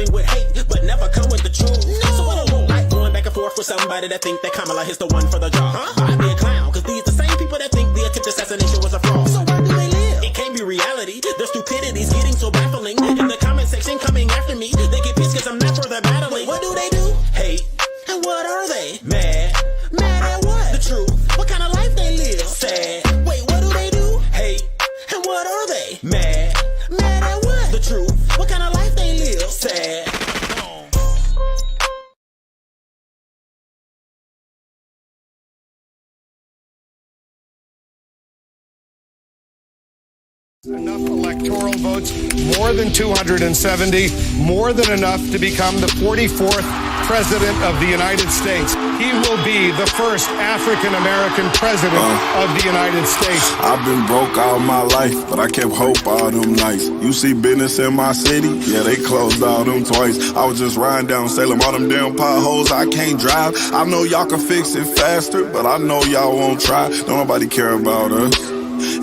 coming with hate, but never come with the truth. So I don't like going back and forth with somebody that think that Kamala is the one for the job. I'd be a clown, cause these the same people that think the attempted assassination was a fraud. So where do they live? It can't be reality. Their stupidity's getting so baffling. In the comment section coming after me, they get pissed cause I'm not for their battling. What do they do? Hate. And what are they? Mad. Mad at what? The truth. What kind of life they live? Sad. Wait, what do they do? Hate. And what are they? Mad. Mad at what? The truth. What kind of life they live? Sad. Enough electoral votes, more than 270, more than enough to become the 44th President of the United States. He will be the first African-American President of the United States. I've been broke all my life, but I kept hope all them nights. You see business in my city? Yeah, they closed all them twice. I was just riding down Salem, all them damn potholes, I can't drive. I know y'all can fix it faster, but I know y'all won't try. Don't nobody care about us,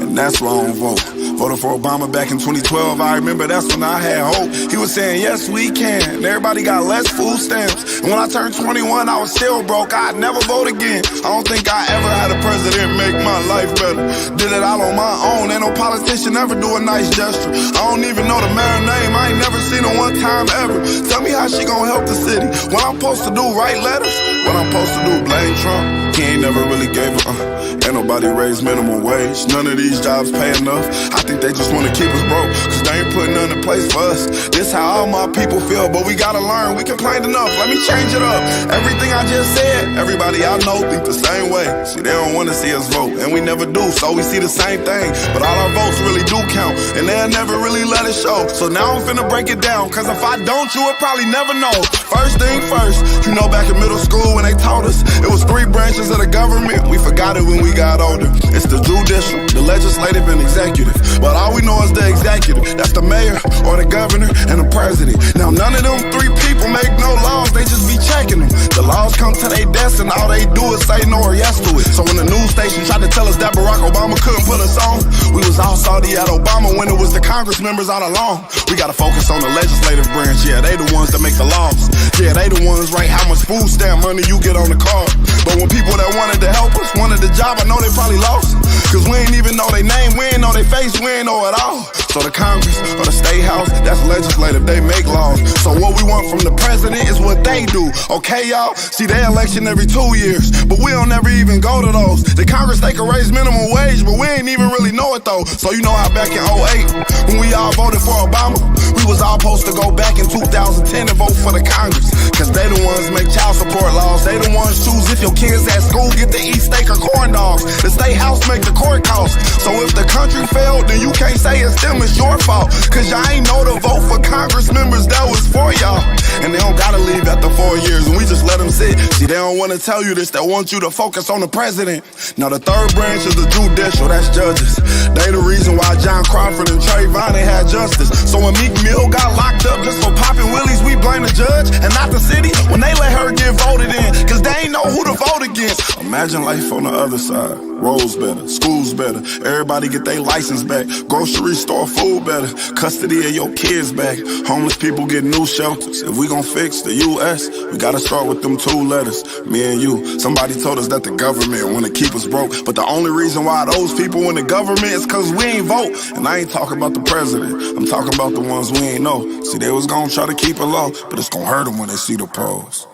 and that's why I don't vote. Voted for Obama back in 2012, I remember that's when I had hope. He was saying, yes, we can, and everybody got less food stamps. And when I turned 21, I was still broke, I'd never vote again. I don't think I ever had a president make my life better. Did it all on my own, ain't no politician ever do a nice gesture. I don't even know the mayor's name, I ain't never seen her one time ever. Tell me how she gonna help the city. What I'm supposed to do, write letters? What I'm supposed to do, blame Trump? He ain't never really gave a ain't nobody raised minimum wage. None of these jobs pay enough. I think they just wanna keep us broke, cause they ain't putting none in place for us. This how all my people feel, but we gotta learn. We complained enough, let me change it up. Everything I just said, everybody I know think the same way. See, they don't wanna see us vote, and we never do, so we see the same thing. But all our votes really do count, and they'll never really let it show. So now I'm finna break it down, cause if I don't, you would probably never know. First thing first, you know back in middle school when they taught us, it was 3 branches of the government. We forgot it when we got older. It's the judicial, the legislative, and executive. But all we know is the executive. That's the mayor, or the governor, and the president. Now none of them 3 people make no laws, they just be checking them. The laws come to their desk and all they do is say no or yes to it. So when the news station tried to tell us that Barack Obama couldn't put us on, we was all salty at Obama when it was the Congress members all along. We gotta focus on the legislative branch, yeah, they the ones that make the laws. Yeah, they the ones write how much food stamp money you get on the card. But when people that wanted to help us wanted the job, I know they probably lost. Cause we ain't even know their name, we ain't know their face, we ain't know it all. So the Congress or the State House, that's legislative, they make laws. So what we want from the president is what they do, okay y'all? See, they election every 2 years, but we don't ever even go to those. The Congress, they can raise minimum wage, but we ain't even really know it though. So you know how back in 08, when we all voted for Obama, we was all supposed to go back in 2010 and vote for the Congress. Cause they the ones make child support laws, they the ones choose if your kids at school get to eat steak or corn dogs. The State House make the court costs. So if the country failed, then you can't say it's them, it's your fault. Cause y'all ain't know to vote for Congress members that was for y'all. And they don't gotta leave after 4 years, and we just let them sit. See, they don't wanna tell you this, they want you to focus on the president. Now the third branch is the judicial, that's judges. They the reason why John Crawford and Trayvon ain't had justice. So when Meek Mill got locked up just for popping willies, we blame the judge and not the city when they let her get voted in, cause they ain't know who to vote against. Imagine life on the other side. Roads better, schools better, everybody get their license back, grocery store food better, custody of your kids back, homeless people get new shelters. If we gon' fix the U.S., we gotta start with them 2 letters, me and you. Somebody told us that the government wanna keep us broke, but the only reason why those people in the government is cause we ain't vote. And I ain't talking about the president, I'm talking about the ones we ain't know. See, they was gonna try to keep it low, but it's gonna hurt them when they see the polls.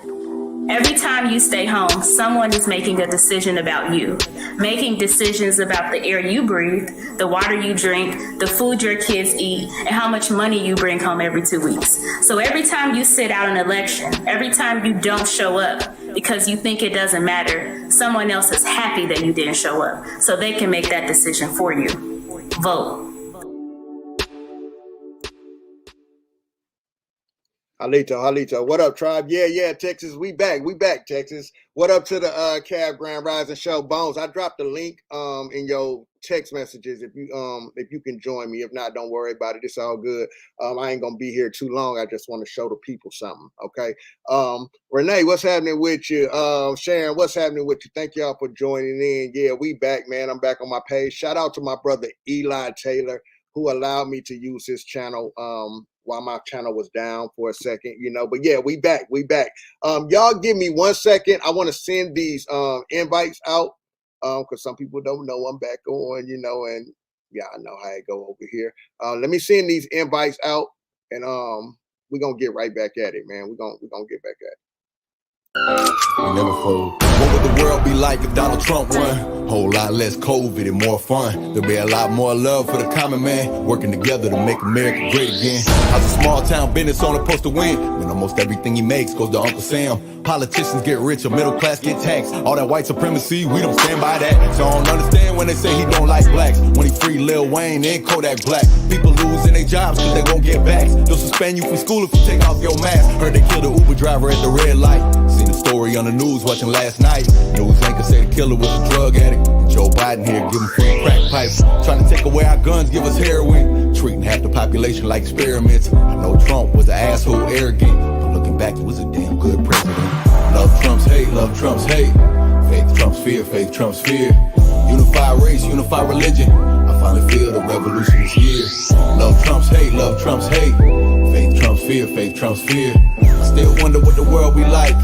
Every time you stay home, someone is making a decision about you, making decisions about the air you breathe, the water you drink, the food your kids eat, and how much money you bring home every 2 weeks. So every time you sit out an election, every time you don't show up because you think it doesn't matter, someone else is happy that you didn't show up, so they can make that decision for you. Vote. Halita. What up, tribe? Yeah, Texas. We back, Texas. What up to the Cab Grand Rising Show? Bones, I dropped the link in your text messages if you can join me. If not, don't worry about it. It's all good. I ain't gonna be here too long. I just want to show the people something. Okay. Renee, what's happening with you? Sharon, what's happening with you? Thank y'all for joining in. Yeah, we back, man. I'm back on my page. Shout out to my brother Eli Taylor, who allowed me to use his channel while my channel was down for a second, but yeah, we back. Y'all give me 1 second. I want to send these invites out because some people don't know I'm back on, and yeah, I know how it go over here. Let me send these invites out, and we're gonna get right back at it, man. We're gonna get back at it. We never fold. What would the world be like if Donald Trump won? Whole lot less COVID and more fun. There'll be a lot more love for the common man, working together to make America great again. How's a small town business owner supposed to win when almost everything he makes goes to Uncle Sam? Politicians get richer, middle class get taxed. All that white supremacy, we don't stand by that. So I don't understand when they say he don't like blacks. When he free Lil Wayne and Kodak Black. People losing their jobs cause they won't get back. They'll suspend you from school if you take off your mask. Heard they killed the Uber driver at the red light. Seen the story on the news watching last night. News anchor say the killer was a drug addict. Joe Biden here giving free crack pipes. Trying to take away our guns, give us heroin. Treating half the population like experiments. I know Trump was an asshole, arrogant. But looking back, he was a damn good president. Love Trump's hate, love Trump's hate. Faith Trump's fear, faith Trump's fear. Unify race, unify religion. I finally feel the revolution is here. Love Trump's hate, love Trump's hate. Faith Trump's fear, faith Trump's fear. I still wonder what the world be like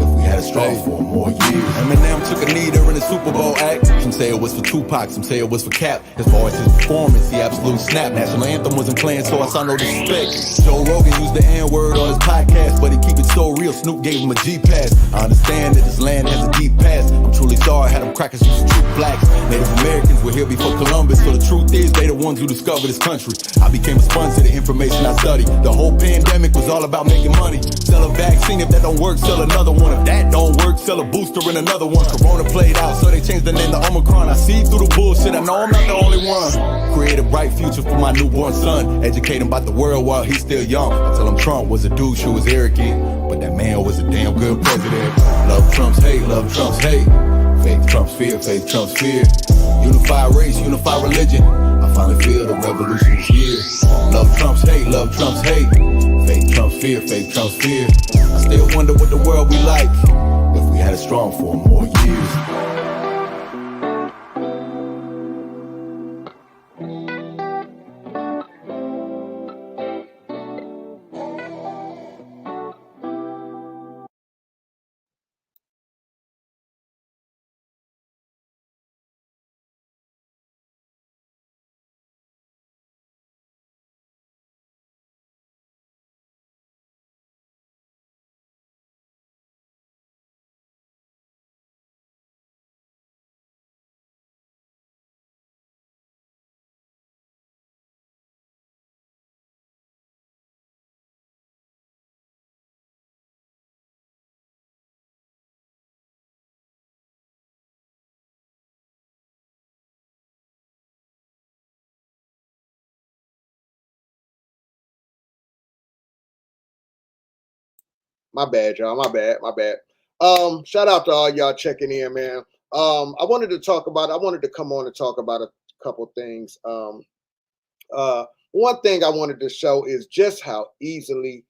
if we had a strong for more years. Eminem took a knee during the Super Bowl act. Some say it was for Tupac, some say it was for Cap. As far as his performance, he absolutely snapped. National anthem wasn't playing, so I saw no disrespect. Joe Rogan used the N-word on his podcast, but he keep it so real, Snoop gave him a G-pass. I understand that this land has a deep past. I'm truly sorry, how them crackers used to treat blacks. Native Americans were here before Columbus, so the truth is they the ones who discovered this country. I became a sponge to the information I studied. The whole pandemic was all about making money. Sell a vaccine, if that don't work, sell another one. If that don't work, sell a booster in another one. Corona played out, so they changed the name to Omicron. I see through the bullshit, I know I'm not the only one. Create a bright future for my newborn son. Educate him about the world while he's still young. I tell him Trump was a douche who was arrogant, but that man was a damn good president. Love Trump's hate, love Trump's hate. Faith Trump's fear, faith Trump's fear. Unify race, unify religion. I finally feel the revolution is here. Love Trump's hate, love Trump's hate. Faith Trump's fear, faith Trump's fear. I still wonder what the world be like if we had it strong for more years. My bad, y'all. My bad. Shout out to all y'all checking in, man. I wanted to come on and talk about a couple things. One thing I wanted to show is just how easily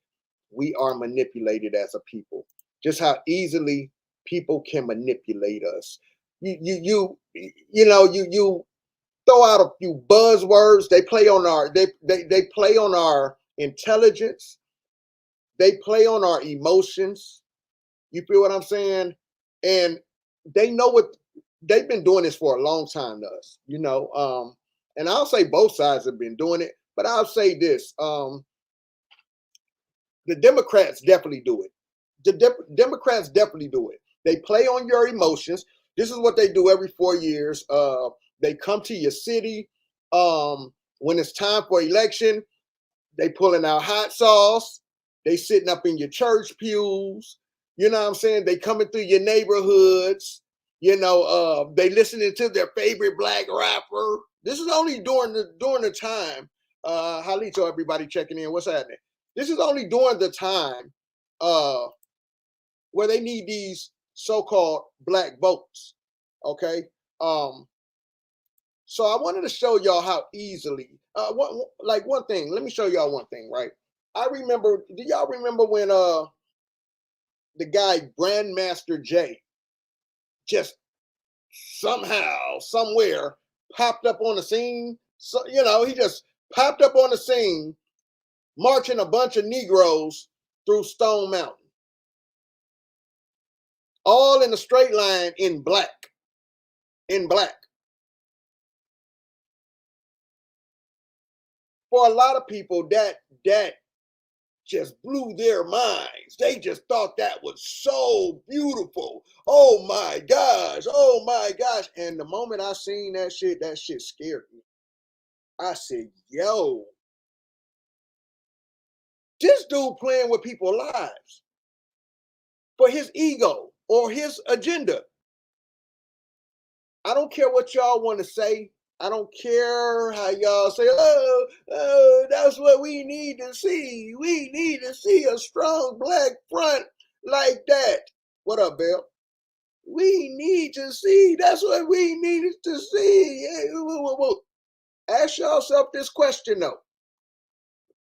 we are manipulated as a people. Just how easily people can manipulate us. You throw out a few buzzwords. They play on our intelligence. They play on our emotions. You feel what I'm saying? And they know what they've been doing this for a long time to us, and I'll say both sides have been doing it, but I'll say this. The Democrats definitely do it. The Democrats definitely do it. They play on your emotions. This is what they do every 4 years. They come to your city when it's time for election. They pulling out hot sauce. They sitting up in your church pews. You know what I'm saying? They coming through your neighborhoods. They listening to their favorite black rapper. This is only during the time. Halito, everybody checking in. What's happening? This is only during the time where they need these so-called black votes. Okay. So I wanted to show y'all how easily. One thing. Let me show y'all one thing. Right. I remember. Do y'all remember when the guy Grandmaster Jay just somehow, somewhere popped up on the scene? So he just popped up on the scene marching a bunch of Negroes through Stone Mountain, all in a straight line in black. In black. For a lot of people, that just blew their minds. They just thought that was so beautiful. Oh my gosh. Oh my gosh. And the moment I seen that shit scared me. I said, yo, this dude playing with people's lives for his ego or his agenda. I don't care what y'all want to say. I don't care how y'all say, oh, that's what we need to see. We need to see a strong black front like that. What up, Bill? We need to see. That's what we needed to see. Hey, whoa, whoa. Ask yourself this question, though.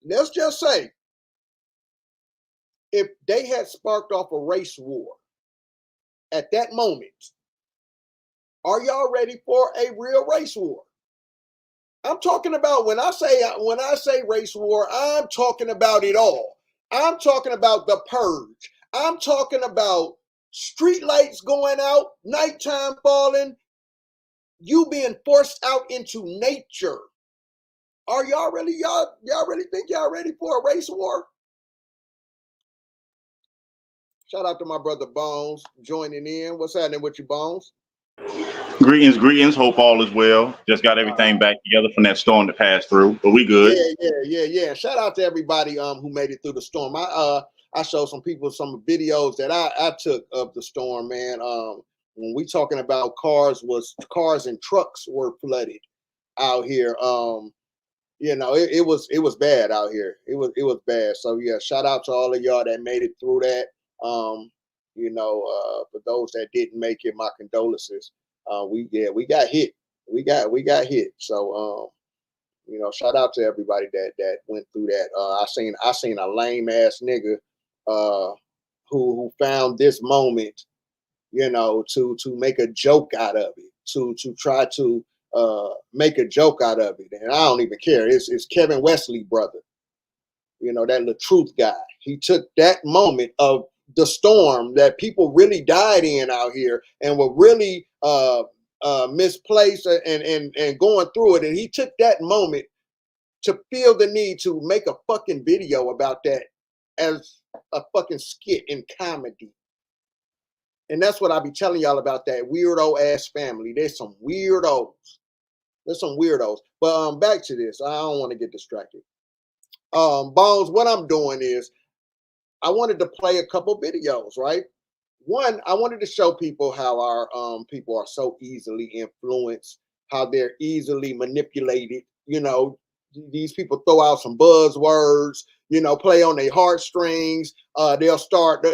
Let's just say, if they had sparked off a race war at that moment, are y'all ready for a real race war? I'm talking about when I say race war, I'm talking about it all. I'm talking about the purge. I'm talking about street lights going out, nighttime falling, you being forced out into nature. Are y'all really think y'all ready for a race war? Shout out to my brother Bones joining in. What's happening with you, Bones? Greetings. Hope all is well. Just got everything back together from that storm that passed through, but we good. Yeah. Shout out to everybody who made it through the storm. I showed some people some videos that I took of the storm, man. When we talking about cars and trucks were flooded out here. It was bad out here. It was bad. So yeah, shout out to all of y'all that made it through that. For those that didn't make it, my condolences. We got hit. We got hit. So shout out to everybody that went through that. I seen a lame ass nigga who found this moment, to make a joke out of it, to try to make a joke out of it. And I don't even care. It's Kevin Wesley brother, that little truth guy. He took that moment of the storm that people really died in out here and were really misplaced and going through it. And he took that moment to feel the need to make a fucking video about that as a fucking skit in comedy. And that's what I be telling y'all about that weirdo ass family. There's some weirdos. But back to this. I don't want to get distracted. Bones, what I'm doing is I wanted to play a couple videos, right? One, I wanted to show people how our people are so easily influenced, how they're easily manipulated. These people throw out some buzzwords, play on their heartstrings. They'll start,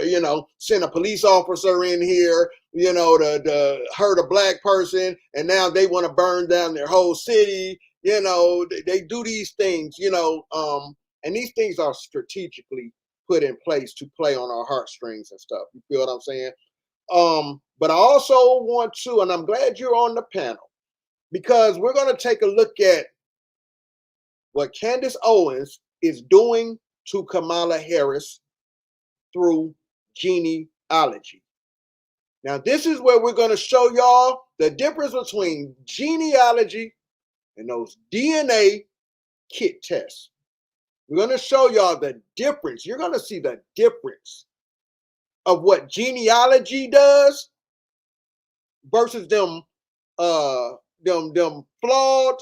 send a police officer in here, to hurt a black person, and now they want to burn down their whole city. They do these things, and these things are strategically put in place to play on our heartstrings and stuff. You feel what I'm saying? But I also want to, and I'm glad you're on the panel, because we're going to take a look at what Candace Owens is doing to Kamala Harris through genealogy. Now, this is where we're going to show y'all the difference between genealogy and those DNA kit tests. We're going to show y'all the difference. You're going to see the difference of what genealogy does versus them flawed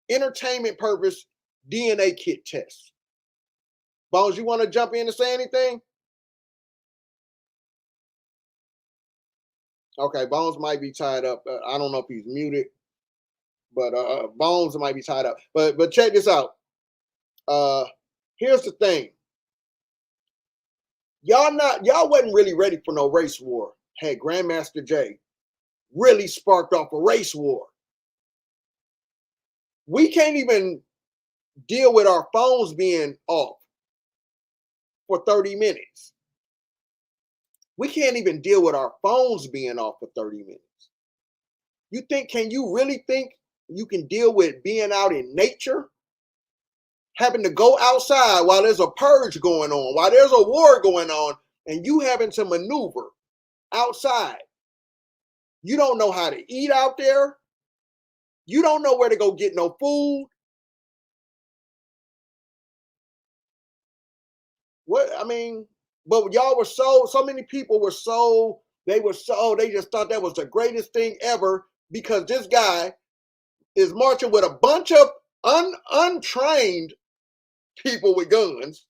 entertainment purpose DNA kit tests. Bones, you want to jump in and say anything? Okay, Bones might be tied up. I don't know if he's muted, but Bones might be tied up. But check this out. Here's the thing. Y'all wasn't really ready for no race war. Hey, Grandmaster Jay really sparked off a race war. We can't even deal with our phones being off for 30 minutes. We can't even deal with our phones being off for 30 minutes. Can you really think you can deal with being out in nature having to go outside while there's a purge going on, while there's a war going on, and you having to maneuver outside. You don't know how to eat out there. You don't know where to go get no food. What I mean, but y'all were so many people were they just thought that was the greatest thing ever because this guy is marching with a bunch of untrained people with guns.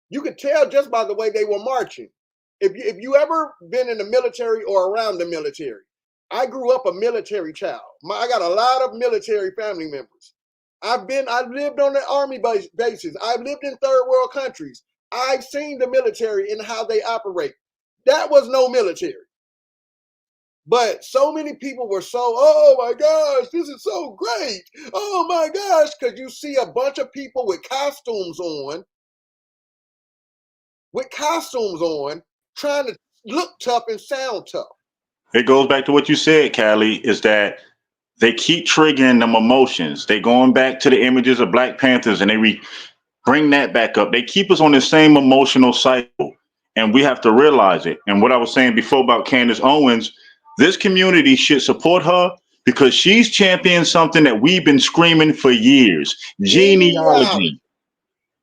You could tell just by the way they were marching. If you ever been in the military or around the military, I grew up a military child. I got a lot of military family members. I've lived on the army bases. I've lived in third world countries. I've seen the military and how they operate. That was no military. But so many people were oh my gosh, this is so great. Oh my gosh, because you see a bunch of people with costumes on, trying to look tough and sound tough. It goes back to what you said, Callie, is that they keep triggering them emotions. They going back to the images of Black Panthers and they bring that back up. They keep us on the same emotional cycle and we have to realize it. And what I was saying before about Candace Owens, this community should support her because she's championed something that we've been screaming for years. Genealogy.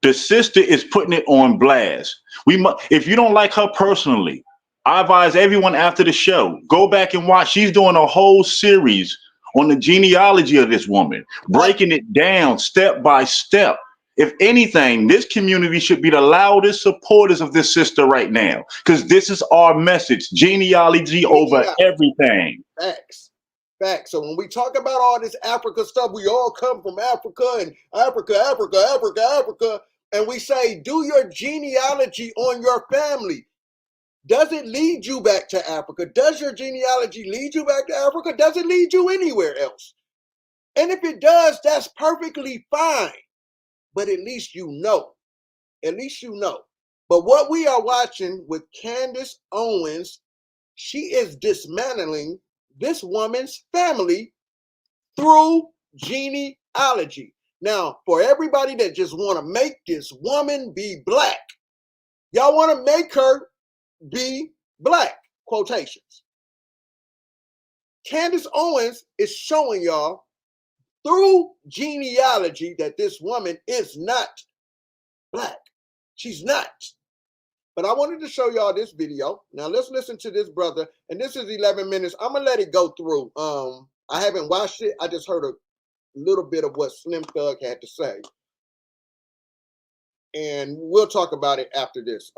The sister is putting it on blast. If you don't like her personally, I advise everyone after the show, go back and watch. She's doing a whole series on the genealogy of this woman, breaking it down step by step. If anything, this community should be the loudest supporters of this sister right now, because this is our message, genealogy over everything. Facts. So when we talk about all this Africa stuff, we all come from Africa and Africa, and we say, do your genealogy on your family. Does it lead you back to Africa? Does your genealogy lead you back to Africa? Does it lead you anywhere else? And if it does, that's perfectly fine. But at least you know. But what we are watching with Candace Owens, she is dismantling this woman's family through genealogy. Now, for everybody that just want to make this woman be Black, y'all want to make her be Black, quotations. Candace Owens is showing y'all through genealogy that this woman is not Black. She's not. But I wanted to show y'all this video. Now let's listen to this brother. And this is 11 minutes. I'm going to let it go through. I haven't watched it. I just heard a little bit of what Slim Thug had to say. And we'll talk about it after this.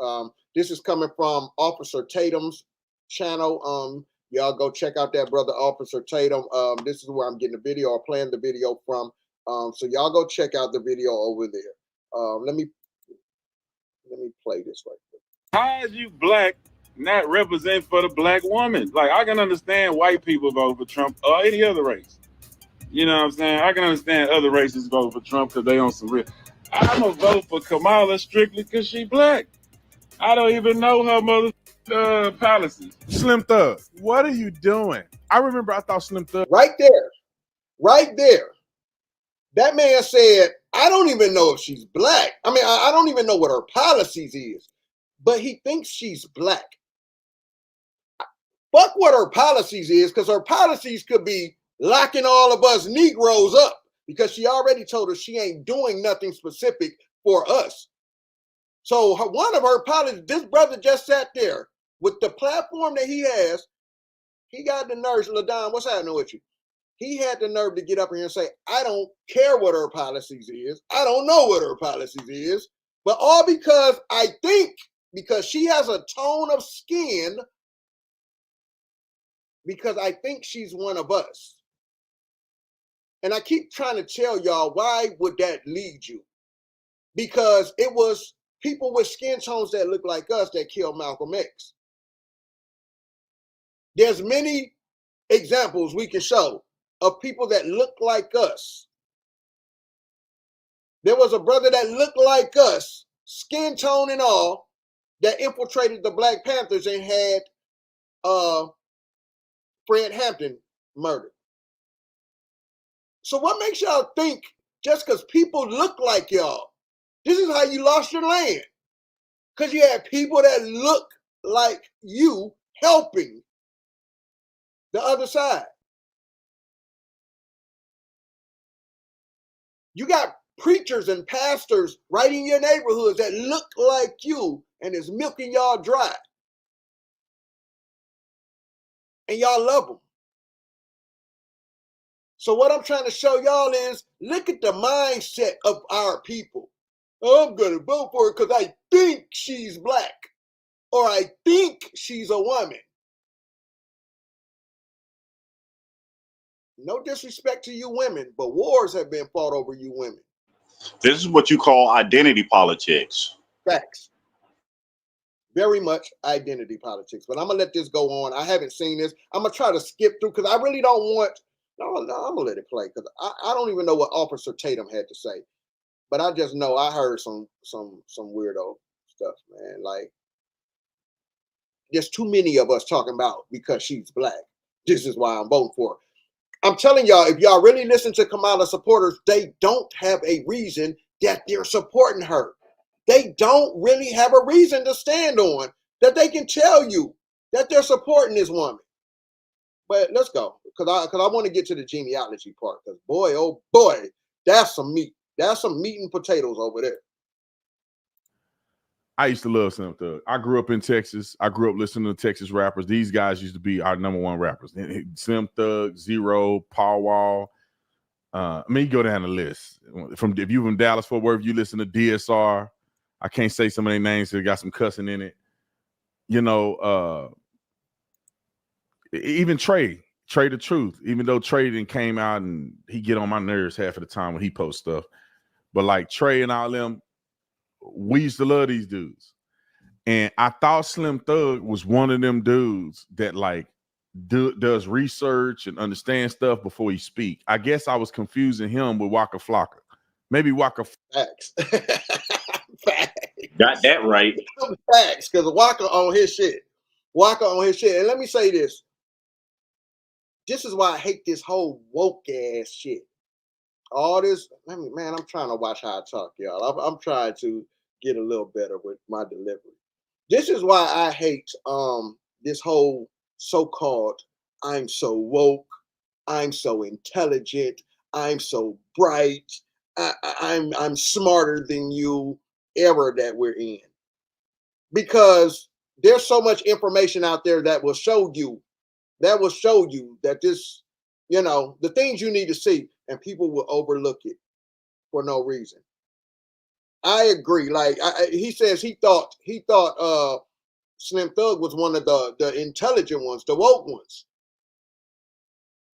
This is coming from Officer Tatum's channel. Y'all go check out that brother, Officer Tatum. This is where I'm getting the video or playing the video from. So y'all go check out the video over there. Let me play this right quick. How is you Black not represent for the Black woman? Like, I can understand white people vote for Trump or any other race. You know what I'm saying? I can understand other races vote for Trump because they on some real. I'm going to vote for Kamala strictly because she Black. I don't even know her mother policies. Slim Thug, what are you doing? I remember I thought Slim Thug. Right there. That man said, I don't even know if she's Black. I mean, I don't even know what her policies is, but he thinks she's Black. Fuck what her policies is, because her policies could be locking all of us Negroes up, because she already told us she ain't doing nothing specific for us. So one of her policies, this brother just sat there with the platform that he has. He got the nerve, LaDon, what's happening with you? He had the nerve to get up here and say, I don't care what her policies is. I don't know what her policies is. But all because because she has a tone of skin, because I think she's one of us. And I keep trying to tell y'all, why would that lead you? Because it was people with skin tones that look like us that killed Malcolm X. There's many examples we can show of people that look like us. There was a brother that looked like us, skin tone and all, that infiltrated the Black Panthers and had Fred Hampton murdered. So what makes y'all think just because people look like y'all. This is how you lost your land. Because you had people that look like you helping the other side. You got preachers and pastors right in your neighborhoods that look like you and is milking y'all dry. And y'all love them. So what I'm trying to show y'all is, look at the mindset of our people. Oh, I'm going to vote for her because I think she's black, or I think she's a woman. No disrespect to you women, but wars have been fought over you women. This is what you call identity politics. Facts. Very much identity politics. But I'm going to let this go on. I haven't seen this. I'm going to try to skip through because I really don't want... No, I'm going to let it play because I don't even know what Officer Tatum had to say. But I just know I heard some weirdo stuff, man. Like, there's too many of us talking about because she's black. This is why I'm voting for her. I'm telling y'all, if y'all really listen to Kamala supporters, they don't have a reason that they're supporting her. They don't really have a reason to stand on that they can tell you that they're supporting this woman. But let's go, because I want to get to the genealogy part, because boy, oh boy, that's some meat. That's some meat and potatoes over there. I used to love Slim Thug. I grew up in Texas. I grew up listening to Texas rappers. These guys used to be our number one rappers. Slim Thug, Zero, Paul Wall. I mean, you go down the list. If you from Dallas, Fort Worth, you listen to DSR. I can't say some of their names, so they got some cussing in it. You know, even Trey the Truth, even though Trey then came out and he get on my nerves half of the time when he posts stuff. But like Trey and all them, we used to love these dudes. And I thought Slim Thug was one of them dudes that like does research and understands stuff before he speak. I guess I was confusing him with Waka Flocka. Maybe Waka. Facts. Facts. Got that right. Facts, because Waka on his shit. Waka on his shit. And let me say this. This is why I hate this whole woke ass shit. All this, man, I'm trying to watch how I talk, y'all. I'm trying to get a little better with my delivery. This is why I hate this whole so-called I'm so woke, I'm so intelligent, I'm so bright, I'm smarter than you era that we're in. Because there's so much information out there that will show you that this, you know, the things you need to see, and people will overlook it for no reason. I agree. Like he says, he thought Slim Thug was one of the intelligent ones, the woke ones,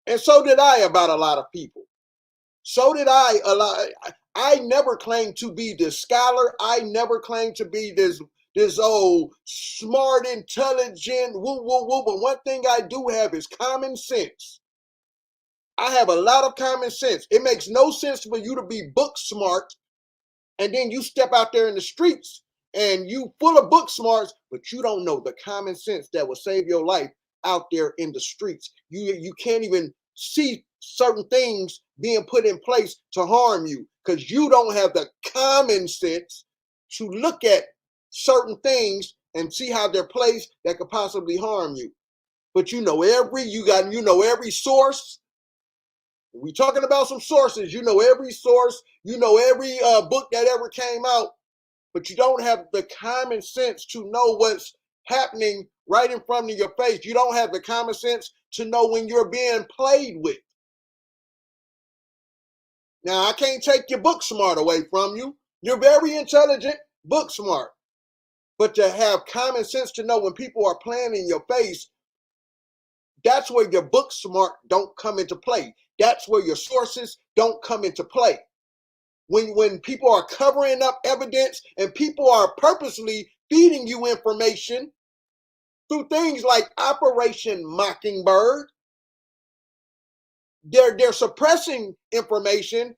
and so did I about a lot of people. So did I. I never claimed to be this scholar. I never claimed to be this old smart, intelligent, woo, woo, woo. But one thing I do have is common sense. I have a lot of common sense. It makes no sense for you to be book smart and then you step out there in the streets and you full of book smarts, but you don't know the common sense that will save your life out there in the streets. You can't even see certain things being put in place to harm you because you don't have the common sense to look at certain things and see how they're placed that could possibly harm you. But you know every source. We talking about some sources. You know every source. You know every book that ever came out. But you don't have the common sense to know what's happening right in front of your face. You don't have the common sense to know when you're being played with. Now, I can't take your book smart away from you. You're very intelligent, book smart. But to have common sense to know when people are playing in your face, that's where your book smart don't come into play. That's where your sources don't come into play. When people are covering up evidence and people are purposely feeding you information through things like Operation Mockingbird, they're suppressing information.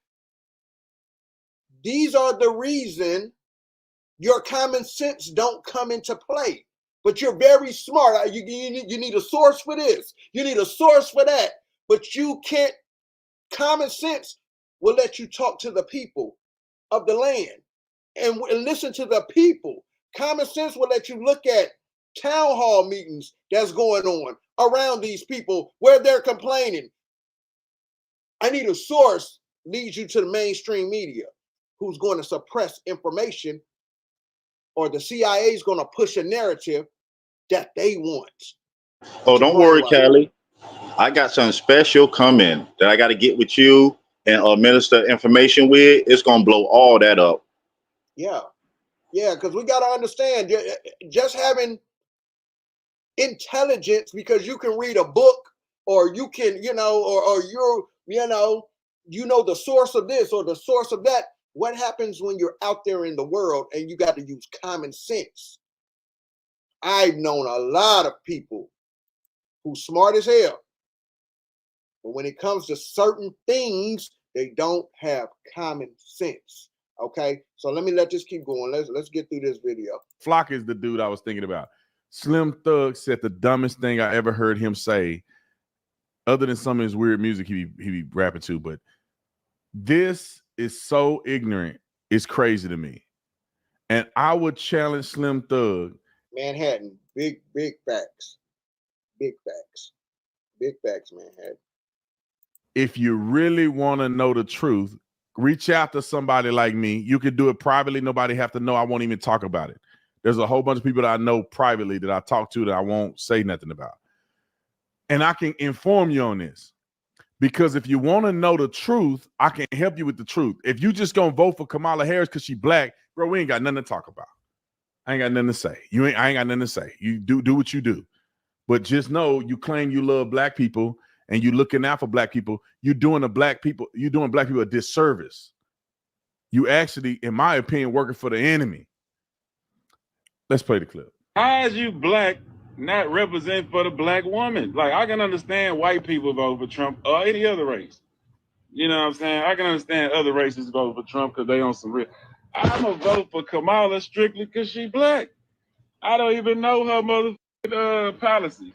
These are the reason your common sense don't come into play. But you're very smart. You need a source for this. You need a source for that. But you can't. Common sense will let you talk to the people of the land and listen to the people. Common sense will let you look at town hall meetings that's going on around these people where they're complaining. I need a source leads you to the mainstream media who's going to suppress information, or the CIA is going to push a narrative that they want. Oh, don't worry, Callie. I got something special coming that I got to get with you and minister information with. It's going to blow all that up. Yeah, because we got to understand, just having intelligence, because you can read a book, or you can, or you're, the source of this or the source of that. What happens when you're out there in the world and you got to use common sense? I've known a lot of people who smart as hell, but when it comes to certain things, they don't have common sense. Okay, so let this keep going. Let's get through this video. Flock is the dude I was thinking about. Slim Thug said the dumbest thing I ever heard him say, other than some of his weird music he be rapping to. But this is so ignorant, it's crazy to me. And I would challenge Slim Thug. Manhattan, big facts. Big facts. Big facts, Manhattan. If you really want to know the truth, reach out to somebody like me. You could do it privately. Nobody have to know. I won't even talk about it. There's a whole bunch of people that I know privately that I talk to that I won't say nothing about. And I can inform you on this. Because if you want to know the truth, I can help you with the truth. If you just gonna vote for Kamala Harris because she black, bro, we ain't got nothing to talk about. I ain't got nothing to say. I ain't got nothing to say. You do what you do. But just know, you claim you love black people and you looking out for black people, you're doing black people a disservice. You actually, in my opinion, working for the enemy. Let's play the clip. How is you black not represent for the black woman? Like, I can understand white people vote for Trump or any other race. You know what I'm saying? I can understand other races vote for Trump because they on some real. I'm gonna vote for Kamala strictly because she black. I don't even know her mother policies.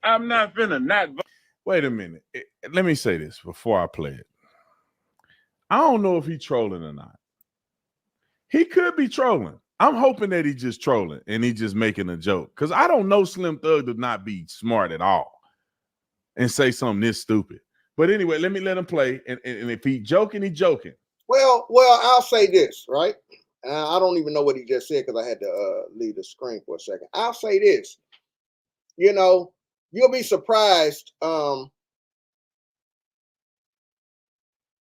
I'm not finna not vote. Wait a minute. Let me say this before I play it. I don't know if he's trolling or not. He could be trolling. I'm hoping that he's just trolling and he's just making a joke, because I don't know Slim Thug to not be smart at all and say something this stupid. But anyway, let him play. And if he's joking, he's joking. Well, I'll say this, right? I don't even know what he just said because I had to leave the screen for a second. I'll say this. You'll be surprised.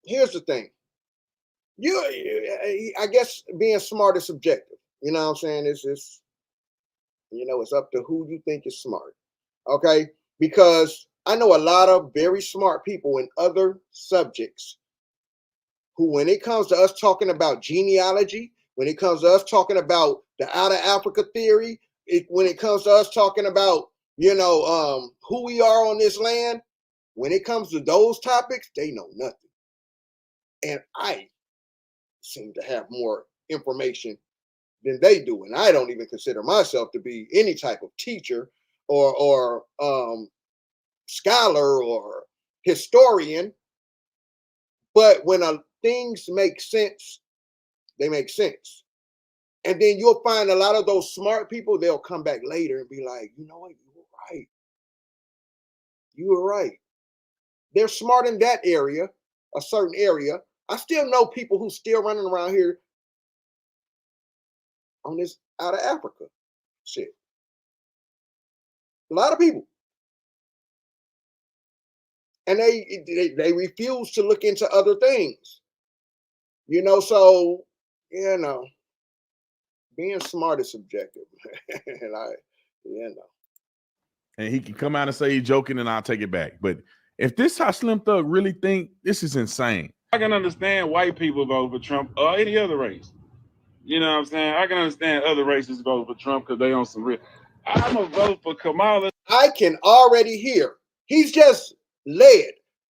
Here's the thing. I guess being smart is subjective. You know what I'm saying? It's up to who you think is smart. Okay? Because I know a lot of very smart people in other subjects who, when it comes to us talking about genealogy, when it comes to us talking about the out of Africa theory, when it comes to us talking about, who we are on this land, when it comes to those topics, they know nothing. And I seem to have more information than they do. And I don't even consider myself to be any type of teacher or scholar or historian. But when things make sense, they make sense. And then you'll find a lot of those smart people, they'll come back later and be like, you know what, you were right. You were right. They're smart in that area, a certain area. I still know people who still running around here on this out of Africa shit. A lot of people. And they refuse to look into other things. So, being smart is subjective. And he can come out and say he's joking and I'll take it back. But if this is how Slim Thug really think, this is insane. I can understand white people vote for Trump or any other race. You know what I'm saying? I can understand other races vote for Trump because they on some real. I'm gonna vote for Kamala. I can already hear. He's just led.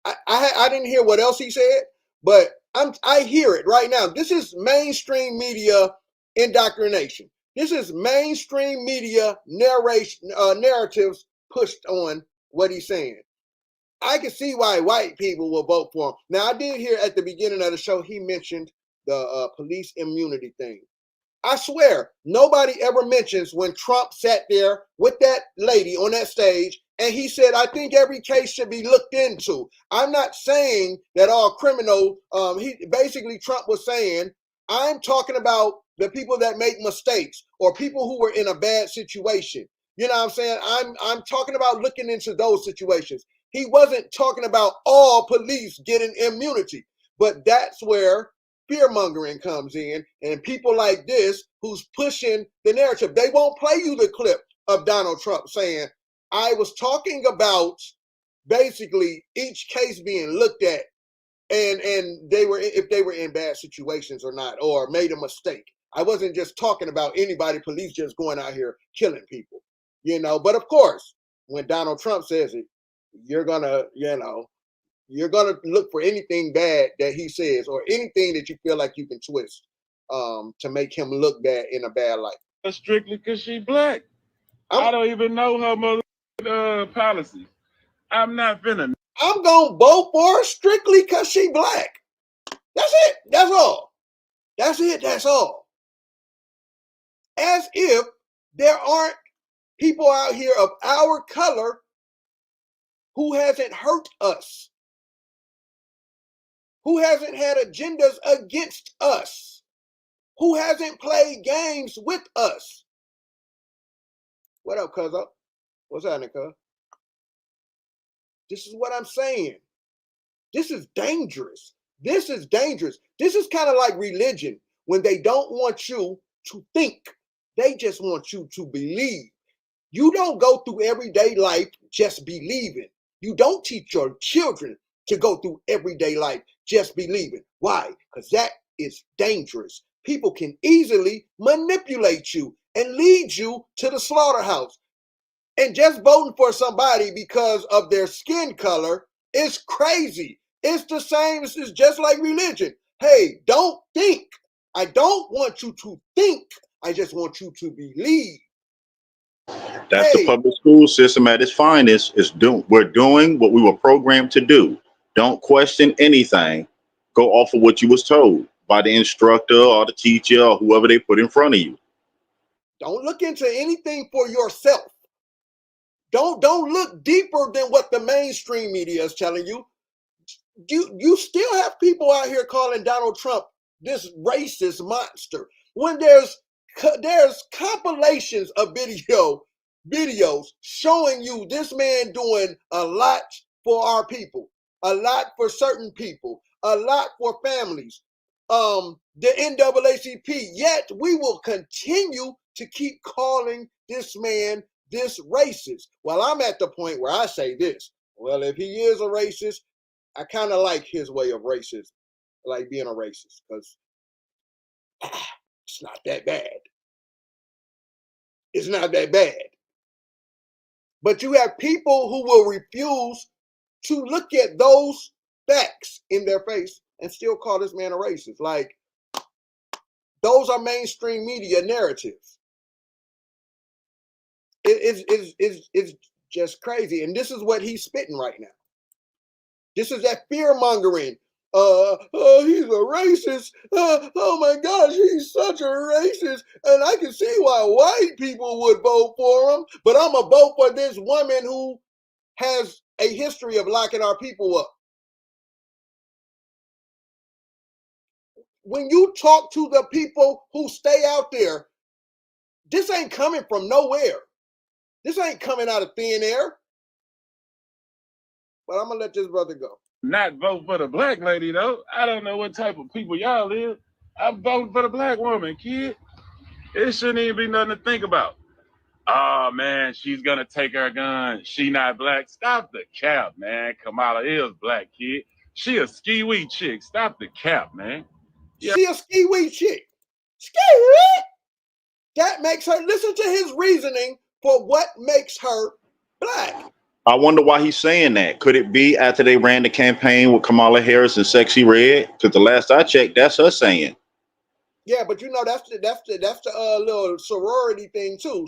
I didn't hear what else he said, but I hear it right now. This is mainstream media indoctrination. This is mainstream media narratives pushed on what he's saying. I can see why white people will vote for him. Now, I did hear at the beginning of the show, he mentioned the police immunity thing. I swear, nobody ever mentions when Trump sat there with that lady on that stage and he said, I think every case should be looked into. I'm not saying that all criminals, Trump was saying, I'm talking about the people that make mistakes or people who were in a bad situation. You know what I'm saying? I'm talking about looking into those situations. He wasn't talking about all police getting immunity, but that's where fear mongering comes in, and people like this who's pushing the narrative. They won't play you the clip of Donald Trump saying, I was talking about basically each case being looked at and they were, if they were in bad situations or not, or made a mistake. I wasn't just talking about anybody, police just going out here killing people, you know. But of course, when Donald Trump says it, you're gonna look for anything bad that he says or anything that you feel like you can twist to make him look bad in a bad light. Strictly because she black. I don't even know her mother policy. I'm not finna. I'm gonna vote for her strictly because she black. That's it. That's all. That's it. That's all. As if there aren't people out here of our color who hasn't hurt us, who hasn't had agendas against us, who hasn't played games with us. What up, cuz? What's happening, cuz? This is what I'm saying. This is dangerous. This is dangerous. This is kind of like religion when they don't want you to think. They just want you to believe. You don't go through everyday life just believing. You don't teach your children to go through everyday life just believing. Why? Because that is dangerous. People can easily manipulate you and lead you to the slaughterhouse. And just voting for somebody because of their skin color is crazy. It's the same. It's just like religion. Hey, don't think. I don't want you to think. I just want you to believe. That's the public school system at its finest. We're doing what we were programmed to do. Don't question anything. Go off of what you was told by the instructor or the teacher or whoever they put in front of you. Don't look into anything for yourself. Don't look deeper than what the mainstream media is telling you. You still have people out here calling Donald Trump this racist monster when there's compilations of videos showing you this man doing a lot for our people, a lot for certain people, a lot for families. The NAACP, yet we will continue to keep calling this man this racist. Well, I'm at the point where I say this. Well, if he is a racist, I kind of like his way of racism, like being a racist, because it's not that bad. It's not that bad. But you have people who will refuse to look at those facts in their face and still call this man a racist. Like, those are mainstream media narratives. It's just crazy. And this is what he's spitting right now. This is that fear mongering. He's a racist. Oh my gosh, he's such a racist. And I can see why white people would vote for him. But I'm going to vote for this woman who has a history of locking our people up. When you talk to the people who stay out there, this ain't coming from nowhere. This ain't coming out of thin air. But I'm going to let this brother go. Not vote for the black lady, though. I don't know what type of people y'all is. I'm voting for the black woman, kid. It shouldn't even be nothing to think about. Oh, man, she's going to take her gun. She not black. Stop the cap, man. Kamala is black, kid. She a ski-wee chick. Stop the cap, man. Yeah. She a ski-wee chick. Ski-wee? That makes her, listen to his reasoning for what makes her black. I wonder why he's saying that. Could it be after they ran the campaign with Kamala Harris and Sexy Red? Because the last I checked, that's her saying. Yeah, but you know that's the little sorority thing too.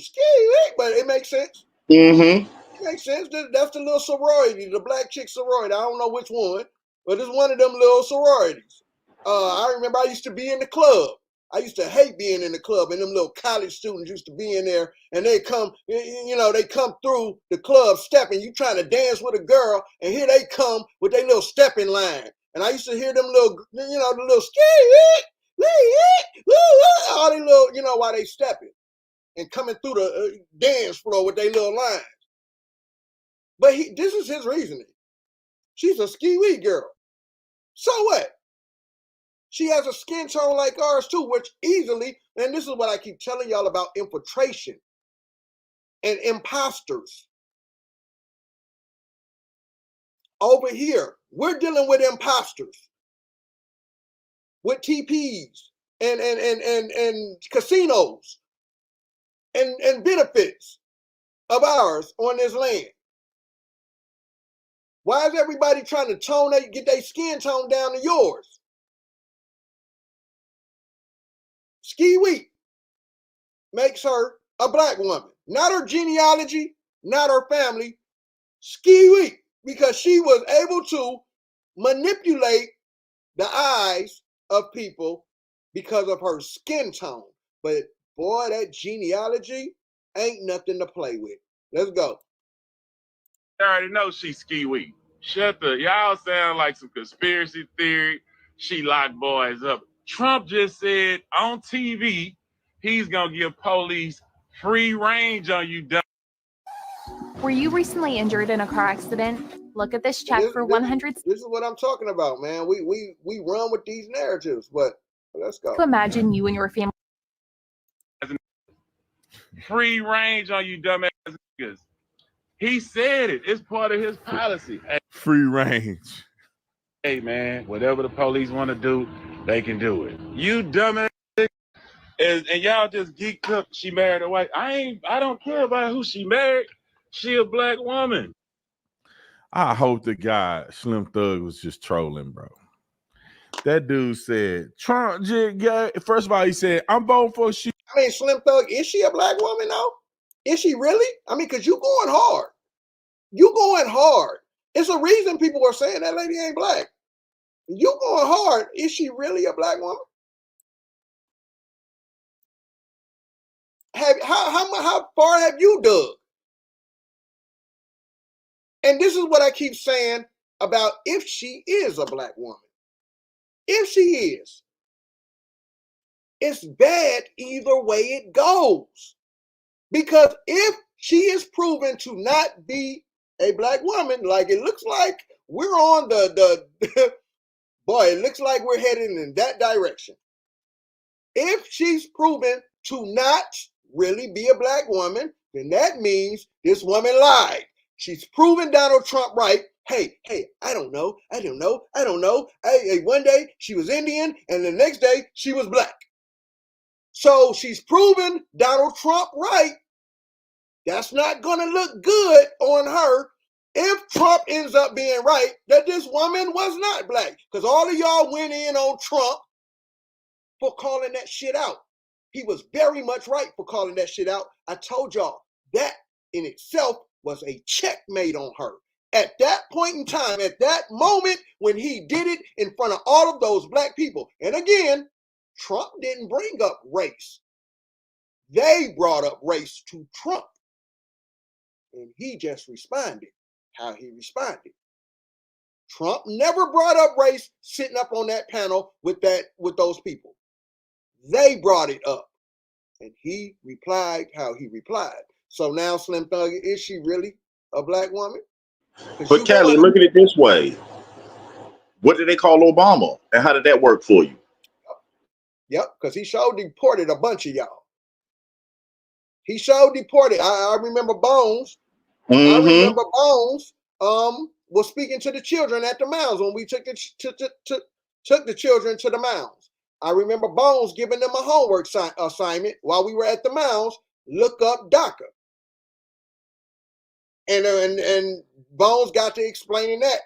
But it makes sense. Mm-hmm. makes sense. That's the little sorority, the black chick sorority. I don't know which one, but it's one of them little sororities. I remember I used to be in the club. I used to hate being in the club, and them little college students used to be in there, and they come through the club stepping. You trying to dance with a girl, and here they come with their little stepping line. And I used to hear them little, the little all they little, while they stepping and coming through the dance floor with their little lines. But this is his reasoning. She's a ski-wee girl. So what? She has a skin tone like ours too, which easily, and this is what I keep telling y'all about infiltration and imposters. Over here, we're dealing with imposters, with TPs and casinos and benefits of ours on this land. Why is everybody trying to get their skin tone down to yours? Ski-wee makes her a black woman. Not her genealogy, not her family. Ski-wee, because she was able to manipulate the eyes of people because of her skin tone. But boy, that genealogy ain't nothing to play with. Let's go. I already know she's ski-wee. Y'all sound like some conspiracy theory. She locked boys up. Trump just said on TV he's gonna give police free range on you. Were you recently injured in a car accident? Look at this check for 100. This is what I'm talking about, man. We run with these narratives, but let's go. To imagine you and your family. Free range on you dumbass niggas. He said it. It's part of his policy. Hey, Free range. hey man, whatever the police want to do, they can do it. You dumbass niggas, and y'all just geeked up. She married a white. I don't care about who she married. She a black woman. I hope the guy Slim Thug was just trolling, bro. That dude said Trump just got. First of all, he said, "I'm voting for she." I mean, Slim Thug, is she a black woman though? Is she really? I mean, because you going hard. You going hard. It's a reason people are saying that lady ain't black. You going hard. Is she really a black woman? How far have you dug? And this is what I keep saying about if she is a black woman. If she is, it's bad either way it goes. Because if she is proven to not be a black woman, like it looks like we're on the boy, it looks like we're heading in that direction. If she's proven to not really be a black woman, then that means this woman lied. She's proven Donald Trump right. Hey, I don't know. Hey, one day she was Indian and the next day she was black. So she's proven Donald Trump right. That's not going to look good on her if Trump ends up being right that this woman was not black. Because all of y'all went in on Trump for calling that shit out. He was very much right for calling that shit out. I told y'all that in itself was a checkmate on her. At that point in time, at that moment when he did it in front of all of those black people. And again, Trump didn't bring up race. They brought up race to Trump. And he just responded how he responded. Trump never brought up race sitting up on that panel with those people. They brought it up. And he replied how he replied. So now, Slim Thug, is she really a black woman? But Kelly, look at it this way. What did they call Obama? And how did that work for you? Yep, because he showed deported a bunch of y'all. He showed deported. I remember Bones. I remember Bones was speaking to the children at the mounds when we took the children to the mounds. I remember Bones giving them a homework assignment while we were at the mounds. Look up DACA. And Bones got to explaining that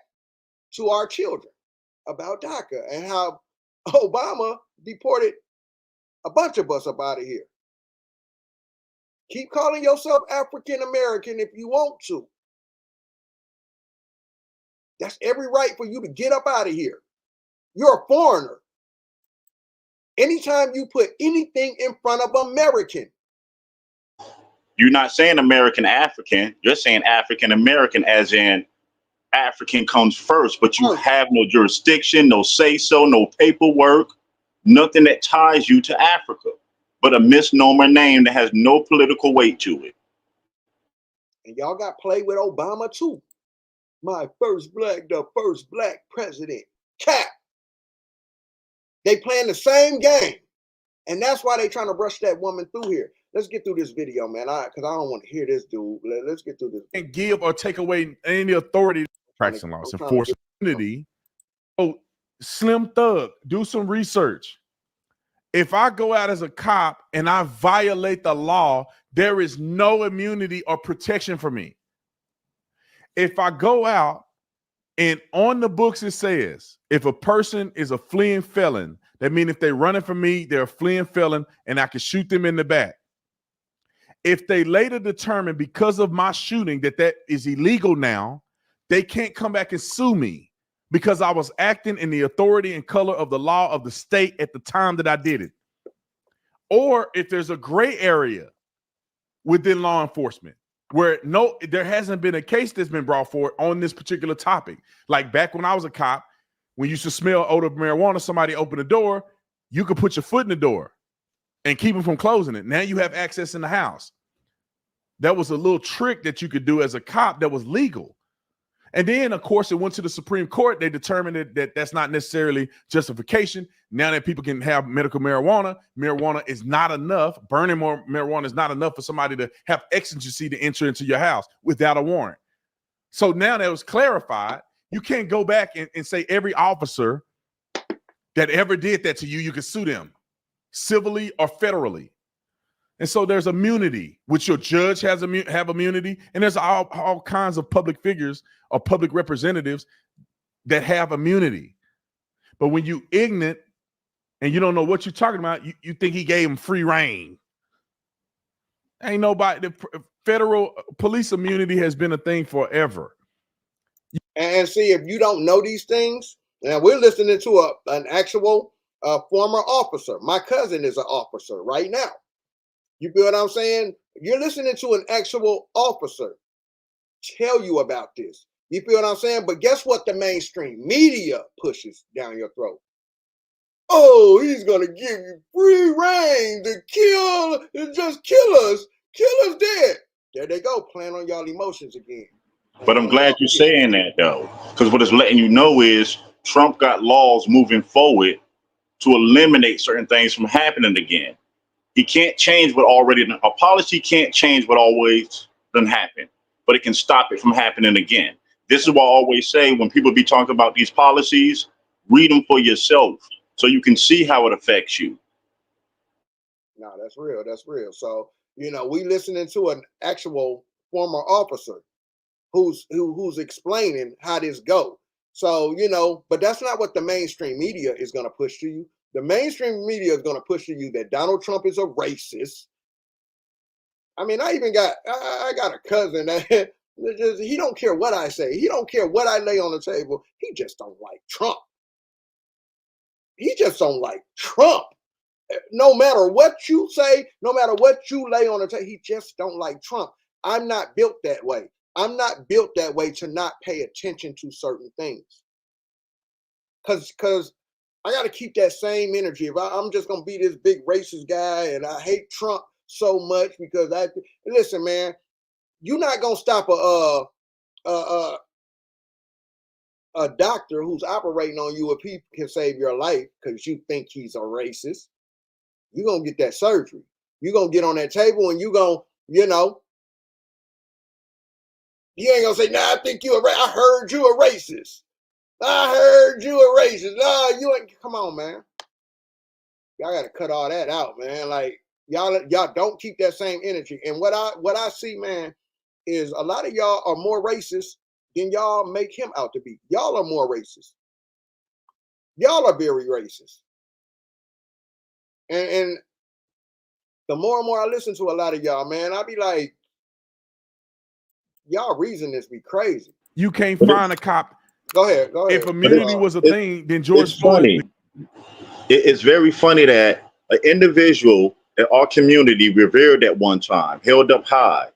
to our children about DACA and how Obama deported a bunch of us up out of here. Keep calling yourself African American if you want to. That's every right for you to get up out of here. You're a foreigner. Anytime you put anything in front of American. You're not saying American African. You're saying African American, as in African comes first, but you have no jurisdiction, no say-so, no paperwork, nothing that ties you to Africa, but a misnomer name that has no political weight to it. And y'all got played with Obama too. The first black president. Cap. They playing the same game. And that's why they trying to rush that woman through here. Let's get through this video, man. Because I don't want to hear this dude. Let's get through this. And give or take away any authority practicing laws, enforce immunity. Oh, Slim Thug, do some research. If I go out as a cop and I violate the law, there is no immunity or protection for me. If I go out and on the books it says, if a person is a fleeing felon, that means if they're running from me, they're a fleeing felon and I can shoot them in the back. If they later determine because of my shooting that is illegal now, they can't come back and sue me because I was acting in the authority and color of the law of the state at the time that I did it. Or if there's a gray area within law enforcement where there hasn't been a case that's been brought forward on this particular topic. Like back when I was a cop, when you used to smell odor of marijuana, somebody opened the door, you could put your foot in the door and keep them from closing it. Now you have access in the house. That was a little trick that you could do as a cop that was legal. And then, of course, it went to the Supreme Court. They determined that that's not necessarily justification. Now that people can have medical marijuana, marijuana is not enough. Burning more marijuana is not enough for somebody to have exigency to enter into your house without a warrant. So now that was clarified. You can't go back and say every officer that ever did that to you, you can sue them civilly or federally. And so there's immunity, which your judge have immunity. And there's all kinds of public figures or public representatives that have immunity. But when you ignorant and you don't know what you're talking about, you think he gave him free reign. Ain't nobody. The federal police immunity has been a thing forever. And see, if you don't know these things, now we're listening to an actual former officer. My cousin is an officer right now. You feel what I'm saying? You're listening to an actual officer tell you about this. You feel what I'm saying? But guess what the mainstream media pushes down your throat? Oh, he's going to give you free reign to just kill us dead. There they go, playing on y'all emotions again. But I'm glad you're saying that, though, because what it's letting you know is Trump got laws moving forward to eliminate certain things from happening again. He can't change what already, a policy can't change what always done happened, but it can stop it from happening again. This is why I always say when people be talking about these policies, read them for yourself so you can see how it affects you. No, that's real. That's real. So, we listening to an actual former officer who's explaining how this go. So, but that's not what the mainstream media is going to push to you. The mainstream media is going to push to you that Donald Trump is a racist. I mean, I got a cousin that he don't care what I say. He don't care what I lay on the table. He just don't like Trump. He just don't like Trump. No matter what you say, no matter what you lay on the table, he just don't like Trump. I'm not built that way. I'm not built that way to not pay attention to certain things. Because I got to keep that same energy. If I'm just going to be this big racist guy and I hate Trump so much because listen, man, you're not going to stop a doctor who's operating on you if he can save your life because you think he's a racist. You're going to get that surgery. You're going to get on that table and you're going to, you ain't going to say, nah, I think you're I heard you a racist. I heard you a racist. No, you ain't. Come on, man. Y'all got to cut all that out, man. Like y'all don't keep that same energy. And what I see, man, is a lot of y'all are more racist than y'all make him out to be. Y'all are more racist. Y'all are very racist. And the more and more I listen to a lot of y'all, man, I be like, y'all reason this be crazy. You can't find a cop. Go ahead. If immunity was a thing, then George It's Floyd. funny. It's very funny that an individual in our community revered at one time, held up high,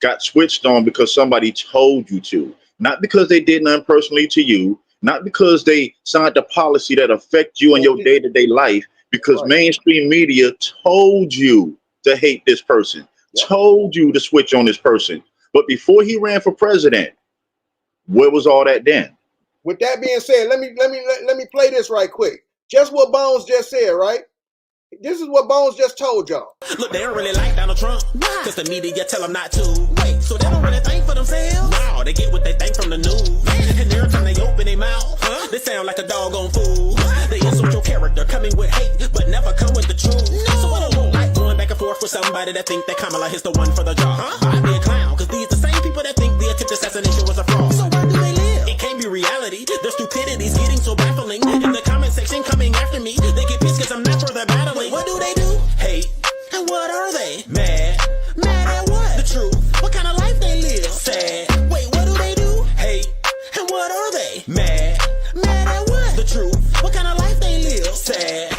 got switched on because somebody told you to, not because they did nothing personally to you, not because they signed a policy that affect you in your day-to-day life, because mainstream media told you to hate this person, told you to switch on this person. But before he ran for president, where was all that then? With that being said, let me play this right quick. Just what Bones just said, right? This is what Bones just told y'all. Look, they don't really like Donald Trump. Why? Because the media tell them not to. Wait, so they don't really think for themselves? No, they get what they think from the news. And every time they open their mouth, they sound like a doggone fool. They insult your character, coming with hate, but never come with the truth. So I don't like going back and forth with somebody that think that Kamala is the one for the job. I'd be a clown, because these the same people that think the attempted assassination was a fraud. So where do they live? It can't be reality. Their stupidity's getting so baffling. In the comment section coming after me, they get pissed because I'm not for the battling. What do they do? Hate. And what are they? Mad. Mad at what? The truth. What kind of life they live? Sad. Wait, what do they do? Hate. And what are they? Mad. Mad at what? The truth. What kind of life they live? Sad.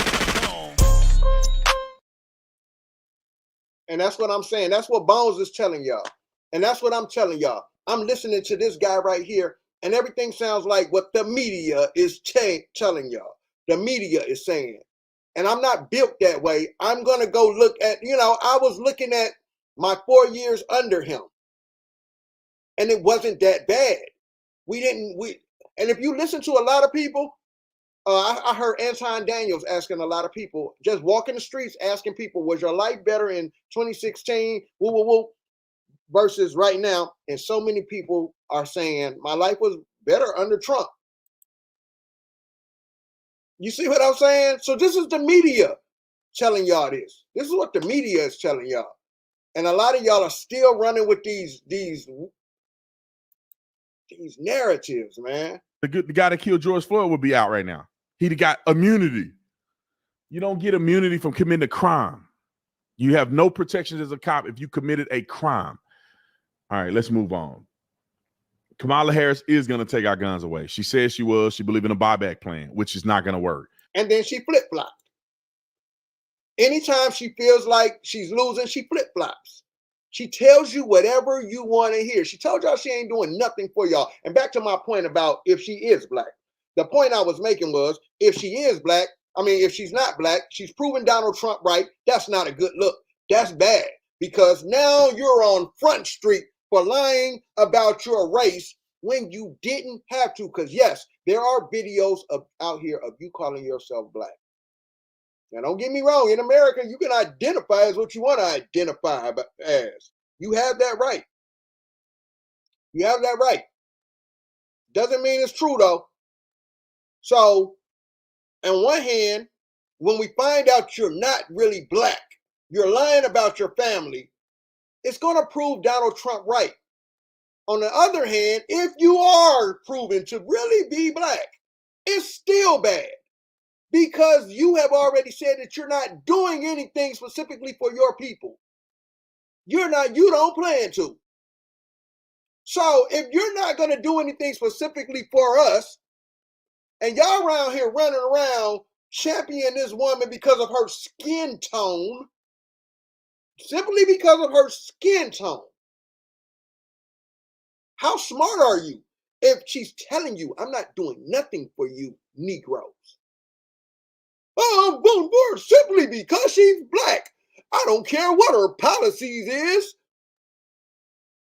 And that's what I'm saying. That's what Bones is telling y'all. And that's what I'm telling y'all. I'm listening to this guy right here, and everything sounds like what the media is telling y'all. The media is saying. And I'm not built that way. I'm going to go look at, I was looking at my 4 years under him. And it wasn't that bad. And if you listen to a lot of people, I heard Anton Daniels asking a lot of people, just walking the streets, asking people, was your life better in 2016, versus right now? And so many people are saying, my life was better under Trump. You see what I'm saying? So this is the media telling y'all this. This is what the media is telling y'all. And a lot of y'all are still running with these narratives, man. The guy that killed George Floyd would be out right now. He'd got immunity. You don't get immunity from committing a crime. You have no protections as a cop if you committed a crime. All right, let's move on. Kamala Harris is going to take our guns away. She says she was. She believed in a buyback plan, which is not going to work. And then she flip-flopped. Anytime she feels like she's losing, she flip-flops. She tells you whatever you want to hear. She told y'all she ain't doing nothing for y'all. And back to my point about if she is black. The point I was making was, if she is black, if she's not black, she's proven Donald Trump right. That's not a good look. That's bad. Because now you're on Front Street for lying about your race when you didn't have to. Because yes, there are videos out here of you calling yourself black. Now, don't get me wrong. In America, you can identify as what you want to identify as. You have that right. You have that right. Doesn't mean it's true, though. So, on one hand, when we find out you're not really black, you're lying about your family, it's going to prove Donald Trump right. On the other hand, if you are proven to really be black, it's still bad. Because you have already said that you're not doing anything specifically for your people. You don't plan to. So if you're not going to do anything specifically for us, and y'all around here running around championing this woman because of her skin tone, simply because of her skin tone, how smart are you if she's telling you, I'm not doing nothing for you Negroes? Oh, I'm voting for her simply because she's black. I don't care what her policies is,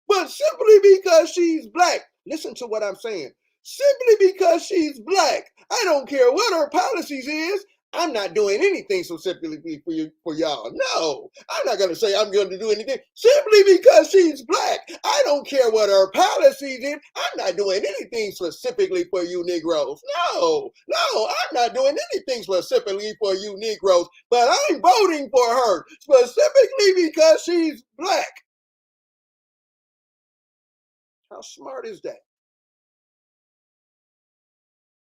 but simply because she's black. Listen to what I'm saying. Simply because she's black, I don't care what her policies is. I'm not doing anything specifically for y'all. No, I'm not going to say I'm going to do anything simply because she's black. I don't care what her policies is. I'm not doing anything specifically for you Negroes. No, I'm not doing anything specifically for you Negroes, but I'm voting for her specifically because she's black. How smart is that?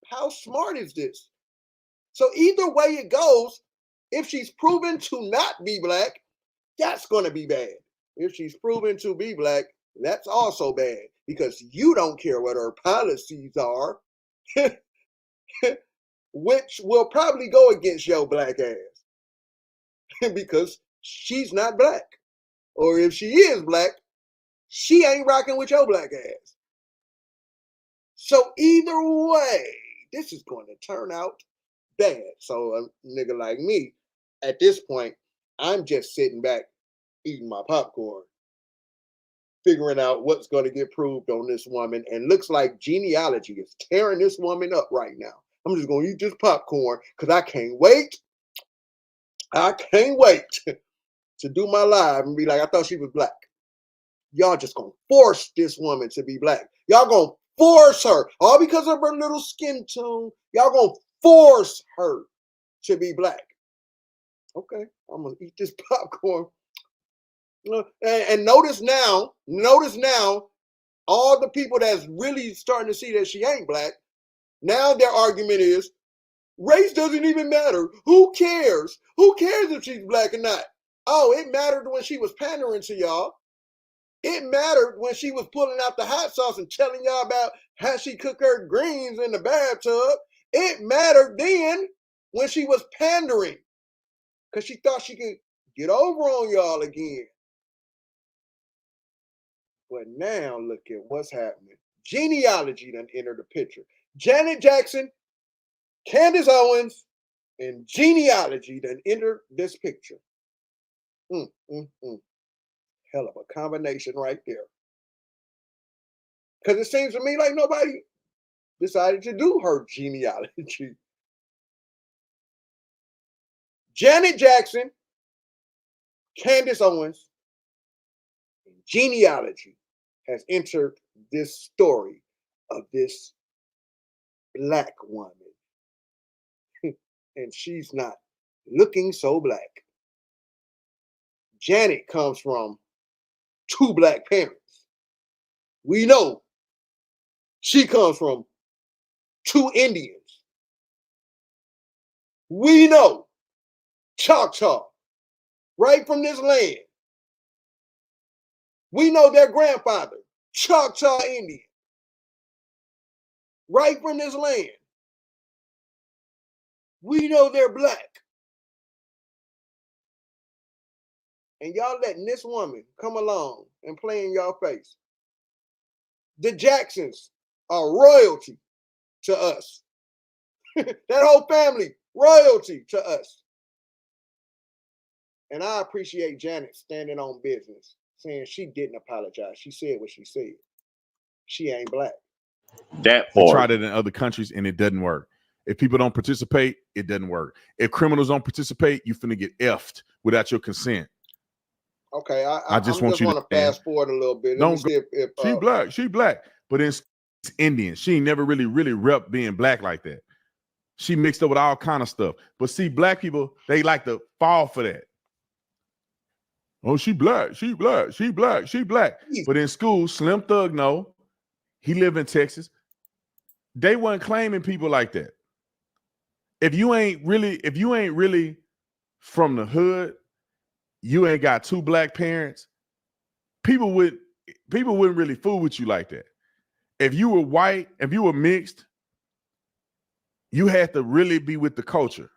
How smart is this? So either way it goes, if she's proven to not be black, that's going to be bad. If she's proven to be black, that's also bad. because you don't care what her policies are, which will probably go against your black ass because she's not black. Or if she is black, she ain't rocking with your black ass. So either way, this is going to turn out bad. So a nigga like me, at this point, I'm just sitting back eating my popcorn, figuring out what's going to get proved on this woman. And looks like Genealogy is tearing this woman up right now. I'm just going to eat this popcorn because I can't wait. I can't wait to do my live and be like, I thought she was black. Y'all just going to force this woman to be black. Y'all going to force her, all because of her little skin tone. Y'all going to force her to be black. Okay, I'm going to eat this popcorn. And notice now, all the people that's really starting to see that she ain't black, now their argument is, race doesn't even matter. Who cares? Who cares if she's black or not? Oh, it mattered when she was pandering to y'all. It mattered when she was pulling out the hot sauce and telling y'all about how she cooked her greens in the bathtub. It mattered then when she was pandering because she thought she could get over on y'all again. But now look at what's happening. Genealogy done entered the picture. Janet Jackson, Candace Owens, and Genealogy done entered this picture. Hell of a combination right there. Because it seems to me like nobody decided to do her genealogy. Janet Jackson, Candace Owens, and Genealogy has entered this story of this black woman. And she's not looking so black. Janet comes from 2 black parents. We know she comes from 2 Indians. We know Choctaw, right from this land. We know their grandfather, Choctaw Indian, right from this land. We know they're black. And y'all letting this woman come along and play in y'all face. The Jacksons are royalty to us. That whole family, royalty to us. And I appreciate Janet standing on business, saying she didn't apologize. She said what she said. She ain't black. That We part. tried it in other countries and it doesn't work. If people don't participate, it doesn't work. If criminals don't participate, you finna get effed without your consent. Okay, I just want you to fast forward a little bit. Don't go, she black, but it's Indian. She ain't never really rep being black like that. She mixed up with all kind of stuff. But see, black people, they like to fall for that. Oh, she black. But in school, Slim Thug, no, he lived in Texas. They weren't claiming people like that. If you ain't really from the hood, you ain't got 2 black parents, people wouldn't really fool with you like that. If you were white, if you were mixed, you had to really be with the culture.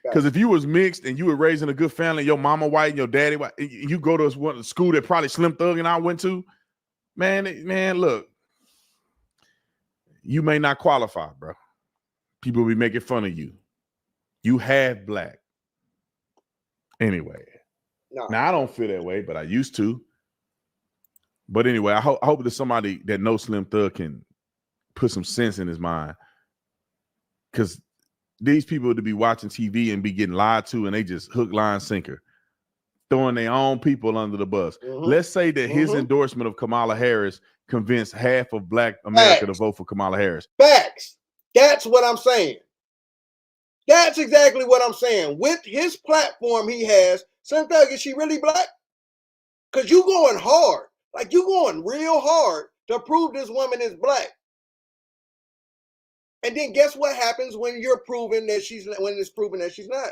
Because if you was mixed and you were raised in a good family, your mama white and your daddy white, you go to a school that probably Slim Thug and I went to, man, look, you may not qualify, bro. People will be making fun of you. You half black. Anyway. No. Now, I don't feel that way, but I used to. But anyway, I hope that somebody that knows Slim Thug can put some sense in his mind. Because these people to be watching TV and be getting lied to, and they just hook, line, sinker, throwing their own people under the bus. Let's say that his endorsement of Kamala Harris convinced half of black America to vote for Kamala Harris. Facts. That's what I'm saying. That's exactly what I'm saying. With his platform he has, Slim Thug, is she really black? Because you going hard. Like, you going real hard to prove this woman is black. And then guess what happens when you're proven that when it's proven that she's not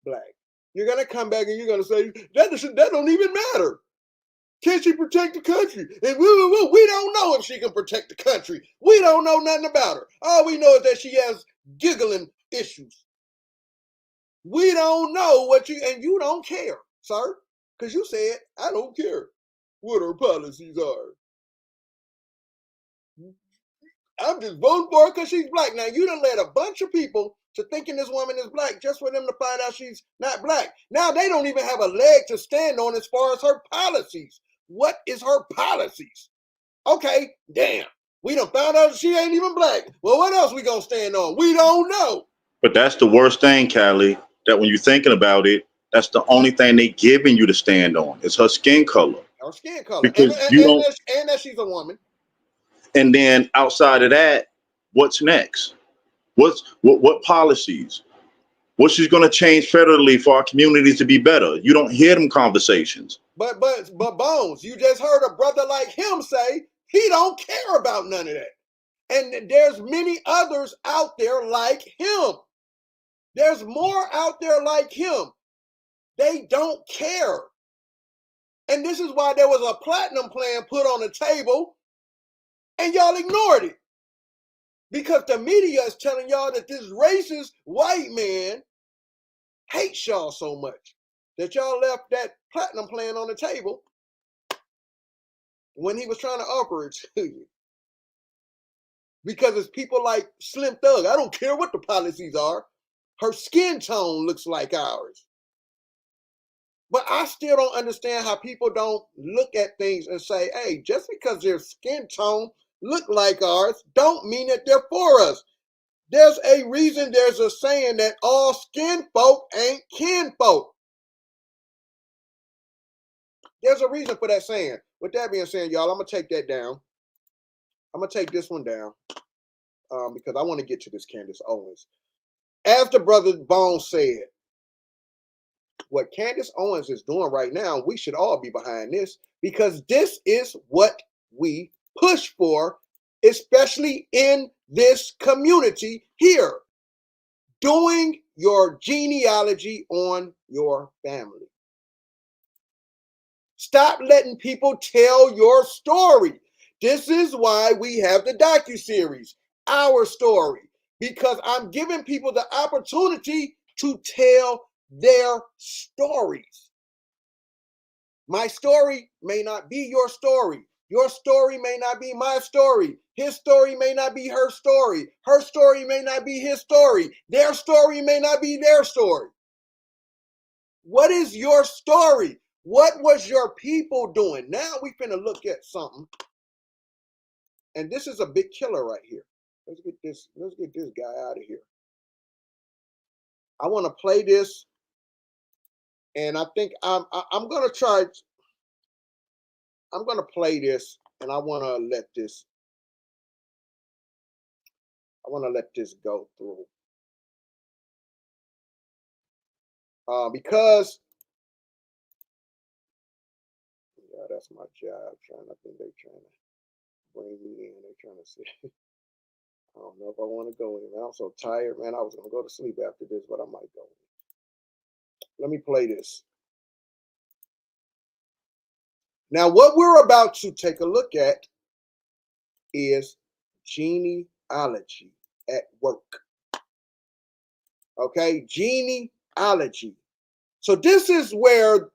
black? You're gonna come back and you're gonna say that don't even matter. Can she protect the country? And we don't know if she can protect the country. We don't know nothing about her. All we know is that she has giggling issues. We don't know and you don't care, sir, because you said, I don't care what her policies are. I'm just voting for her because she's black. Now, you done led a bunch of people to thinking this woman is black just for them to find out she's not black. Now, they don't even have a leg to stand on as far as her policies. What is her policies? Okay, damn. We done found out she ain't even black. Well, what else we gonna stand on? We don't know. But that's the worst thing, Callie, that when you're thinking about it, that's the only thing they giving you to stand on. It's her skin color. Her skin color. Because and that she's a woman. And then outside of that, what's next? What policies? What she's going to change federally for our communities to be better? You don't hear them conversations. But Bones, you just heard a brother like him say he don't care about none of that. And there's many others out there like him. There's more out there like him. They don't care. And this is why there was a platinum plan put on the table and y'all ignored it. Because the media is telling y'all that this racist white man hates y'all so much that y'all left that platinum plan on the table when he was trying to offer it to you. Because it's people like Slim Thug. I don't care what the policies are. Her skin tone looks like ours. But I still don't understand how people don't look at things and say, hey, just because their skin tone look like ours don't mean that they're for us. There's a reason there's a saying that all skin folk ain't kin folk. There's a reason for that saying. With that being said, y'all, I'm going to take that down. I'm going to take this one down because I want to get to this Candace Owens. As the brother Bones said, what Candace Owens is doing right now, we should all be behind this because this is what we push for, especially in this community here. Doing your genealogy on your family. Stop letting people tell your story. This is why we have the docuseries, Our Story, because I'm giving people the opportunity to tell their stories. My story may not be your story. Your story may not be my story. His story may not be her story. Her story may not be his story. Their story may not be their story. What is your story? What was your people doing? Now we finna look at something. And this is a big killer right here. Let's get this guy out of here. I want to play this. And I think I'm gonna try. I'm gonna play this, and I want to let this. I want to let this go through because yeah, that's my job. I think they're trying to bring me in. They're trying to see. I don't know if I want to go in. I'm so tired, man. I was gonna go to sleep after this, but I might go. Let me play this. Now, what we're about to take a look at is genealogy at work. Okay, genealogy. So this is where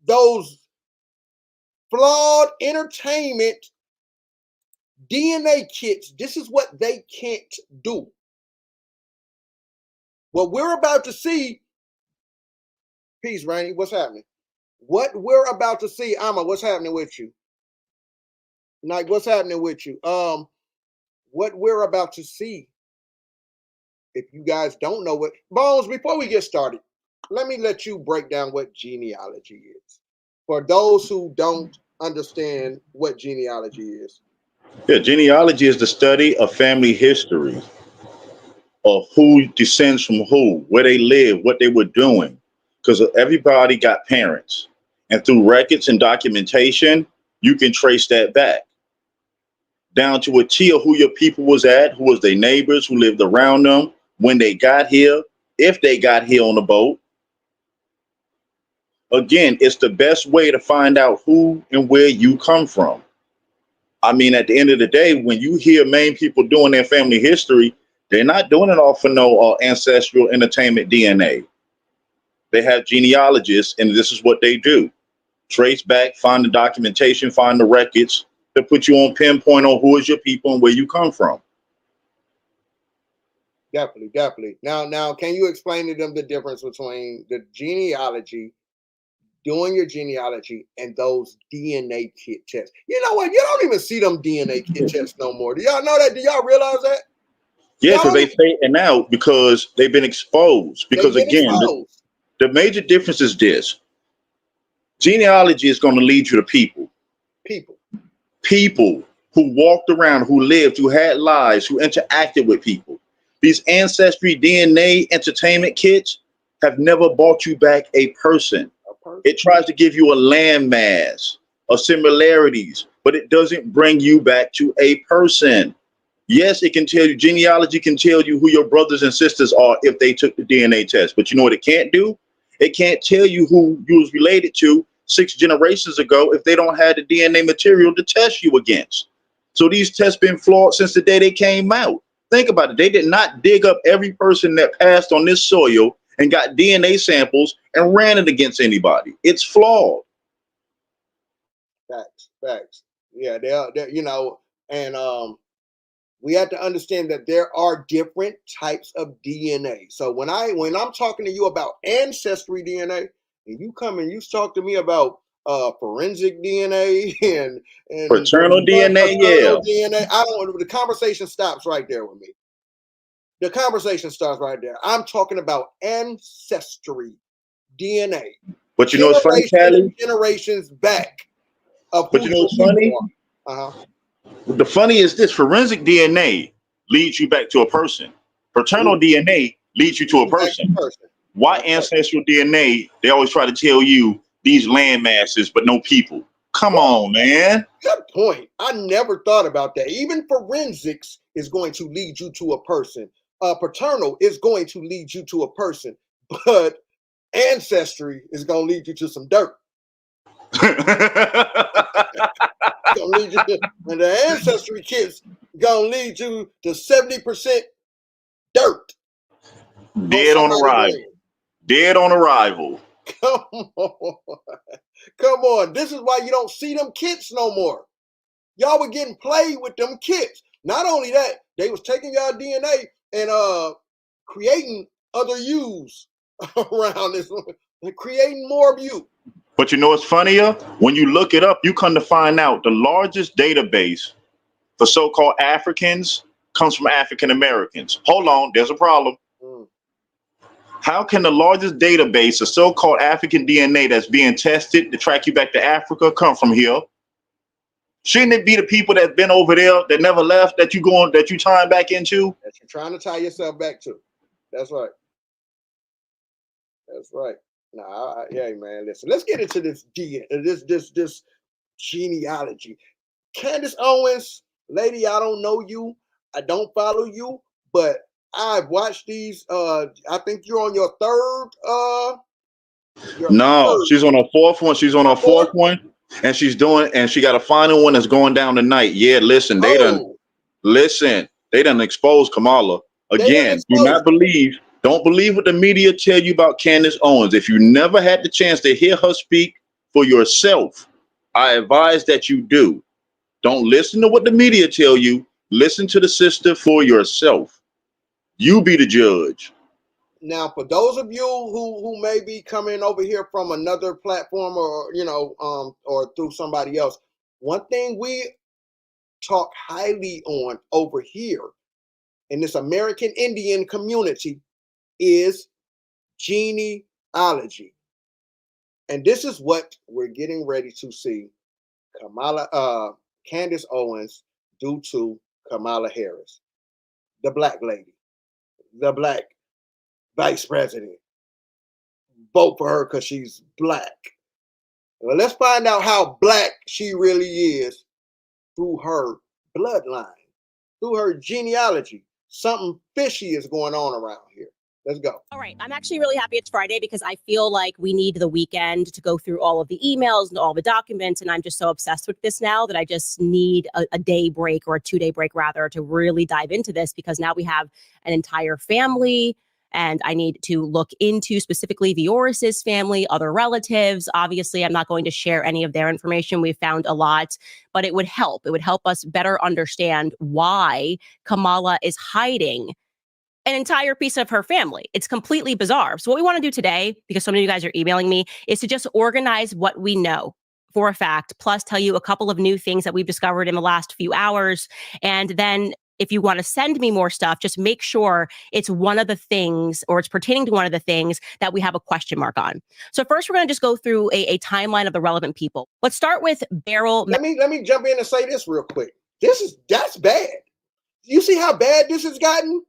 those flawed entertainment DNA kits, this is what they can't do. What we're about to see, peace, Rainey, what's happening? What we're about to see, Amma, what's happening with you? Like, what's happening with you? What we're about to see, if you guys don't know what, Bones, before we get started, let me let you break down what genealogy is. For those who don't understand what genealogy is. Yeah, genealogy is the study of family history, of who descends from who, where they live, what they were doing. Because everybody got parents. And through records and documentation, you can trace that back down to a T of who your people was at, who was their neighbors, who lived around them, when they got here, if they got here on the boat. Again, it's the best way to find out who and where you come from. I mean, at the end of the day, when you hear main people doing their family history, they're not doing it all for no ancestral entertainment DNA. They have genealogists, and this is what they do: trace back, find the documentation, find the records to put you on pinpoint on who is your people and where you come from. Definitely. Now, can you explain to them the difference between the genealogy, doing your genealogy, and those DNA kit tests? You know what? You don't even see them DNA kit tests no more. Do y'all know that? Do y'all realize that? Yeah, Y'all because don't they fading out because they've been exposed. They've Because been again, exposed. the major difference is this: genealogy is going to lead you to people. People who walked around, who lived, who had lives, who interacted with people. These ancestry DNA entertainment kits have never brought you back a person. It tries to give you a landmass of similarities, but it doesn't bring you back to a person. Yes, it can tell you, genealogy can tell you who your brothers and sisters are if they took the DNA test. But you know what it can't do? It can't tell you who you was related to 6 generations ago if they don't have the DNA material to test you against. So these tests been flawed since the day they came out. Think about it. They did not dig up every person that passed on this soil and got DNA samples and ran it against anybody. It's flawed. Facts. Yeah, they're you know, and we have to understand that there are different types of DNA. So when I'm talking to you about ancestry DNA, and you come and you talk to me about forensic DNA and Paternal DNA, yeah. paternal DNA, the conversation stops right there with me. The conversation starts right there. I'm talking about ancestry DNA. But you know what's funny, Callie? Generations back of But who you know your what's funny? people are. The funny is this: forensic DNA leads you back to a person. Paternal DNA leads you to a person. Why ancestral DNA? They always try to tell you these land masses, but no people. Come on, man. Good point. I never thought about that. Even forensics is going to lead you to a person. Paternal is going to lead you to a person, but ancestry is going to lead you to some dirt. Gonna lead you to, and the ancestry kits gonna lead you to 70% dirt. Dead on arrival. Dead on arrival. Come on. Come on. This is why you don't see them kits no more. Y'all were getting played with them kits. Not only that, they was taking y'all DNA and creating other yous around this, creating more of you. But you know what's funnier? When you look it up, you come to find out the largest database for so-called Africans comes from African Americans. Hold on, there's a problem. How can the largest database of so-called African DNA that's being tested to track you back to Africa come from here? Shouldn't it be the people that's been over there that never left that you tying back into? That you're trying to tie yourself back to. That's right. That's right. Nah, yeah, man. Listen, let's get into this genealogy. Candace Owens, lady, I don't know you. I don't follow you, but I've watched these. I think you're on your third. No, she's on her fourth one. She's on her fourth one, and she got a final one that's going down tonight. Yeah, listen, they done exposed Kamala. Again, don't believe what the media tell you about Candace Owens. If you never had the chance to hear her speak for yourself, I advise that you do. Don't listen to what the media tell you. Listen to the sister for yourself. You be the judge. Now, for those of you who may be coming over here from another platform or or through somebody else, one thing we talk highly on over here in this American Indian community is genealogy. And this is what we're getting ready to see Candace Owens do to Kamala Harris, the black lady, the black vice president. Vote for her because she's black. Well, let's find out how black she really is through her bloodline, through her genealogy. Something fishy is going on around here. Let's go. All right. I'm actually really happy it's Friday because I feel like we need the weekend to go through all of the emails and all the documents. And I'm just so obsessed with this now that I just need a day break, or a 2-day break rather, to really dive into this, because now we have an entire family and I need to look into specifically Vioris's family, other relatives. Obviously, I'm not going to share any of their information. We've found a lot, but it would help. It would help us better understand why Kamala is hiding an entire piece of her family. It's completely bizarre. So what we want to do today, because so many of you guys are emailing me, is to just organize what we know for a fact, plus tell you a couple of new things that we've discovered in the last few hours. And then if you want to send me more stuff, just make sure it's one of the things, or it's pertaining to one of the things that we have a question mark on. So first, we're going to just go through a timeline of the relevant people. Let's start with Beryl. Let me jump in and say this real quick. That's bad. You see how bad this has gotten?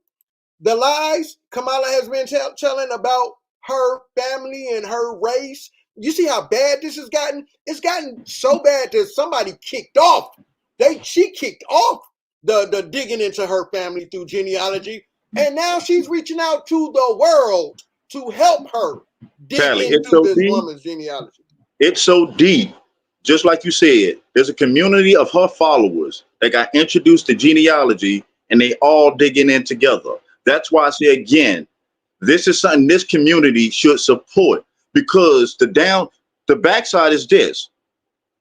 The lies Kamala has been telling about her family and her race. You see how bad this has gotten? It's gotten so bad that somebody kicked off. She kicked off the digging into her family through genealogy. And now she's reaching out to the world to help her dig into this woman's genealogy. It's so deep. Just like you said, there's a community of her followers that got introduced to genealogy, and they all digging in together. That's why I say again, this is something this community should support, because the backside is this: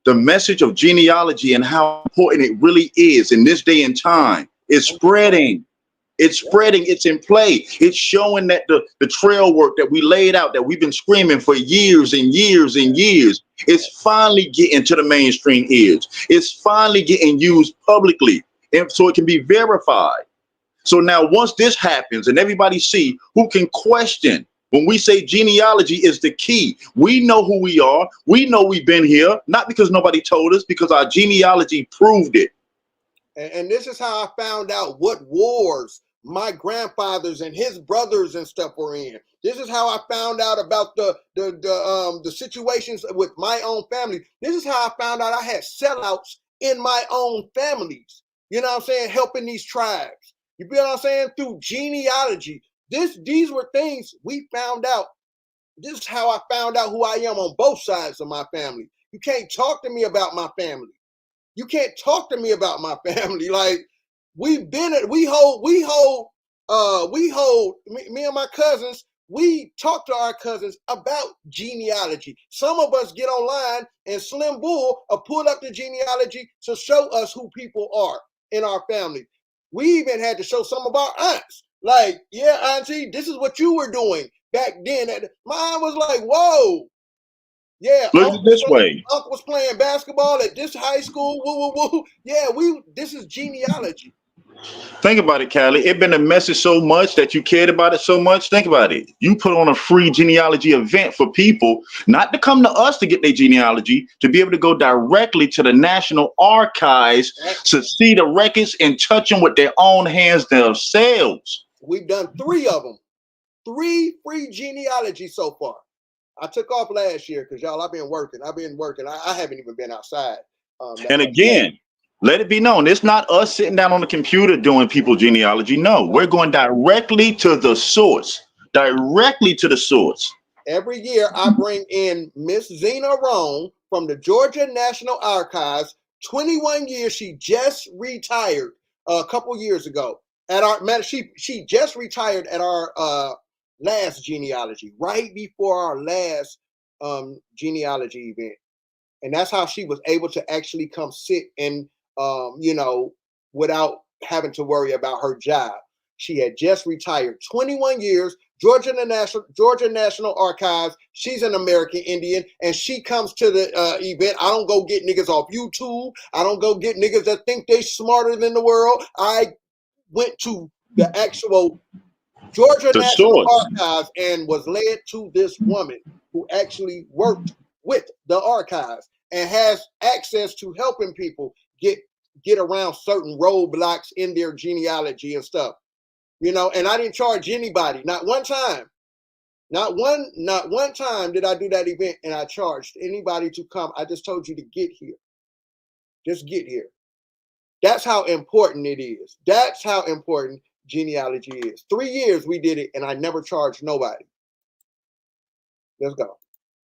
the message of genealogy and how important it really is in this day and time is spreading. It's spreading. It's in play. It's showing that the trail work that we laid out, that we've been screaming for years and years and years, is finally getting to the mainstream ears. It's finally getting used publicly, and so it can be verified. So now once this happens and everybody see who can question, when we say genealogy is the key, we know who we are. We know we've been here, not because nobody told us, because our genealogy proved it. And this is how I found out what wars my grandfathers and his brothers and stuff were in. This is how I found out about the situations with my own family. This is how I found out I had sellouts in my own families. You know what I'm saying? Helping these tribes. You feel what I'm saying? Through genealogy. These were things we found out. This is how I found out who I am on both sides of my family. You can't talk to me about my family. You can't talk to me about my family. Like, me and my cousins, we talk to our cousins about genealogy. Some of us get online and Slim Bull pull up the genealogy to show us who people are in our family. We even had to show some of our aunts, like, yeah, auntie, this is what you were doing back then. And my aunt was like, whoa. Yeah, look at it this way. Uncle was playing basketball at this high school. Woo, woo, woo. Yeah, this is genealogy. Think about it, Callie. It's been a message so much that you cared about it so much. Think about it. You put on a free genealogy event for people, not to come to us to get their genealogy, to be able to go directly to the National Archives to see the records and touch them with their own hands themselves. We've done 3 of them. 3 free genealogies so far. I took off last year because, y'all, I've been working. I haven't even been outside. And again, let it be known, it's not us sitting down on the computer doing people's genealogy. No, we're going directly to the source. Directly to the source. Every year, I bring in Miss Zena Rohn from the Georgia National Archives. 21 years. She just retired a couple years ago. She just retired at our last genealogy, right before our last genealogy event. And that's how she was able to actually come sit and, without having to worry about her job. She had just retired. 21 years, Georgia National Archives. She's an American Indian, and she comes to the event. I don't go get niggas off YouTube. I don't go get niggas that think they smarter than the world. I went to the actual Georgia National Archives and was led to this woman who actually worked with the archives and has access to helping people get around certain roadblocks in their genealogy and stuff. And I didn't charge anybody, not one time. Not one time did I do that event and I charged anybody to come. I just told you to get here. Just get here. That's how important it is. That's how important genealogy is. 3 years we did it, and I never charged nobody. Let's go.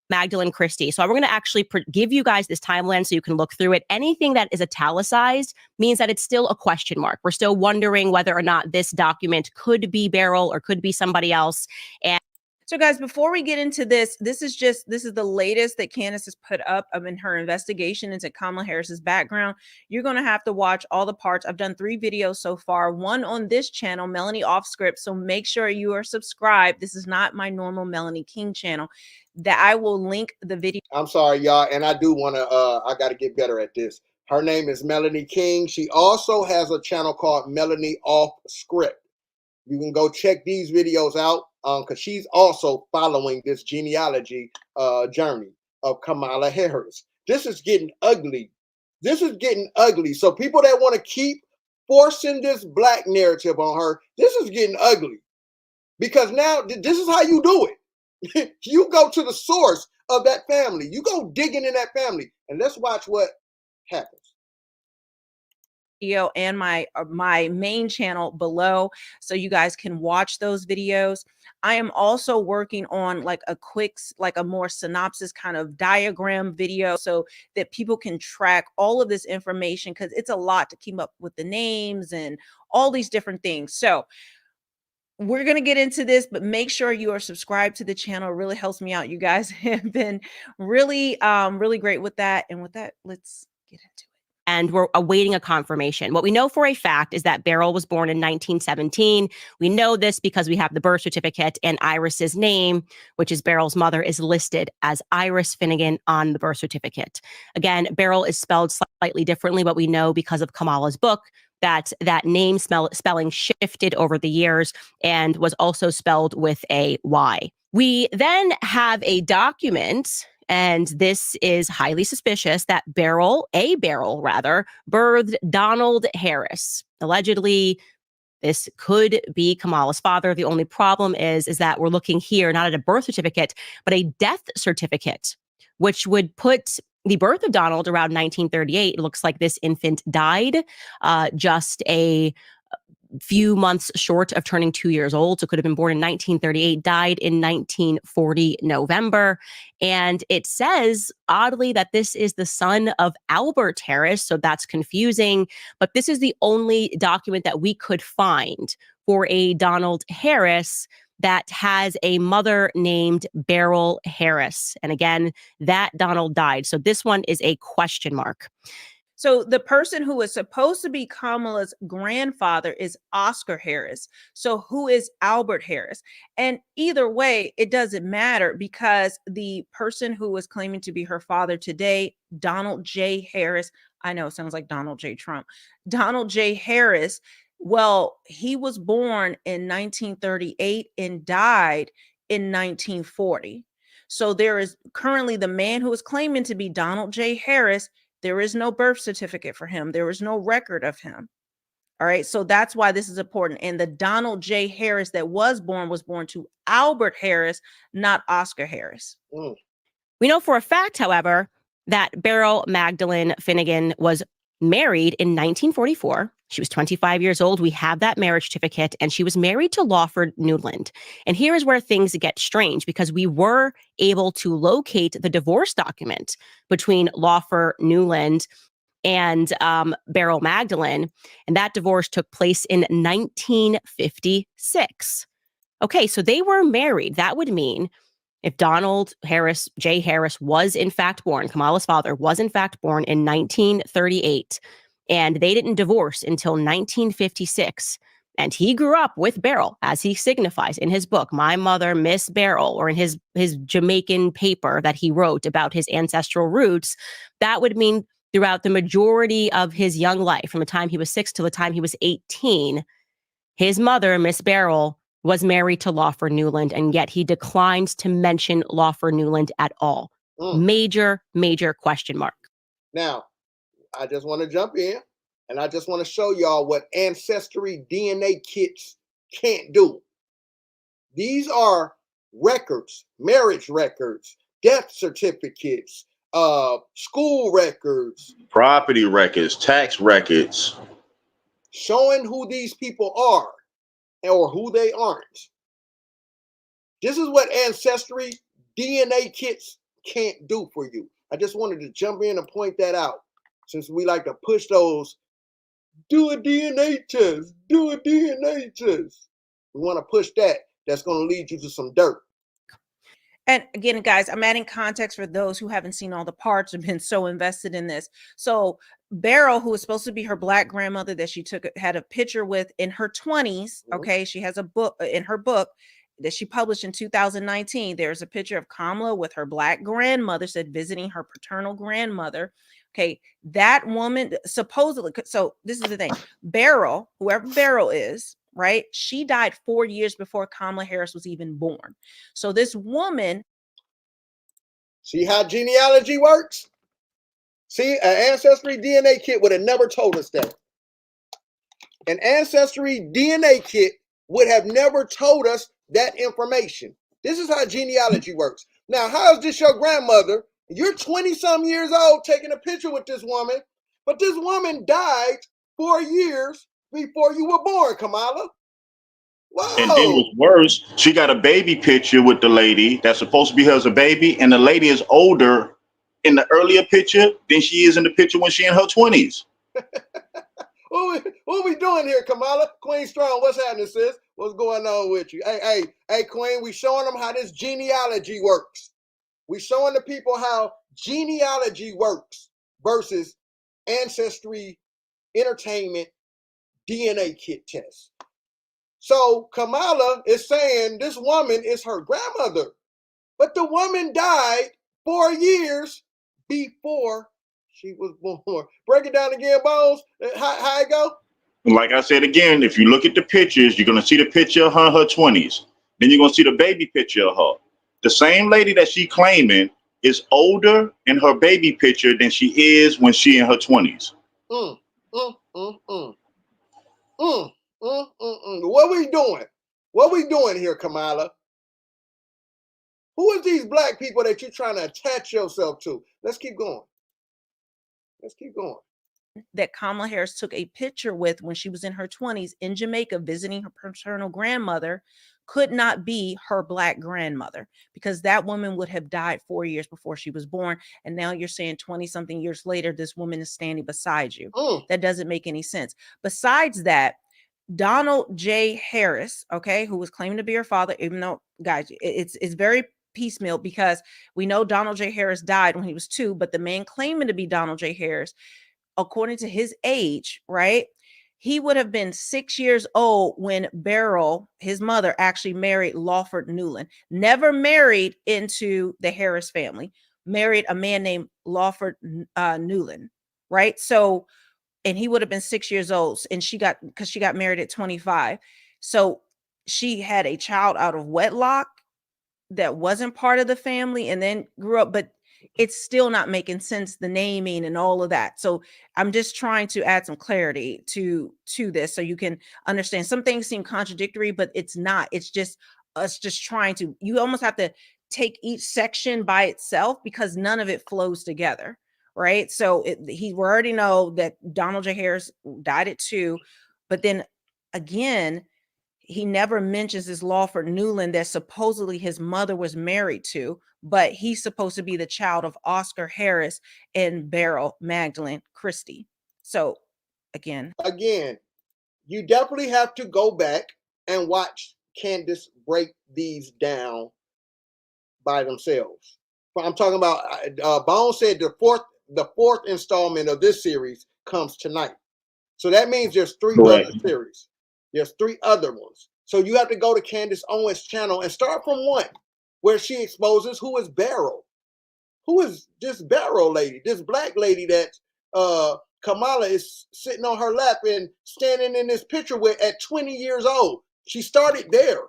Magdalene Christie. So we're going to actually give you guys this timeline so you can look through it. Anything that is italicized means that it's still a question mark. We're still wondering whether or not this document could be Beryl or could be somebody else. And so guys, before we get into this, this is the latest that Candace has put up in her investigation into Kamala Harris's background. You're going to have to watch all the parts. I've done 3 videos so far, one on this channel, Melanie Off Script. So make sure you are subscribed. This is not my normal Melanie King channel. That I will link the video. I'm sorry, y'all, and I do want to, I got to get better at this. Her name is Melanie King. She also has a channel called Melanie Off Script. You can go check these videos out because she's also following this genealogy journey of Kamala Harris. This is getting ugly. This is getting ugly. So people that want to keep forcing this black narrative on her, this is getting ugly. Because now this is how you do it. You go to the source of that family. You go digging in that family. And let's watch what happens. Video and my main channel below so you guys can watch those videos. I am also working on like a more synopsis kind of diagram video so that people can track all of this information because it's a lot to keep up with the names and all these different things. So we're going to get into this, but make sure you are subscribed to the channel. It really helps me out. You guys have been really, really great with that. And with that, let's get into it. And we're awaiting a confirmation. What we know for a fact is that Beryl was born in 1917. We know this because we have the birth certificate and Iris's name, which is Beryl's mother, is listed as Iris Finnegan on the birth certificate. Again, Beryl is spelled slightly differently, but we know because of Kamala's book that name spelling shifted over the years and was also spelled with a Y. We then have a document, and this is highly suspicious, that Beryl birthed Donald Harris. Allegedly, this could be Kamala's father. The only problem is that we're looking here not at a birth certificate, but a death certificate, which would put the birth of Donald around 1938. It looks like this infant died just a few months short of turning 2 years old. So could have been born in 1938, died in 1940 November. And it says, oddly, that this is the son of Albert Harris. So that's confusing. But this is the only document that we could find for a Donald Harris that has a mother named Beryl Harris. And again, that Donald died. So this one is a question mark. So the person who is supposed to be Kamala's grandfather is Oscar Harris. So who is Albert Harris? And either way, it doesn't matter because the person who is claiming to be her father today, Donald J. Harris, I know it sounds like Donald J. Trump, Donald J. Harris, well, he was born in 1938 and died in 1940. So there is currently the man who is claiming to be Donald J. Harris. There is no birth certificate for him. There is no record of him. All right. So that's why this is important. And the Donald J. Harris that was born to Albert Harris, not Oscar Harris. We know for a fact, however, that Beryl Magdalene Finnegan was married in 1944. She was 25 years old. We have that marriage certificate, and she was married to Lawford Newland. And here is where things get strange, because we were able to locate the divorce document between Lawford Newland and Beryl Magdalene, and that divorce took place in 1956. Okay, so they were married. That would mean if Donald Harris, J. Harris, was in fact born, Kamala's father was in fact born in 1938, and they didn't divorce until 1956. And he grew up with Beryl, as he signifies in his book, My Mother, Miss Beryl, or in his Jamaican paper that he wrote about his ancestral roots. That would mean throughout the majority of his young life, from the time he was 6 to the time he was 18, his mother, Miss Beryl, was married to Lawford Newland, and yet he declined to mention Lawford Newland at all. Major, major question mark. Now, I just want to jump in, and I just want to show y'all what Ancestry DNA kits can't do. These are records, marriage records, death certificates, school records, property records, tax records, showing who these people are. or who they aren't. This is what Ancestry DNA kits can't do for you. I just wanted to jump in and point that out, since we like to push those, do a DNA test, do a DNA test. We want to push that. That's going to lead you to some dirt. And again, guys, I'm adding context for those who haven't seen all the parts and been so invested in this. So Beryl, who is supposed to be her Black grandmother that she had a picture with in her 20s. Okay. She has a book in her book that she published in 2019. There's a picture of Kamala with her Black grandmother, said visiting her paternal grandmother. Okay. That woman supposedly, so this is the thing, Beryl, whoever Beryl is, right? She died 4 years before Kamala Harris was even born. So this woman. See how genealogy works? See, an Ancestry DNA kit would have never told us that. An Ancestry DNA kit would have never told us that information. This is how genealogy works. Now, how is this your grandmother? You're 20-some years old taking a picture with this woman, but this woman died 4 years before you were born, Kamala. Wow. And then what's worse, she got a baby picture with the lady that's supposed to be her as a baby, and the lady is older in the earlier picture than she is in the picture when she in her 20s. What we doing here, Kamala? Queen Strong, what's happening, sis? What's going on with you? Hey, Queen, we showing them how this genealogy works. We showing the people how genealogy works versus Ancestry Entertainment DNA kit test. So Kamala is saying this woman is her grandmother, but the woman died 4 years before she was born. Break it down again, Bones. How it go? Like I said again, if you look at the pictures, you're going to see the picture of her in her 20s. Then you're going to see the baby picture of her. The same lady that she claiming is older in her baby picture than she is when she in her 20s. What we doing? What we doing here, Kamala? Who is these black people that you're trying to attach yourself to? Let's keep going. Let's keep going. That Kamala Harris took a picture with when she was in her 20s in Jamaica visiting her paternal grandmother could not be her Black grandmother, because that woman would have died 4 years before she was born. And now you're saying 20-something years later, this woman is standing beside you. That doesn't make any sense. Besides that, Donald J. Harris, okay, who was claiming to be her father, even though, guys, it's very piecemeal, because we know Donald J. Harris died when he was 2, but the man claiming to be Donald J. Harris, according to his age, right, he would have been 6 years old when Beryl, his mother, actually married Lawford Newland. Never married into the Harris family, married a man named Lawford Newland, right? So, and he would have been 6 years old, and she got married at 25. So she had a child out of wedlock that wasn't part of the family and then grew up, but it's still not making sense, the naming and all of that. So I'm just trying to add some clarity to this so you can understand. Some things seem contradictory, but it's not. It's just us just trying to, you almost have to take each section by itself because none of it flows together. Right. So we already know that Donald J. Harris died at 2, but then again, he never mentions this Lawford Newland that supposedly his mother was married to, but he's supposed to be the child of Oscar Harris and Beryl Magdalene Christie. So again, you definitely have to go back and watch Candace break these down by themselves. I'm talking about Bone said the fourth installment of this series comes tonight. So that means there's 3 other series. There's 3 other ones. So you have to go to Candace Owens' channel and start from 1, where she exposes who is Beryl. Who is this Beryl lady, this black lady that Kamala is sitting on her lap and standing in this picture with at 20 years old. She started there.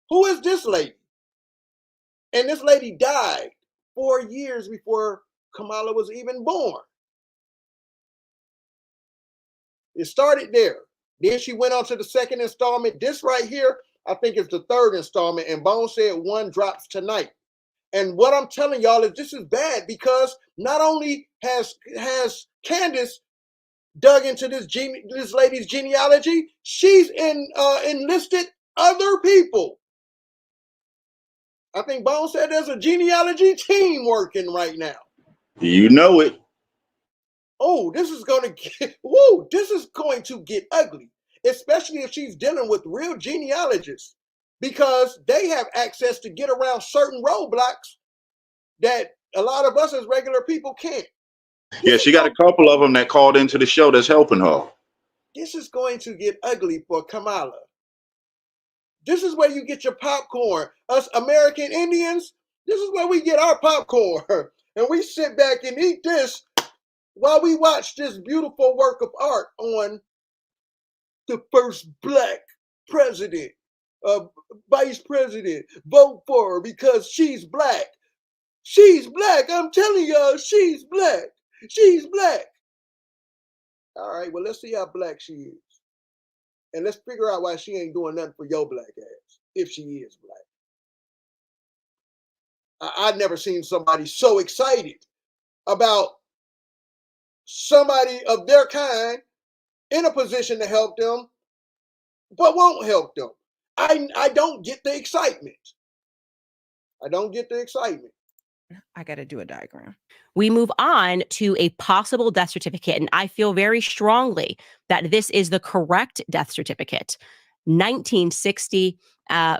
Who is this lady? And this lady died 4 years before Kamala was even born. It started there. Then she went on to the 2nd installment. This right here, I think is the 3rd installment. And Bone said 1 drops tonight. And what I'm telling y'all is this is bad, because not only has Candace dug into this lady's genealogy, she's enlisted other people. I think Bone said there's a genealogy team working right now. You know it. Oh, this is going to get ugly, especially if she's dealing with real genealogists, because they have access to get around certain roadblocks that a lot of us as regular people can't. Yeah, she got a couple of them that called into the show that's helping her. This is going to get ugly for Kamala. This is where you get your popcorn. Us American Indians, this is where we get our popcorn. And we sit back and eat this while we watch this beautiful work of art on the first black president, vice president. Vote for her because she's black. She's black. I'm telling y'all, she's black. She's black. All right, well, let's see how black she is. And let's figure out why she ain't doing nothing for your black ass, if she is black. I've never seen somebody so excited about somebody of their kind in a position to help them, but won't help them. I don't get the excitement. I don't get the excitement. I got to do a diagram. We move on to a possible death certificate, and I feel very strongly that this is the correct death certificate. 1960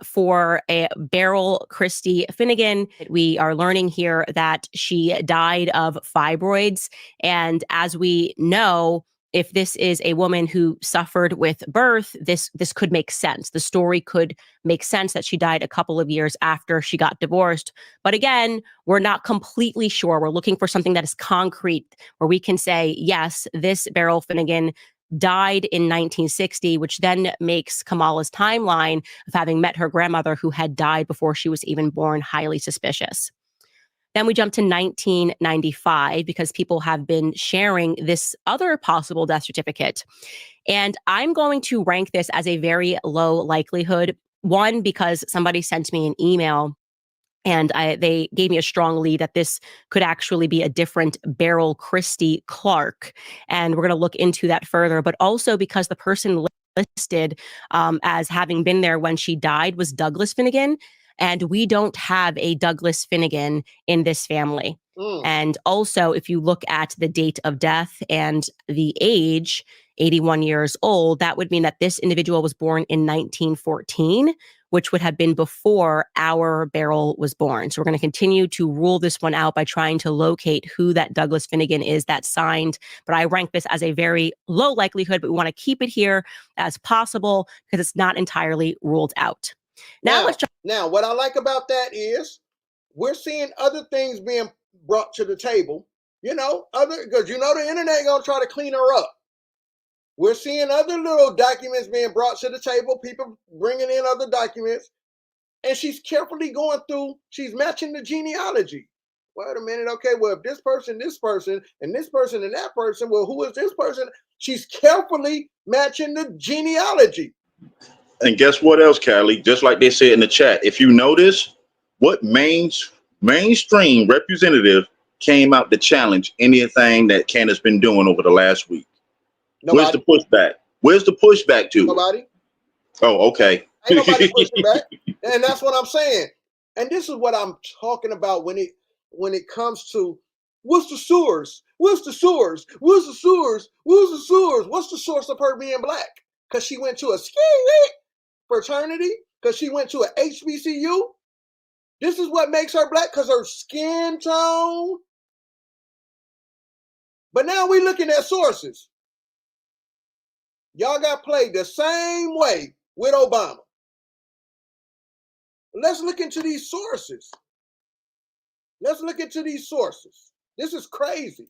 for a Beryl Christie Finnegan. We are learning here that she died of fibroids, and as we know, if this is a woman who suffered with birth, this could make sense. The story could make sense that she died a couple of years after she got divorced. But again, we're not completely sure. We're looking for something that is concrete where we can say, yes, this Beryl Finnegan died in 1960, which then makes Kamala's timeline of having met her grandmother who had died before she was even born highly suspicious. Then we jump to 1995 because people have been sharing this other possible death certificate. And I'm going to rank this as a very low likelihood. One, because somebody sent me an email and they gave me a strong lead that this could actually be a different Beryl Christie Clark. And we're going to look into that further. But also because the person listed as having been there when she died was Douglas Finnegan. And we don't have a Douglas Finnegan in this family. And also, if you look at the date of death and the age, 81 years old, that would mean that this individual was born in 1914, which would have been before our Beryl was born. So we're going to continue to rule this one out by trying to locate who that Douglas Finnegan is that signed. But I rank this as a very low likelihood, but we want to keep it here as possible because it's not entirely ruled out. Now, what I like about that is we're seeing other things being brought to the table, because the internet gonna try to clean her up. We're seeing other little documents being brought to the table, people bringing in other documents, and she's carefully going through, she's matching the genealogy. Wait a minute, okay, well, if this person, and this person, and that person, well, who is this person? She's carefully matching the genealogy. And guess what else, Callie? Just like they said in the chat, if you notice, what mainstream representative came out to challenge anything that Candace been doing over the last week? Nobody. Where's the pushback? Where's the pushback to? Nobody. Oh, okay. Ain't nobody pushing back. And that's what I'm saying. And this is what I'm talking about when it comes to what's the source? What's the source? What's the source? What's the source? What's the source of her being black? Because she went to a fraternity? Because she went to a HBCU? This is what makes her black, because her skin tone? But now we're looking at sources. Y'all got played the same way with Obama. Let's look into these sources. Let's look into these sources. This is crazy.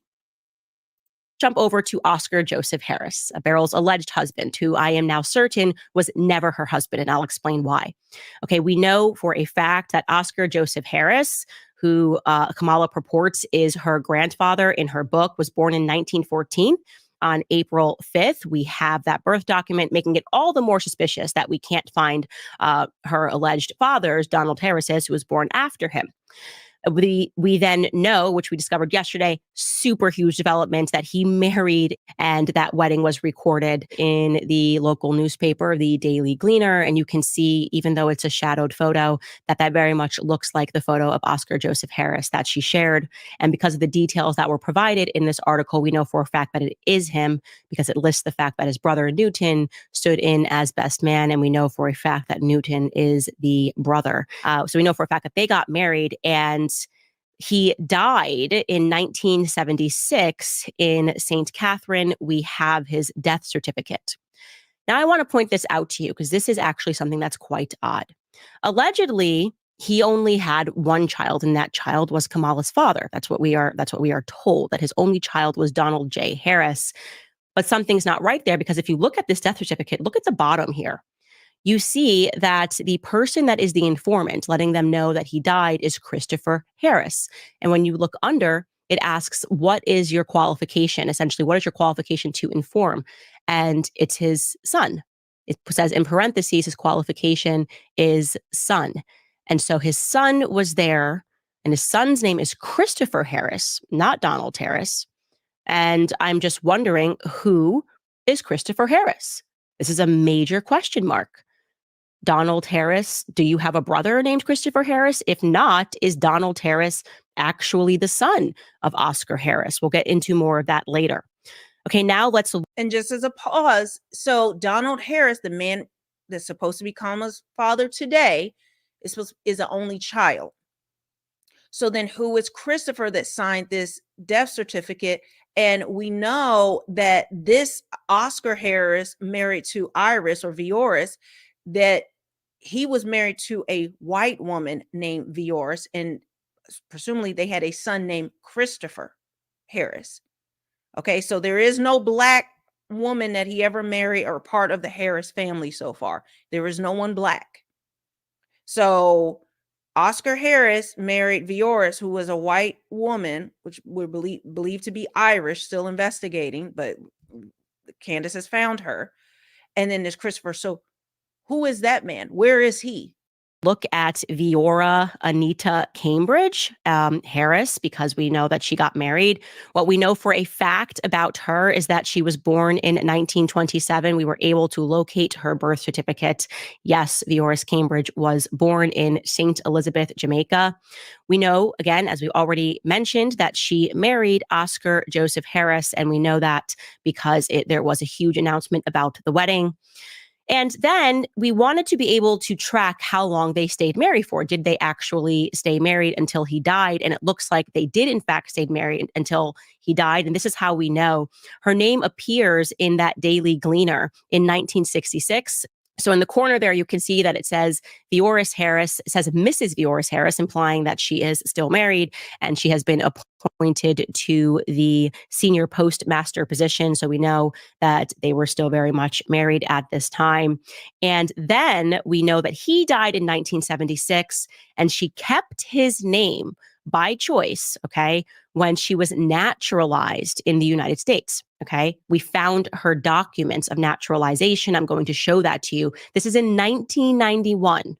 Jump over to Oscar Joseph Harris, Beryl's alleged husband, who I am now certain was never her husband, and I'll explain why. Okay, we know for a fact that Oscar Joseph Harris, who Kamala purports is her grandfather in her book, was born in 1914. On April 5th, we have that birth document, making it all the more suspicious that we can't find her alleged father's, Donald Harris's, who was born after him. We then know, which we discovered yesterday, super huge development, that he married and that wedding was recorded in the local newspaper, the Daily Gleaner. And you can see, even though it's a shadowed photo, that very much looks like the photo of Oscar Joseph Harris that she shared. And because of the details that were provided in this article, we know for a fact that it is him, because it lists the fact that his brother Newton stood in as best man. And we know for a fact that Newton is the brother. So we know for a fact that they got married, and he died in 1976 in St. Catherine. We have his death certificate. Now, I want to point this out to you because this is actually something that's quite odd. Allegedly, he only had one child, and that child was Kamala's father. That's what we are told, that his only child was Donald J. Harris. But something's not right there, because if you look at this death certificate, look at the bottom here. You see that the person that is the informant letting them know that he died is Christopher Harris. And when you look under, it asks, what is your qualification? Essentially, what is your qualification to inform? And it's his son. It says in parentheses, his qualification is son. And so his son was there, and his son's name is Christopher Harris, not Donald Harris. And I'm just wondering, who is Christopher Harris? This is a major question mark. Donald Harris, do you have a brother named Christopher Harris? If not, is Donald Harris actually the son of Oscar Harris? We'll get into more of that later. Okay, now let's... And just as a pause, so Donald Harris, the man that's supposed to be Kamala's father today, is the only child. So then who is Christopher that signed this death certificate? And we know that this Oscar Harris married to Iris or Vioris, that he was married to a white woman named Vioris, and presumably they had a son named Christopher Harris. Okay, so there is no black woman that he ever married or part of the Harris family so far. There is no one black. So Oscar Harris married Vioris, who was a white woman, which we believe to be Irish, still investigating, but Candace has found her. And then there's Christopher. So who is that man? Where is he? Look at Viora Anita Cambridge Harris, because we know that she got married. What we know for a fact about her is that she was born in 1927. We were able to locate her birth certificate. Yes, Vioris Cambridge was born in St. Elizabeth, Jamaica. We know, again, as we already mentioned, that she married Oscar Joseph Harris, and we know that because there was a huge announcement about the wedding. And then we wanted to be able to track how long they stayed married for. Did they actually stay married until he died? And it looks like they did, in fact, stay married until he died. And this is how we know. Her name appears in that Daily Gleaner in 1966. So in the corner there, you can see that it says Vioris Harris. It says Mrs. Vioris Harris, implying that she is still married, and she has been appointed to the senior postmaster position. So we know that they were still very much married at this time. And then we know that he died in 1976, and she kept his name by choice, okay, when she was naturalized in the United States, okay? We found her documents of naturalization. I'm going to show that to you. This is in 1991.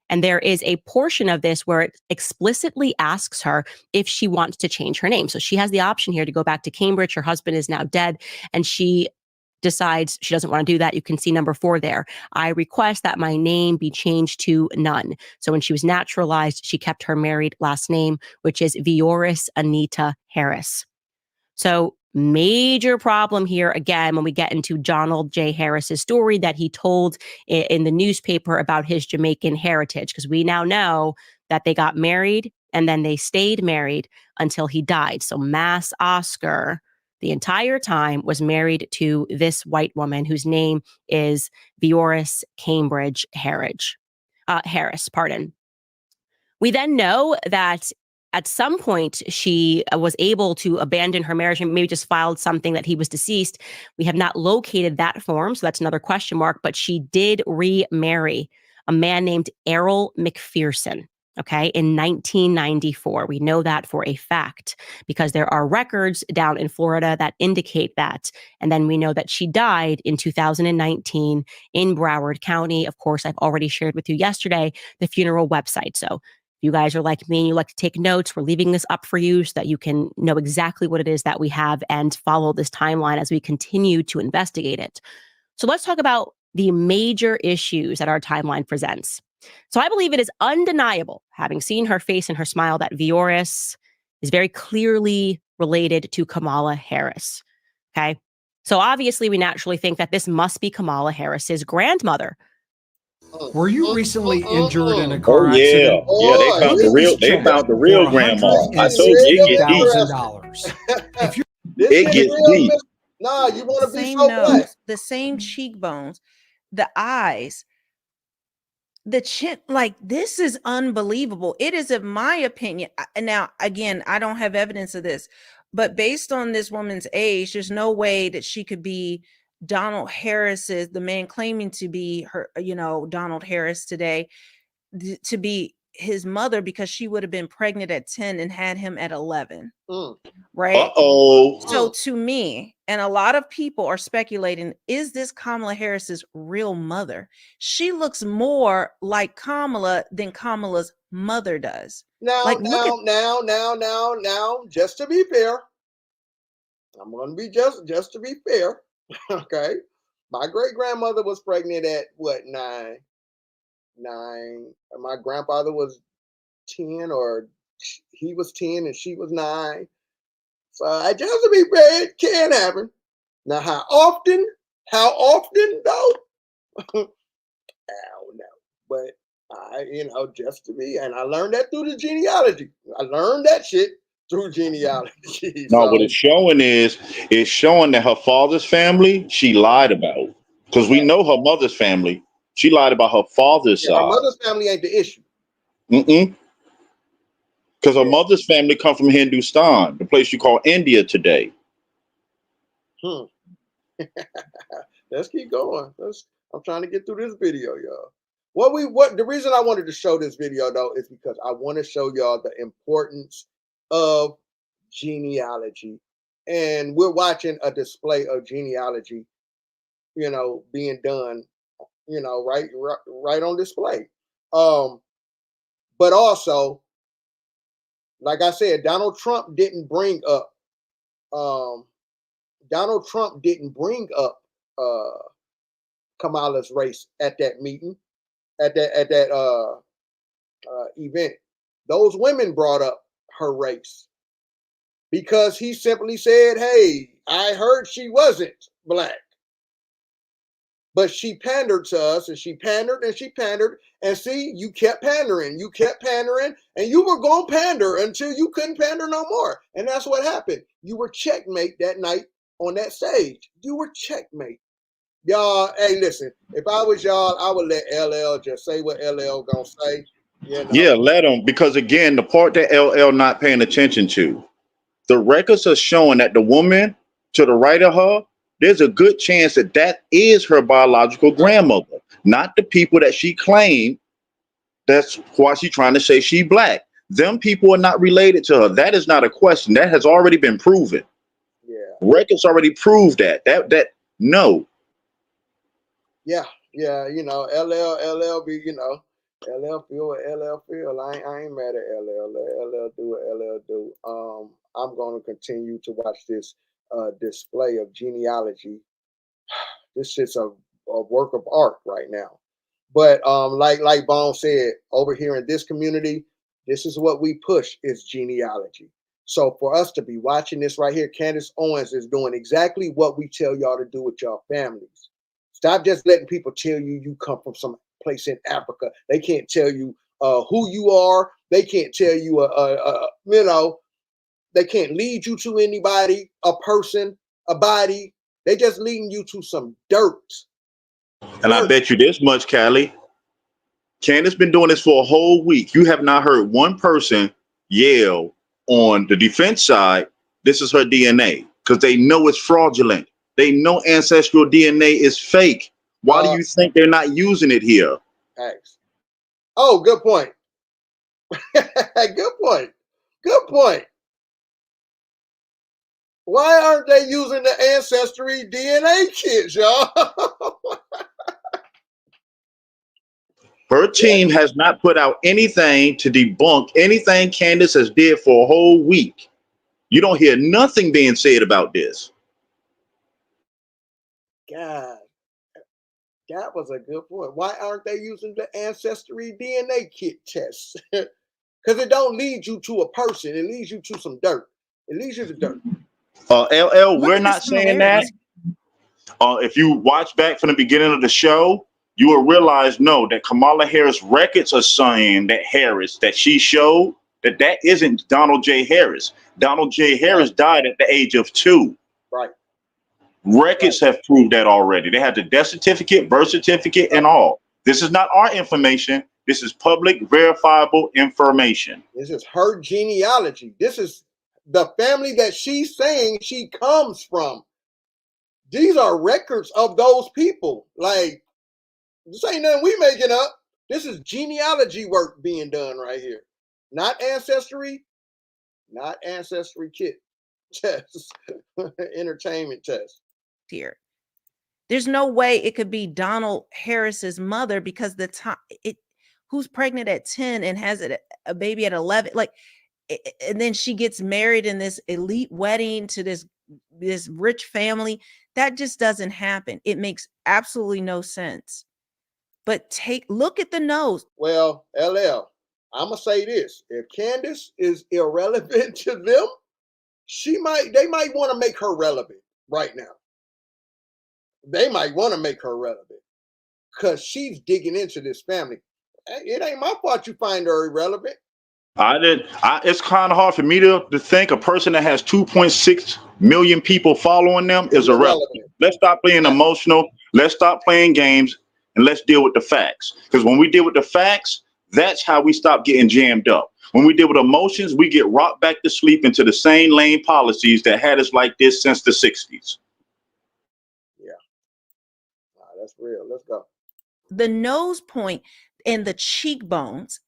And there is a portion of this where it explicitly asks her if she wants to change her name. So she has the option here to go back to Cambridge. Her husband is now dead, and she decides she doesn't want to do that. You can see number 4 there. I request that my name be changed to none. So when she was naturalized, she kept her married last name, which is Vioris Anita Harris. So major problem here, again, when we get into Donald J. Harris's story that he told in the newspaper about his Jamaican heritage, because we now know that they got married and then they stayed married until he died. So Mass Oscar, the entire time, was married to this white woman whose name is Vioris Cambridge Harris. We then know that at some point she was able to abandon her marriage and maybe just filed something that he was deceased. We have not located that form, so that's another question mark, but she did remarry a man named Errol McPherson. Okay, in 1994. We know that for a fact because there are records down in Florida that indicate that. And then we know that she died in 2019 in Broward County. Of course, I've already shared with you yesterday the funeral website. So you guys are like me and you like to take notes, we're leaving this up for you so that you can know exactly what it is that we have and follow this timeline as we continue to investigate it. So let's talk about the major issues that our timeline presents. So I believe it is undeniable, having seen her face and her smile, that Vioris is very clearly related to Kamala Harris. Okay. So obviously we naturally think that this must be Kamala Harris's grandmother. Were you recently injured in a Oh car yeah, accident? yeah. They Boy, found Look the at real. this They check found the real for grandma. I told you it get deep. $160,000. If you're this It ain't gets real. deep. Nah, you want to be Same so black. nose, the same cheekbones, the eyes, the chin. Like, this is unbelievable. It is, in my opinion. Now, again, I don't have evidence of this, but based on this woman's age, there's no way that she could be Donald Harris's, the man claiming to be her, Donald Harris today, to be his mother, because she would have been pregnant at 10 and had him at 11. Right? Uh-oh. So to me, and a lot of people are speculating, is this Kamala Harris's real mother? She looks more like Kamala than Kamala's mother does. Now, just to be fair, I'm going to be just to be fair. Okay. My great grandmother was pregnant at what, 9? My grandfather was 10, or he was 10 and she was 9. So I just to be fair, it can happen. Now, how often though? I don't know. But just to be, and I learned that through the genealogy. I learned that shit through genealogy. No, So what it's showing that her father's family she lied about, because we know her mother's family. She lied about her father's yeah, her side. mother's family ain't the issue. Because her mother's family come from Hindustan, the place you call India today. Let's keep going. I'm trying to get through this video, y'all. What the reason I wanted to show this video though is because I want to show y'all the importance of genealogy. And we're watching a display of genealogy, being done, right on display. But also, like I said, Donald Trump didn't bring up Kamala's race at that meeting, at that event. Those women brought up her race because he simply said, "Hey, I heard she wasn't black." But she pandered to us, and she pandered and she pandered. And see, you kept pandering, and you were going to pander until you couldn't pander no more. And that's what happened. You were checkmate that night on that stage. You were checkmate. Y'all, hey, listen, if I was y'all, I would let LL just say what LL gonna say. Yeah, let them, because again, the part that LL not paying attention to, the records are showing that the woman to the right of her, there's a good chance that that is her biological grandmother, not the people that she claimed. That's why she's trying to say she black. Them people are not related to her. That is not a question. That has already been proven. Yeah. Records already proved that. No. Yeah, LL be, LL feel what LL feel. I ain't mad at LL. Let LL do what LL do. I'm gonna continue to watch this display of genealogy. This shit's a work of art right now. But like Bone said, over here in this community, this is what we push is genealogy. So for us to be watching this right here, Candace Owens is doing exactly what we tell y'all to do with y'all families. Stop just letting people tell you come from some place in Africa. They can't tell you who you are. They can't tell you, they can't lead you to anybody, a person, a body. They just leading you to some dirt. And I bet you this much, Callie. Candace been doing this for a whole week. You have not heard one person yell on the defense side, this is her DNA, because they know it's fraudulent. They know ancestral DNA is fake. Why do you think they're not using it here? Thanks. Oh, good point. Good point. Good point. Why aren't they using the Ancestry DNA kits, y'all? Her team has not put out anything to debunk anything Candace has did for a whole week. You don't hear nothing being said about this. God, that was a good point. Why aren't they using the Ancestry DNA kit tests? Because it don't lead you to a person. It leads you to some dirt. It leads you to dirt. LL, Look we're at the not saying that. similarities. If you watch back from the beginning of the show, you will realize that Kamala Harris records are saying that Harris that she showed that isn't Donald J. Harris. Donald J. Harris died at the age of 2. Right. Records have proved that already. They have the death certificate, birth certificate, and all. This is not our information. This is public, verifiable information. This is her genealogy. This is the family that she's saying she comes from. These are records of those people. Like, this ain't nothing we making up. This is genealogy work being done right here. Not Ancestry, not Ancestry kit tests, entertainment tests. Here, there's no way it could be Donald Harris's mother because the time who's pregnant at 10 and has a baby at 11, like, and then she gets married in this elite wedding to this rich family. That just doesn't happen. It makes absolutely no sense. But look at the nose. Well, LL, I'm gonna say this: if Candace is irrelevant to them, they might want to make her relevant right now. They might want to make her relevant because she's digging into this family. It ain't my fault you find her irrelevant. It's kind of hard for me to think a person that has 2.6 million people following them is irrelevant. Let's stop being emotional. Let's stop playing games and let's deal with the facts. Because when we deal with the facts, that's how we stop getting jammed up. When we deal with emotions, we get rocked back to sleep into the same lane policies that had us like this since the 60s. Yeah. That's real. Let's go. The nose point and the cheekbones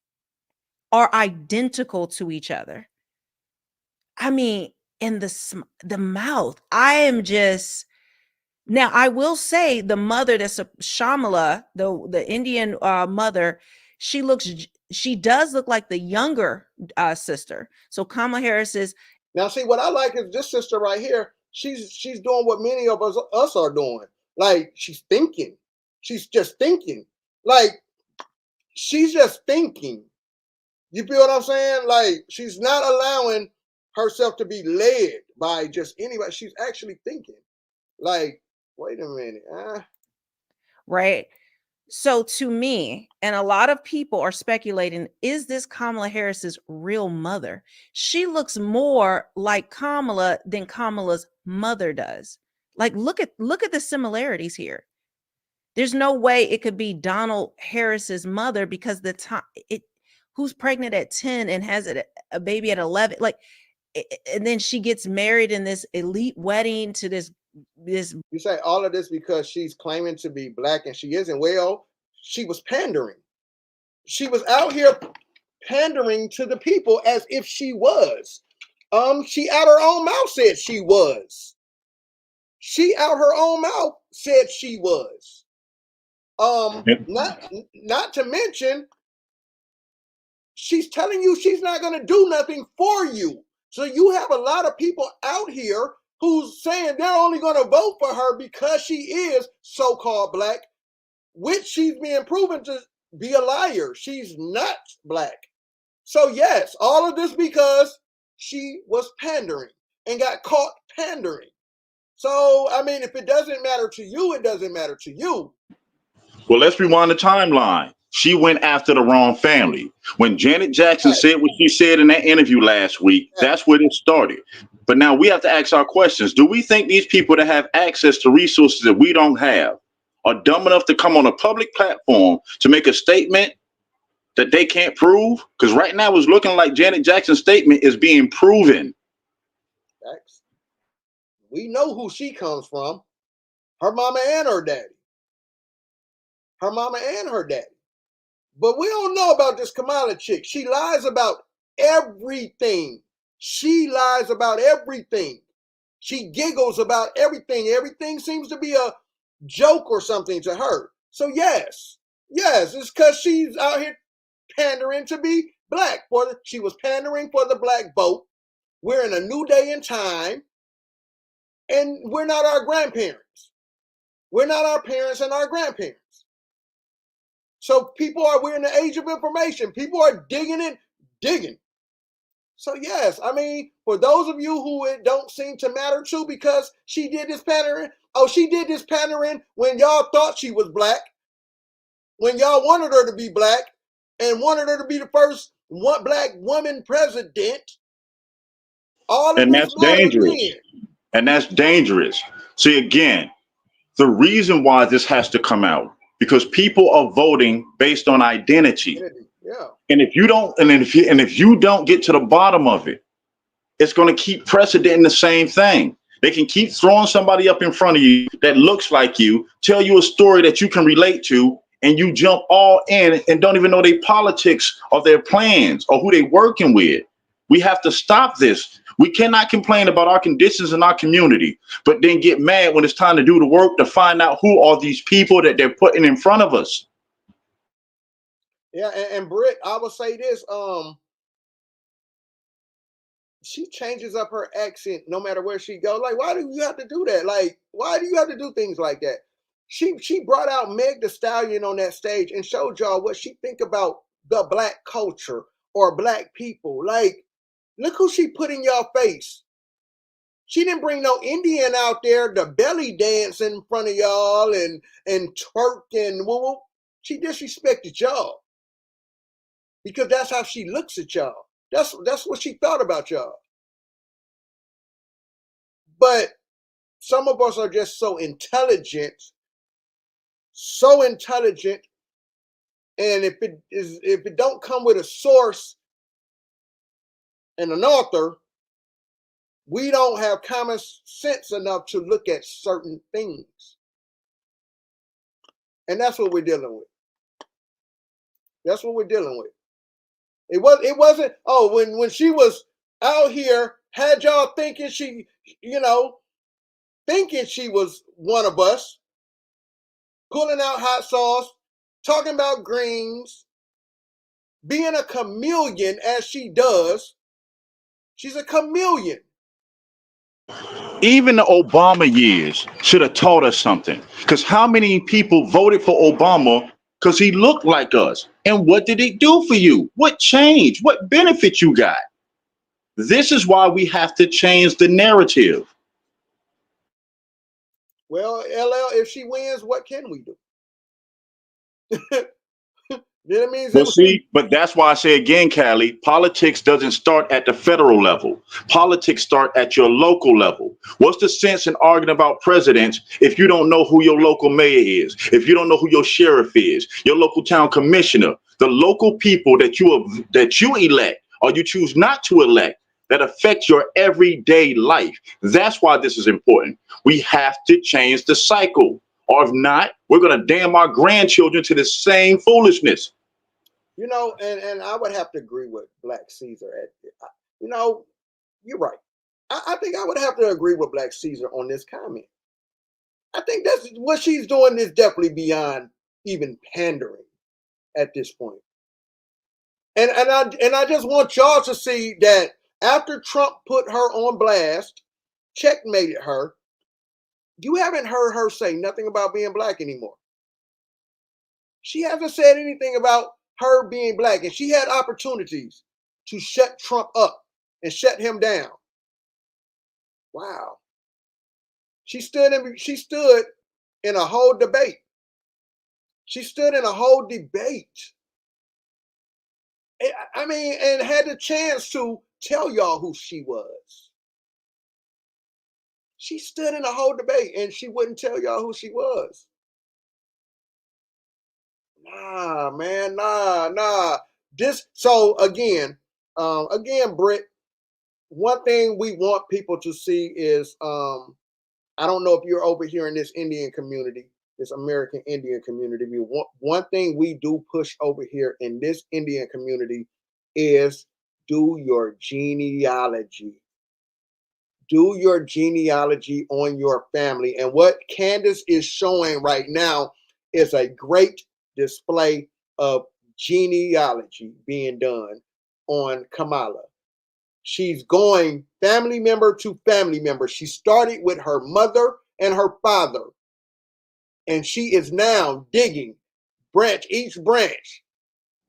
are identical to each other. I mean, in the mouth, I am just, now I will say the mother, that's Shamala, the Indian mother, she does look like the younger sister. So Kamala Harris is. Now, see, what I like is this sister right here. She's doing what many of us are doing. Like, she's thinking. She's just thinking. Like, she's just thinking. You feel what I'm saying? Like, she's not allowing herself to be led by just anybody. She's actually thinking. Like, wait a minute. Right. So to me, and a lot of people are speculating, is this Kamala Harris's real mother? She looks more like Kamala than Kamala's mother does. Like, look at the similarities here. There's no way it could be Donald Harris's mother because the time who's pregnant at 10 and has a baby at 11, like, and then she gets married in this elite wedding to this. You say all of this because she's claiming to be black and she isn't. Well, she was pandering. She was out here pandering to the people as if she was. She out her own mouth said she was. She out her own mouth said she was. Not to mention, she's telling you she's not going to do nothing for you. So you have a lot of people out here who's saying they're only going to vote for her because she is so-called black, which she's being proven to be a liar. She's not black. So yes, all of this because she was pandering and got caught pandering. So, I mean, if it doesn't matter to you, it doesn't matter to you. Well, let's rewind the timeline. She went after the wrong family. When Janet Jackson said what she said in that interview last week, that's where it started. But now we have to ask our questions. Do we think these people that have access to resources that we don't have are dumb enough to come on a public platform to make a statement that they can't prove? Because right now it's looking like Janet Jackson's statement is being proven. We know who she comes from. Her mama and her daddy. Her mama and her daddy. But we don't know about this Kamala chick. She lies about everything. She lies about everything. She giggles about everything. Everything seems to be a joke or something to her. So yes, Yes, it's because she's out here pandering to be black. She was pandering for the black vote. We're in a new day and time, and we're not our grandparents. We're not our parents and our grandparents. So we're in the age of information. People are digging. So yes, I mean, for those of you who it don't seem to matter to because she did this pandering. Oh, she did this pandering when y'all thought she was black, when y'all wanted her to be black and wanted her to be the first black woman president. All of And this that's matters dangerous. then. And that's dangerous. See, again, the reason why this has to come out because people are voting based on identity. Yeah. And if you don't get to the bottom of it, it's going to keep precedenting the same thing. They can keep throwing somebody up in front of you that looks like you, tell you a story that you can relate to, and you jump all in and don't even know their politics or their plans or who they're working with. We have to stop this. We cannot complain about our conditions in our community, but then get mad when it's time to do the work to find out who are these people that they're putting in front of us. Yeah, and Britt, I will say this, she changes up her accent no matter where she goes. Like, why do you have to do that? Like, why do you have to do things like that? She brought out Meg the Stallion on that stage and showed y'all what she think about the black culture or black people. Like, look who she put in y'all face. She didn't bring no Indian out there to belly dance in front of y'all and twerk and woo. She disrespected y'all because that's how she looks at y'all. That's what she thought about y'all. But some of us are just so intelligent, and if it don't come with a source and an author, we don't have common sense enough to look at certain things. And that's what we're dealing with. That's what we're dealing with. It wasn't, oh, when she was out here, had y'all thinking thinking she was one of us, pulling out hot sauce, talking about greens, being a chameleon as she does. She's a chameleon. Even the Obama years should have taught us something. Because how many people voted for Obama because he looked like us? And what did it do for you? What changed? What benefit you got? This is why we have to change the narrative. Well, LL, if she wins, what can we do? That means Well, see, but that's why I say again, Callie, politics doesn't start at the federal level. Politics start at your local level. What's the sense in arguing about presidents if you don't know who your local mayor is, if you don't know who your sheriff is, your local town commissioner, the local people that you elect or you choose not to elect that affect your everyday life? That's why this is important. We have to change the cycle. Or if not, we're going to damn our grandchildren to the same foolishness. And I would have to agree with Black Caesar. You're right. I think I would have to agree with Black Caesar on this comment. I think that's what she's doing is definitely beyond even pandering at this point. And I just want y'all to see that after Trump put her on blast, checkmated her, you haven't heard her say nothing about being black anymore. She hasn't said anything about her being black, and she had opportunities to shut Trump up and shut him down. Wow. She stood in a whole debate. She stood in a whole debate. I mean, and had the chance to tell y'all who she was. She stood in a whole debate and she wouldn't tell y'all who she was. Nah, man, nah. So again, Britt, one thing we want people to see is, I don't know if you're over here in this Indian community, this American Indian community. One thing we do push over here in this Indian community is do your genealogy. Do your genealogy on your family. And what Candace is showing right now is a great display of genealogy being done on Kamala. She's going family member to family member. She started with her mother and her father, and she is now digging each branch,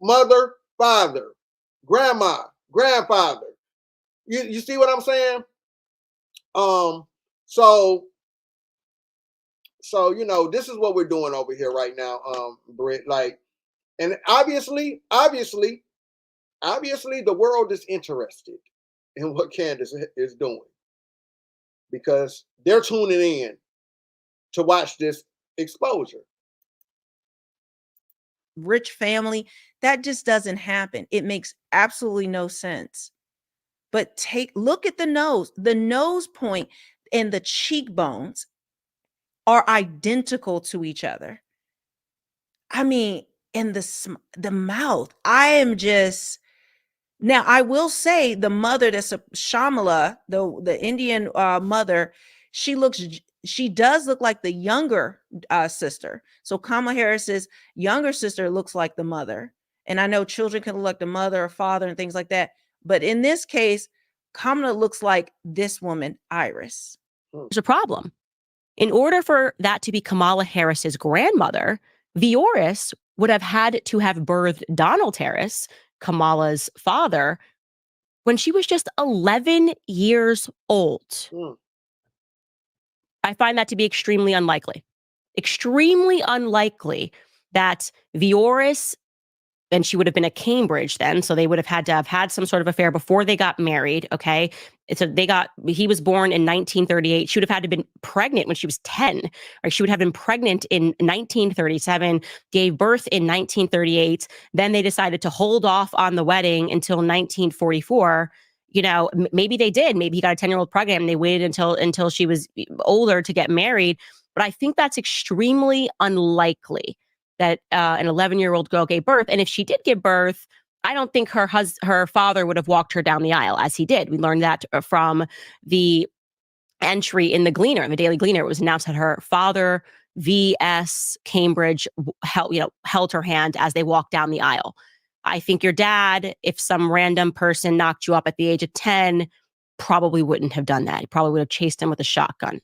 mother, father, grandma, grandfather. You see what I'm saying? So this is what we're doing over here right now, Britt. Like, and obviously, the world is interested in what Candace is doing because they're tuning in to watch this exposure. Rich family, that just doesn't happen. It makes absolutely no sense. But look at the nose point and the cheekbones are identical to each other. I mean, and the mouth, I am just, now I will say the mother, that's Shamala, the Indian mother, she does look like the younger sister. So Kamala Harris's younger sister looks like the mother. And I know children can look like the mother or father and things like that. But in this case, Kamala looks like this woman, Iris. There's a problem. In order for that to be Kamala Harris's grandmother, Vioris would have had to have birthed Donald Harris, Kamala's father, when she was just 11 years old. I find that to be extremely unlikely. Extremely unlikely that Vioris, and she would have been at Cambridge then, so they would have had to have had some sort of affair before they got married, okay? So he was born in 1938. She would have had to have been pregnant when she was 10. Right? She would have been pregnant in 1937, gave birth in 1938. Then they decided to hold off on the wedding until 1944. Maybe they did. Maybe he got a 10-year-old pregnant and they waited until she was older to get married. But I think that's extremely unlikely that an 11-year-old girl gave birth. And if she did give birth, I don't think her father would have walked her down the aisle as he did. We learned that from the entry in the Gleaner, in the Daily Gleaner. It was announced that her father, V.S. Cambridge, held her hand as they walked down the aisle. I think your dad, if some random person knocked you up at the age of 10, probably wouldn't have done that. He probably would have chased him with a shotgun.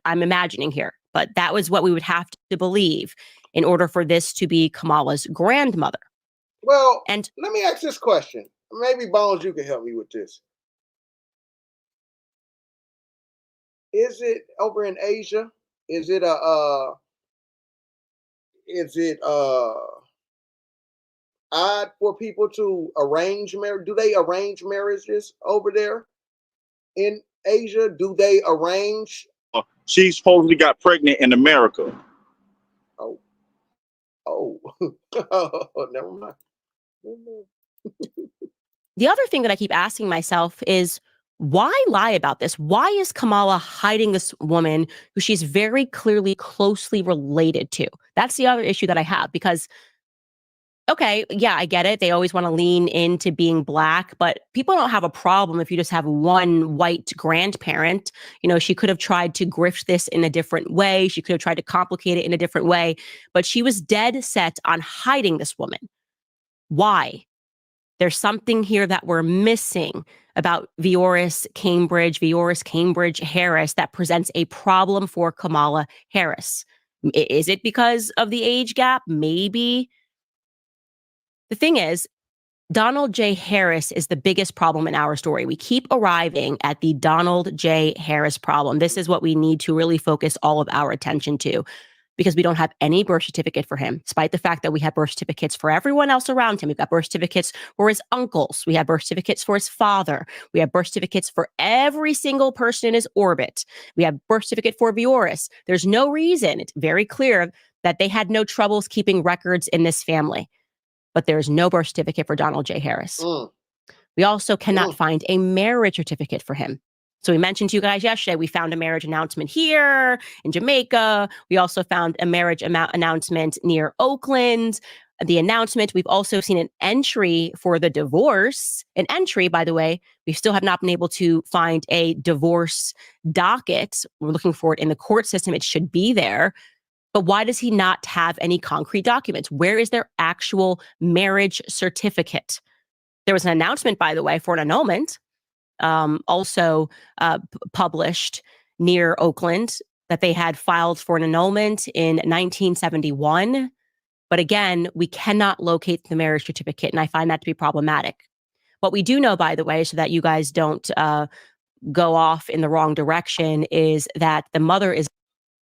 I'm imagining here, but that was what we would have to believe in order for this to be Kamala's grandmother. Well, and let me ask this question. Maybe Bones, you can help me with this. Is it over in Asia? Is it odd for people to arrange marriage? Do they arrange marriages over there in Asia? Do they arrange? She supposedly got pregnant in America. Oh, never mind. The other thing that I keep asking myself is, why lie about this? Why is Kamala hiding this woman who she's very clearly closely related to? That's the other issue that I have, because, okay, yeah, I get it. They always want to lean into being Black, but people don't have a problem if you just have one white grandparent. She could have tried to grift this in a different way. She could have tried to complicate it in a different way, but she was dead set on hiding this woman. Why? There's something here that we're missing about Vioris Cambridge Harris that presents a problem for Kamala Harris. Is it because of the age gap? Maybe. The thing is, Donald J. Harris is the biggest problem in our story. We keep arriving at the Donald J. Harris problem. This is what we need to really focus all of our attention to, because we don't have any birth certificate for him, despite the fact that we have birth certificates for everyone else around him. We've got birth certificates for his uncles. We have birth certificates for his father. We have birth certificates for every single person in his orbit. We have birth certificate for Vioris. There's no reason. It's very clear that they had no troubles keeping records in this family. But there's no birth certificate for Donald J. Harris. We also cannot find a marriage certificate for him. So we mentioned to you guys yesterday, we found a marriage announcement here in Jamaica. We also found a marriage announcement near Oakland. The announcement, we've also seen an entry for the divorce. An entry, by the way, we still have not been able to find a divorce docket. We're looking for it in the court system. It should be there. But why does he not have any concrete documents? Where is their actual marriage certificate? There was an announcement, by the way, for an annulment, also published near Oakland, that they had filed for an annulment in 1971. But again, we cannot locate the marriage certificate, and I find that to be problematic. What we do know, by the way, so that you guys don't go off in the wrong direction, is that the mother is...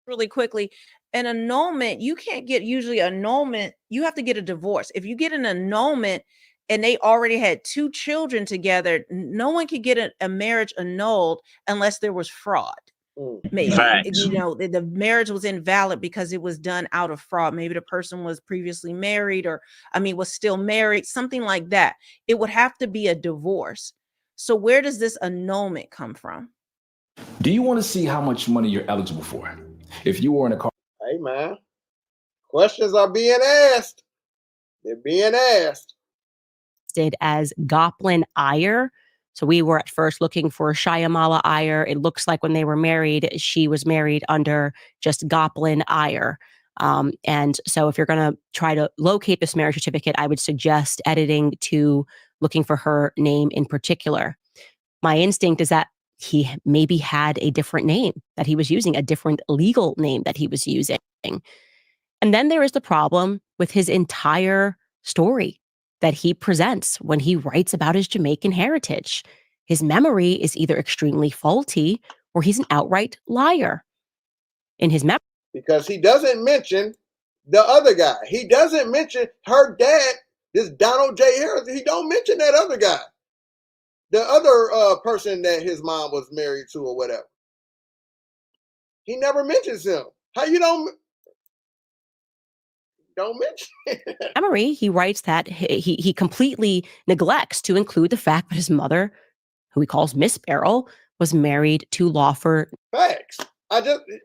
Really quickly, an annulment, you can't get usually annulment. You have to get a divorce. If you get an annulment and they already had 2 children together, no one can get a marriage annulled unless there was fraud. Maybe, Facts. you know, the marriage was invalid because it was done out of fraud. Maybe the person was previously married, or was still married, something like that. It would have to be a divorce. So where does this annulment come from? Do you want to see how much money you're eligible for? If you were in a car. Hey, man. Questions are being asked. They're being asked. As Goplin Iyer. So we were at first looking for Shyamala Iyer. It looks like when they were married, she was married under just Goplin Iyer. And so if you're going to try to locate this marriage certificate, I would suggest editing to looking for her name in particular. My instinct is that he maybe had a different name that he was using, a different legal name that he was using. And then there is the problem with his entire story that he presents when he writes about his Jamaican heritage. His memory is either extremely faulty or he's an outright liar. In his memory, because he doesn't mention the other guy. He doesn't mention her dad, this Donald J. Harris. He don't mention that other guy, the other person that his mom was married to or whatever. He never mentions him. How you don't mention it? Memory, he writes that he completely neglects to include the fact that his mother, who he calls Miss Beryl, was married to Lawford. Facts.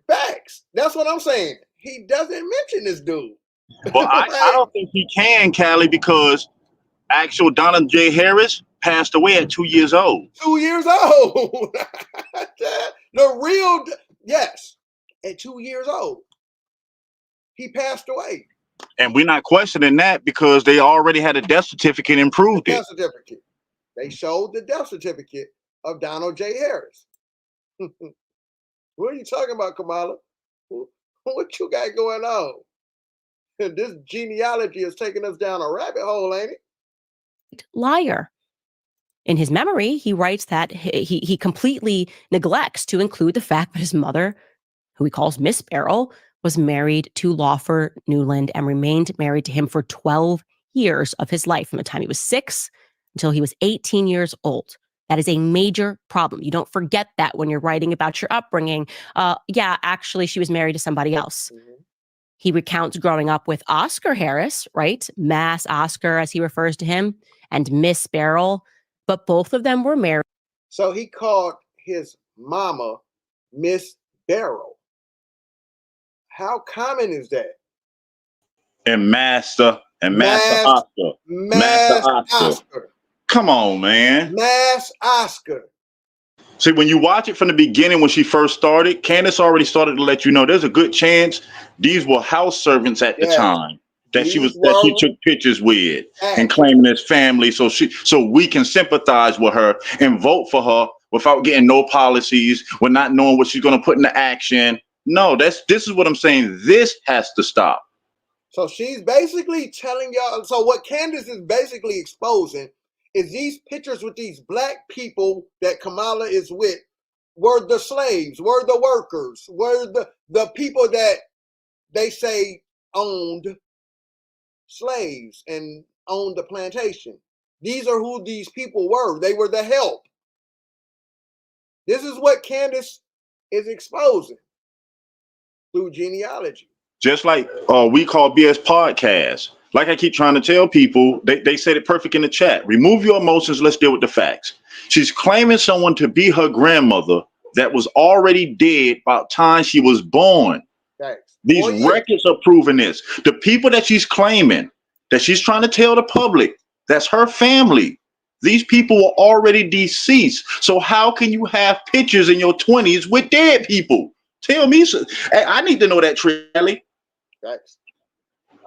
Facts. That's what I'm saying. He doesn't mention this dude. But I don't think he can, Callie, because actual Donald J. Harris passed away at 2 years old. 2 years old. The real, yes, at 2 years old. He passed away. And we're not questioning that because they already had a death certificate and proved it. Death certificate. They showed the death certificate of Donald J. Harris. What are you talking about, Kamala? What you got going on? This genealogy is taking us down a rabbit hole, ain't it? Liar. In his memory, he writes that he completely neglects to include the fact that his mother, who he calls Miss Beryl, was married to Lawford Newland and remained married to him for 12 years of his life, from the time he was 6 until he was 18 years old. That is a major problem. You don't forget that when you're writing about your upbringing. Yeah, actually, she was married to somebody else. Mm-hmm. He recounts growing up with Oscar Harris, right? Mass Oscar, as he refers to him, and Miss Beryl, but both of them were married. So he called his mama Miss Beryl. How common is that? And Master Oscar. Master Oscar. Come on, man. Mass Oscar. See, when you watch it from the beginning, when she first started, Candace already started to let you know there's a good chance these were house servants at the time that she took pictures with and claiming as family, so we can sympathize with her and vote for her without getting no policies, with not knowing what she's going to put into action. No, this is what I'm saying. This has to stop. So she's basically telling y'all. So what Candace is basically exposing is these pictures with these black people that Kamala is with were the slaves, were the workers, were the people that they say owned slaves and owned the plantation. These are who these people were. They were the help. This is what Candace is exposing through genealogy. Just like we call BS podcasts. Like I keep trying to tell people, they said it perfect in the chat. Remove your emotions. Let's deal with the facts. She's claiming someone to be her grandmother that was already dead about time she was born. Thanks. These records are proving this. The people that she's claiming, that she's trying to tell the public, that's her family. These people were already deceased. So how can you have pictures in your 20s with dead people? Tell me. I need to know that, Trelly. Facts.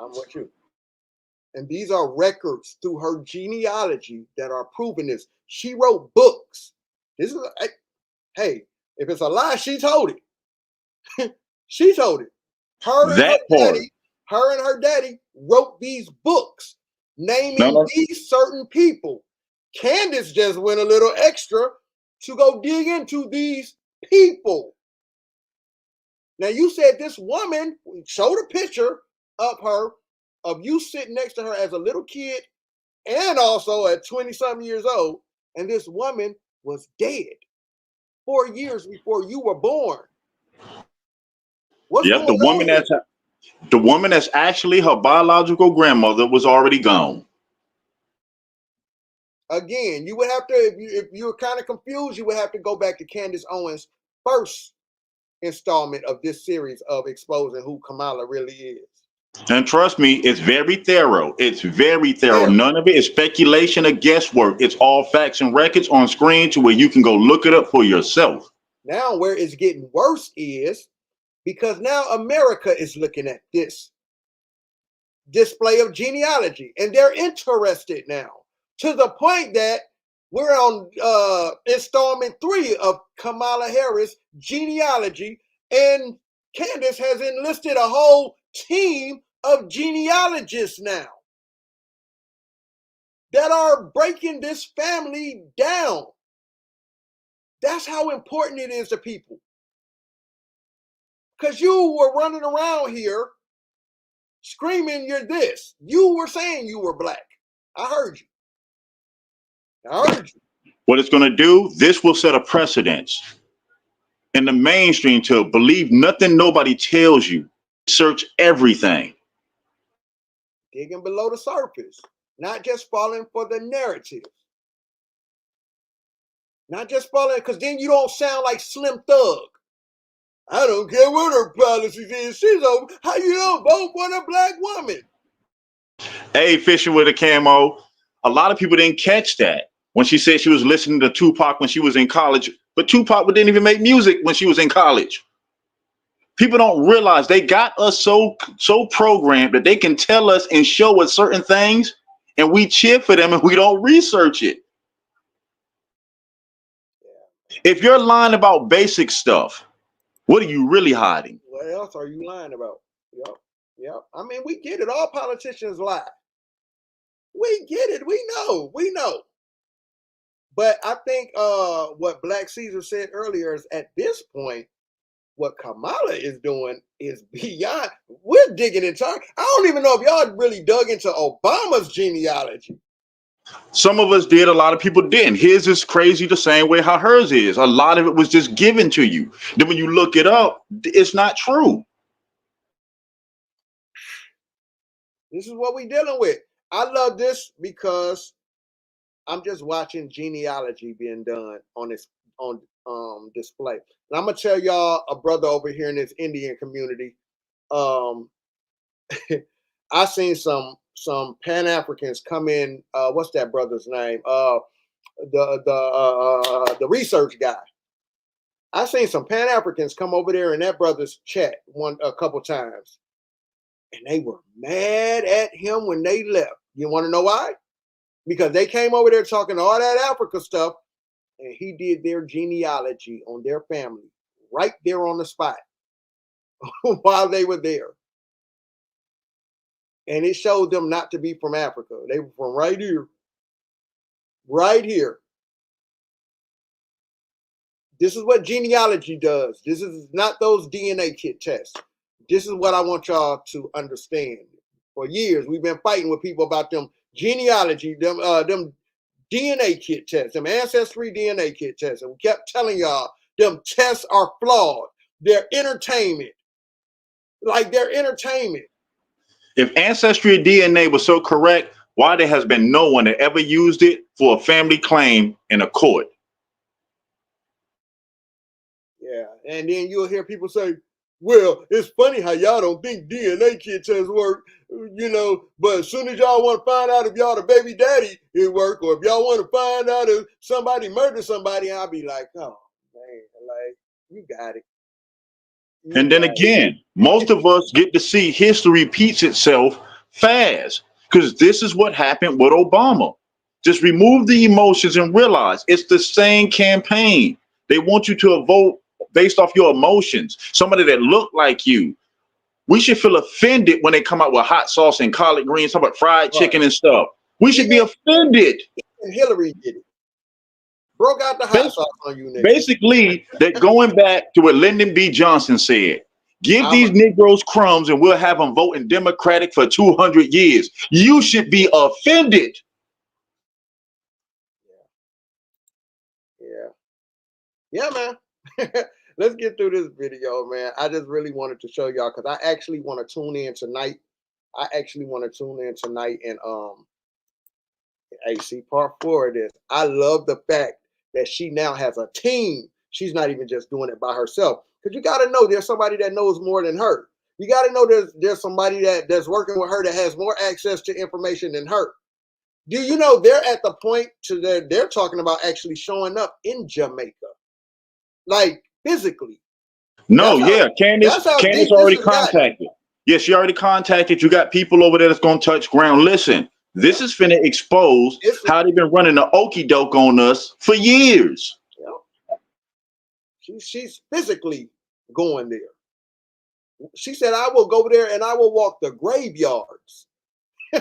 I'm with you. And these are records through her genealogy that are proving this. She wrote books. This is, hey, if it's a lie, she told it. She told it. Her and her daddy wrote these books naming these certain people. Candace just went a little extra to go dig into these people. Now you said this woman showed a picture of her, of you sitting next to her as a little kid and also at 20-something years old, and this woman was dead 4 years before you were born. What's Yep, going on here? the woman that's actually her biological grandmother was already gone. Again, you would have to, if you're kind of confused, you would have to go back to Candace Owens' first installment of this series of exposing who Kamala really is. And trust me, it's very thorough. It's very thorough. None of it is speculation or guesswork. It's all facts and records on screen to where you can go look it up for yourself. Now, where it's getting worse is because now America is looking at this display of genealogy and they're interested now to the point that we're on installment 3 of Kamala Harris genealogy, and Candace has enlisted a whole team of genealogists now that are breaking this family down. That's how important it is to people. Because you were running around here screaming you're this. You were saying you were black. I heard you. What it's going to do, this will set a precedence in the mainstream to believe nothing nobody tells you. Search everything. Digging below the surface, not just falling for the narrative. Not just falling, because then you don't sound like Slim Thug. I don't care what her policies is. She's over. How you don't vote for a black woman? Hey, Fisher with a camo. A lot of people didn't catch that when she said she was listening to Tupac when she was in college, but Tupac didn't even make music when she was in college. People don't realize they got us so programmed that they can tell us and show us certain things, and we cheer for them and we don't research it. If you're lying about basic stuff, what are you really hiding? What else are you lying about? Yep. I mean, we get it. All politicians lie. We get it. We know. But I think what Black Caesar said earlier is at this point, what Kamala is doing is beyond. We're digging into. I don't even know if y'all really dug into Obama's genealogy. Some of us did. A lot of people didn't. His is crazy the same way how hers is. A lot of it was just given to you. Then when you look it up, it's not true. This is what we're dealing with. I love this because I'm just watching genealogy being done on this display. And I'm gonna tell y'all, a brother over here in this Indian community, I seen some Pan-Africans come in. What's that brother's name? The research guy. I seen some Pan-Africans come over there in that brother's chat a couple times, and they were mad at him when they left. You want to know why? Because they came over there talking all that Africa stuff, and he did their genealogy on their family right there on the spot while they were there. And it showed them not to be from Africa. They were from right here. Right here. This is what genealogy does. This is not those DNA kit tests. This is what I want y'all to understand. For years, we've been fighting with people about them genealogy, them DNA kit tests, them ancestry DNA kit tests. And we kept telling y'all them tests are flawed. They're entertainment. Like they're entertainment. If ancestry DNA was so correct, why there has been no one that ever used it for a family claim in a court? Yeah, and then you'll hear people say, well, it's funny how y'all don't think DNA kit tests work, but as soon as y'all want to find out if y'all the baby daddy, it work, or if y'all want to find out if somebody murdered somebody, I'll be like, oh, man, like, you got it. And then again, most of us get to see history repeats itself fast because this is what happened with Obama. Just remove the emotions and realize it's the same campaign. They want you to vote based off your emotions. Somebody that look like you. We should feel offended when they come out with hot sauce and collard greens, talking about fried chicken and stuff. We should be offended. And Hillary did it. Broke out the hot sauce on you niggas. Basically, that going back to what Lyndon B. Johnson said, give these Negroes crumbs and we'll have them voting Democratic for 200 years. You should be offended. Yeah, man. Let's get through this video, man. I just really wanted to show y'all because I actually want to tune in tonight. And hey, see part 4 of this. I love the fact that she now has a team. She's not even just doing it by herself. Because you got to know there's somebody that knows more than her. You got to know there's somebody that's working with her that has more access to information than her. Do you know they're at the point they're talking about actually showing up in Jamaica, like physically? No, yeah, Candace already contacted. Yes, she already contacted. You got people over there that's gonna touch ground. Listen, this is finna expose how they've been running the okey doke on us for years. She's physically going there. She said, "I will go there and I will walk the graveyards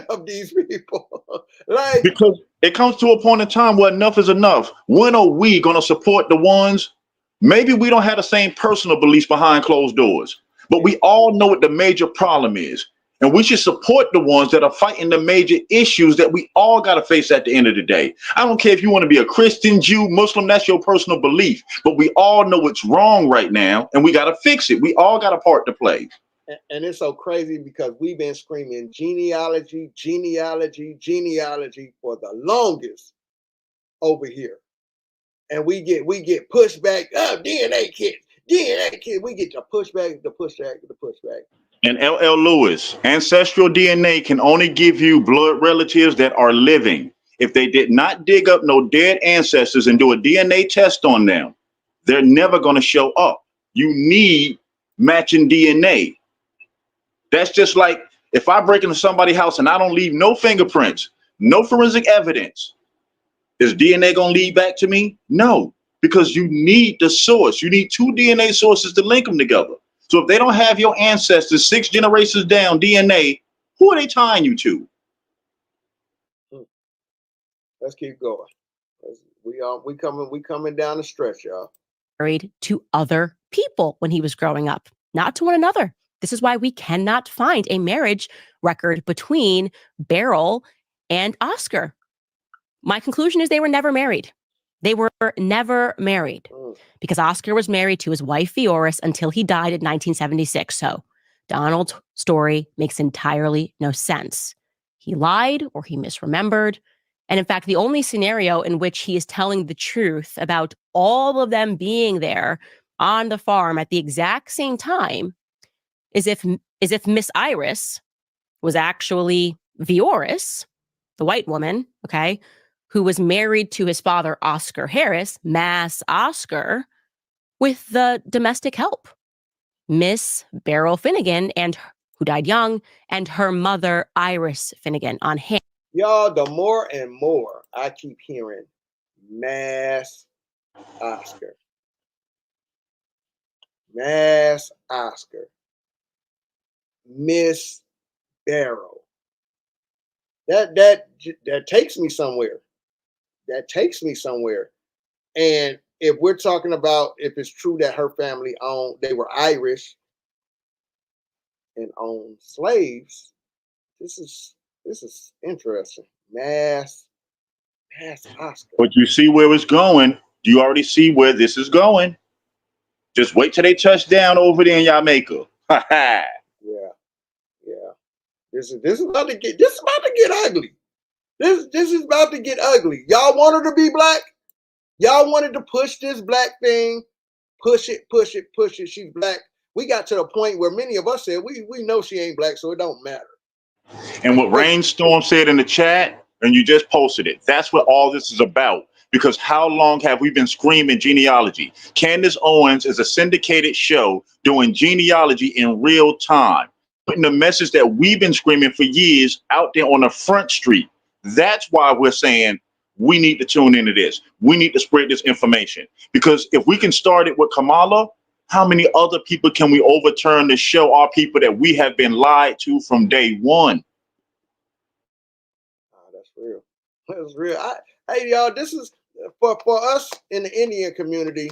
of these people." Like, because it comes to a point in time where enough is enough. When are we gonna support the ones? Maybe we don't have the same personal beliefs behind closed doors, but we all know what the major problem is. And we should support the ones that are fighting the major issues that we all got to face at the end of the day. I don't care if you want to be a Christian, Jew, Muslim, that's your personal belief, but we all know what's wrong right now and we got to fix it. We all got a part to play. And it's so crazy because we've been screaming genealogy, genealogy, genealogy for the longest over here. And we get pushback. Oh, DNA kits, DNA kit. We get the pushback. And LL Lewis, ancestral DNA can only give you blood relatives that are living. If they did not dig up no dead ancestors and do a DNA test on them, they're never going to show up. You need matching DNA. That's just like if I break into somebody's house and I don't leave no fingerprints, no forensic evidence. Is DNA going to lead back to me? No, because you need the source. You need 2 DNA sources to link them together. So if they don't have your ancestors 6 generations down DNA, who are they tying you to? Let's keep going. We coming down the stretch, y'all. Married to other people when he was growing up, not to one another. This is why we cannot find a marriage record between Beryl and Oscar. My conclusion is they were never married. They were never married because Oscar was married to his wife, Fioris, until he died in 1976. So Donald's story makes entirely no sense. He lied or he misremembered. And in fact, the only scenario in which he is telling the truth about all of them being there on the farm at the exact same time is if Miss Iris was actually Fioris, the white woman, okay, who was married to his father, Oscar Harris, Mass Oscar, with the domestic help, Miss Beryl Finnegan, who died young, and her mother, Iris Finnegan, on hand. Y'all, the more and more I keep hearing Mass Oscar. Mass Oscar. Miss Beryl. That takes me somewhere. And if we're talking about if it's true that her family they were Irish and owned slaves, this is interesting. Mass Oscar. But you see where it's going. You already see where this is going. Just wait till they touch down over there in Jamaica. Ha ha. Yeah. This is about to get ugly. This is about to get ugly. Y'all want her to be black? Y'all wanted to push this black thing. Push it. She's black. We got to the point where many of us said we know she ain't black, so it don't matter. And what Rainstorm said in the chat, and you just posted it, that's what all this is about. Because how long have we been screaming genealogy? Candace Owens is a syndicated show doing genealogy in real time, putting the message that we've been screaming for years out there on the front street. That's why we're saying we need to tune into this. We need to spread this information. Because if we can start it with Kamala, how many other people can we overturn to show our people that we have been lied to from day one? Oh, that's real. That's real. Hey, y'all, this is for us in the Indian community.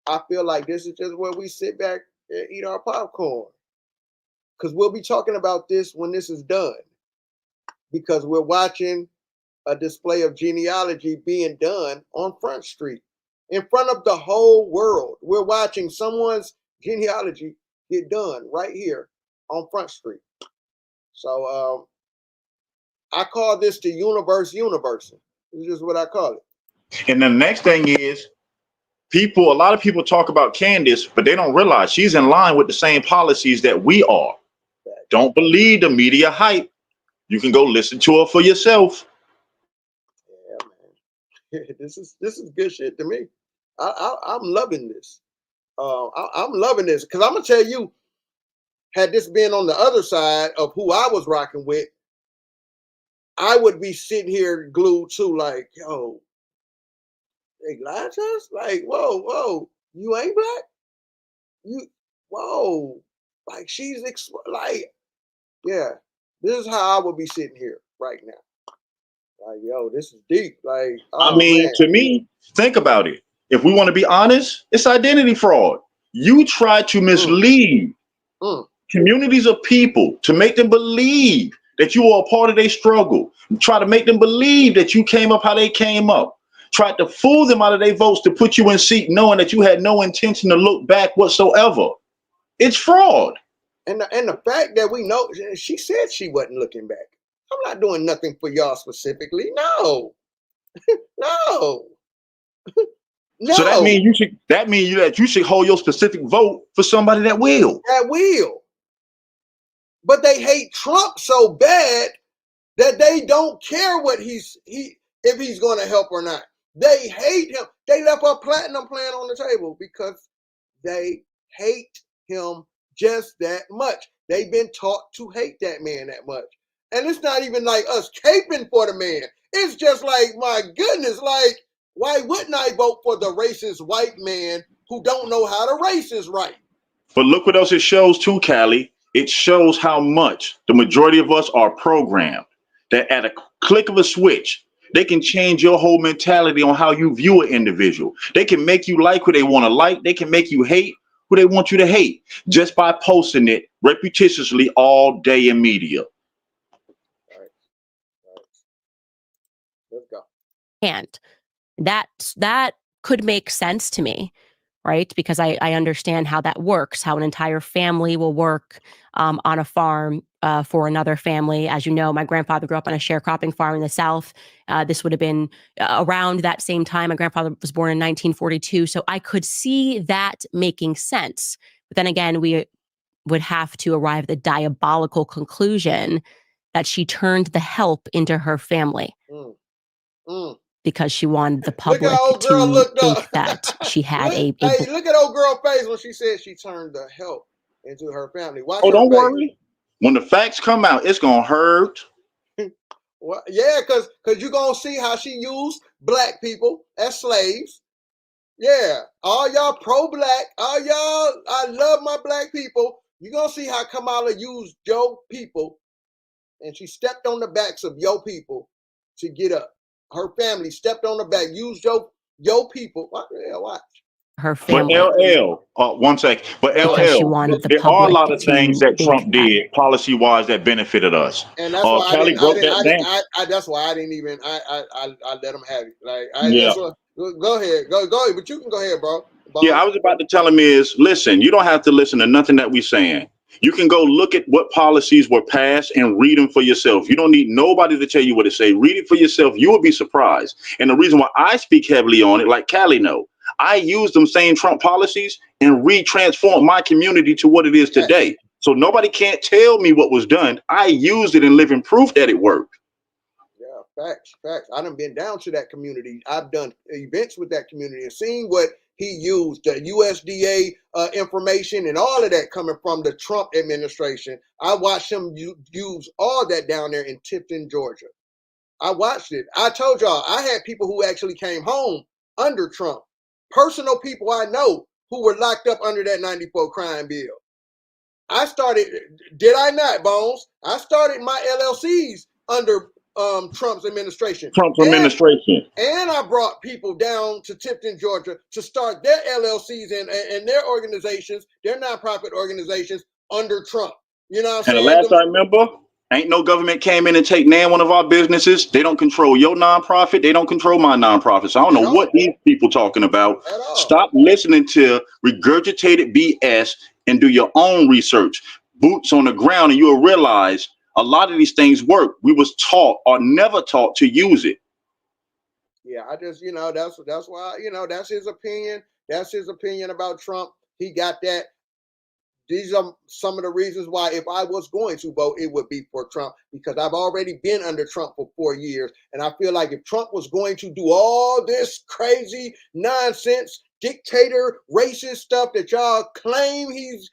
I feel like this is just where we sit back and eat our popcorn. Because we'll be talking about this when this is done. Because we're watching a display of genealogy being done on Front Street in front of the whole world. We're watching someone's genealogy get done right here on Front Street. So I call this the universe universal. This is just what I call it. And the next thing is a lot of people talk about Candace, but they don't realize she's in line with the same policies that we are. Don't believe the media hype. You can go listen to her for yourself. Yeah, man. This is good shit to me. I'm loving this. I'm loving this because I'm gonna tell you, had this been on the other side of who I was rocking with, I would be sitting here glued to like, yo, they lied to us? Like, whoa, you ain't black? Whoa, like she's like, yeah, this is how I would be sitting here right now. Like, yo, this is deep. Like, I mean, man. to me, think about it. If we want to be honest, it's identity fraud. You try to mislead communities of people to make them believe that you are a part of their struggle. Try to make them believe that you came up how they came up. Tried to fool them out of their votes to put you in seat knowing that you had no intention to look back whatsoever. It's fraud. And the fact that we know, she said she wasn't looking back. I'm not doing nothing for y'all specifically. No. No. No. So that means you should hold your specific vote for somebody that will. That will. But they hate Trump so bad that they don't care what if he's going to help or not. They hate him. They left a platinum plan on the table because they hate him just that much. They've been taught to hate that man that much. And it's not even like us caping for the man. It's just like, my goodness, like, why wouldn't I vote for the racist white man who don't know how to race is right? But look what else it shows too, Callie. It shows how much the majority of us are programmed. That at a click of a switch, they can change your whole mentality on how you view an individual. They can make you like who they want to like. They can make you hate who they want you to hate just by posting it repetitiously all day in media. All right. Let's go. And that could make sense to me, right? Because I understand how that works, how an entire family will work on a farm for another family. As you know, my grandfather grew up on a sharecropping farm in the South. This would have been around that same time. My grandfather was born in 1942. So I could see that making sense. But then again, we would have to arrive at the diabolical conclusion that she turned the help into her family. Because she wanted the public to think that she had hey, look at old girl face when she said she turned the help into her family. Watch her don't face. worry. When the facts come out, it's gonna hurt. Well, yeah, because you're gonna see how she used black people as slaves. Yeah, all y'all pro-black, all y'all, I love my black people. You're gonna see how Kamala used your people, and she stepped on the backs of your people to get up. Her family stepped on the back, used your people. Watch. Her family. But LL, one second. But LL, there are a lot of things that Trump did policy-wise that benefited us. And that's why that's why I didn't even I let him have it. Like go ahead, but you can go ahead, bro. Yeah, I was about to tell him listen, you don't have to listen to nothing that we're saying. You can go look at what policies were passed and read them for yourself. You don't need nobody to tell you what to say. Read it for yourself. You will be surprised. And the reason why I speak heavily on it, like Callie know, I use them same Trump policies and retransform my community to what it is today. So nobody can't tell me what was done. I used it and living proof that it worked. Yeah. Facts, facts. I done been down to that community. I've done events with that community and seen what he used, the USDA information and all of that coming from the Trump administration. I watched him use all that down there in Tifton, Georgia. I watched it. I told y'all, I had people who actually came home under Trump. Personal people I know who were locked up under that 94 crime bill. I started, did I not, Bones? I started my LLCs under Trump's administration. And I brought people down to Tifton, Georgia to start their LLCs and their organizations, their nonprofit organizations under Trump. You know what I'm And saying? the last I remember, ain't no government came in and take one of our businesses. They don't control your nonprofit. They don't control my nonprofit. So I don't know what these people talking about. Stop listening to regurgitated BS and do your own research. Boots on the ground, and you'll realize a lot of these things work. We was taught or never taught to use it. Yeah, I just, that's why, that's his opinion. That's his opinion about Trump. He got that. These are some of the reasons why if I was going to vote, it would be for Trump, because I've already been under Trump for 4 years. And I feel like if Trump was going to do all this crazy nonsense, dictator, racist stuff that y'all claim he's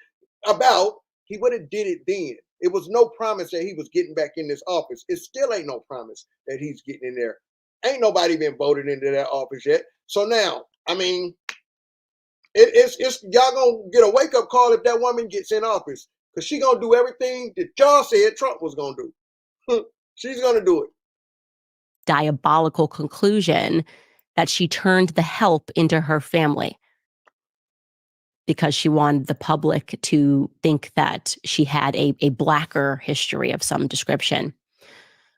about, he would have did it then. It was no promise that he was getting back in this office. It still ain't no promise that he's getting in there. Ain't nobody been voted into that office yet. So now, I mean, it's y'all gonna get a wake up call if that woman gets in office, because she gonna do everything that y'all said Trump was gonna do. She's gonna do it. Diabolical conclusion that she turned the help into her family because she wanted the public to think that she had a blacker history of some description.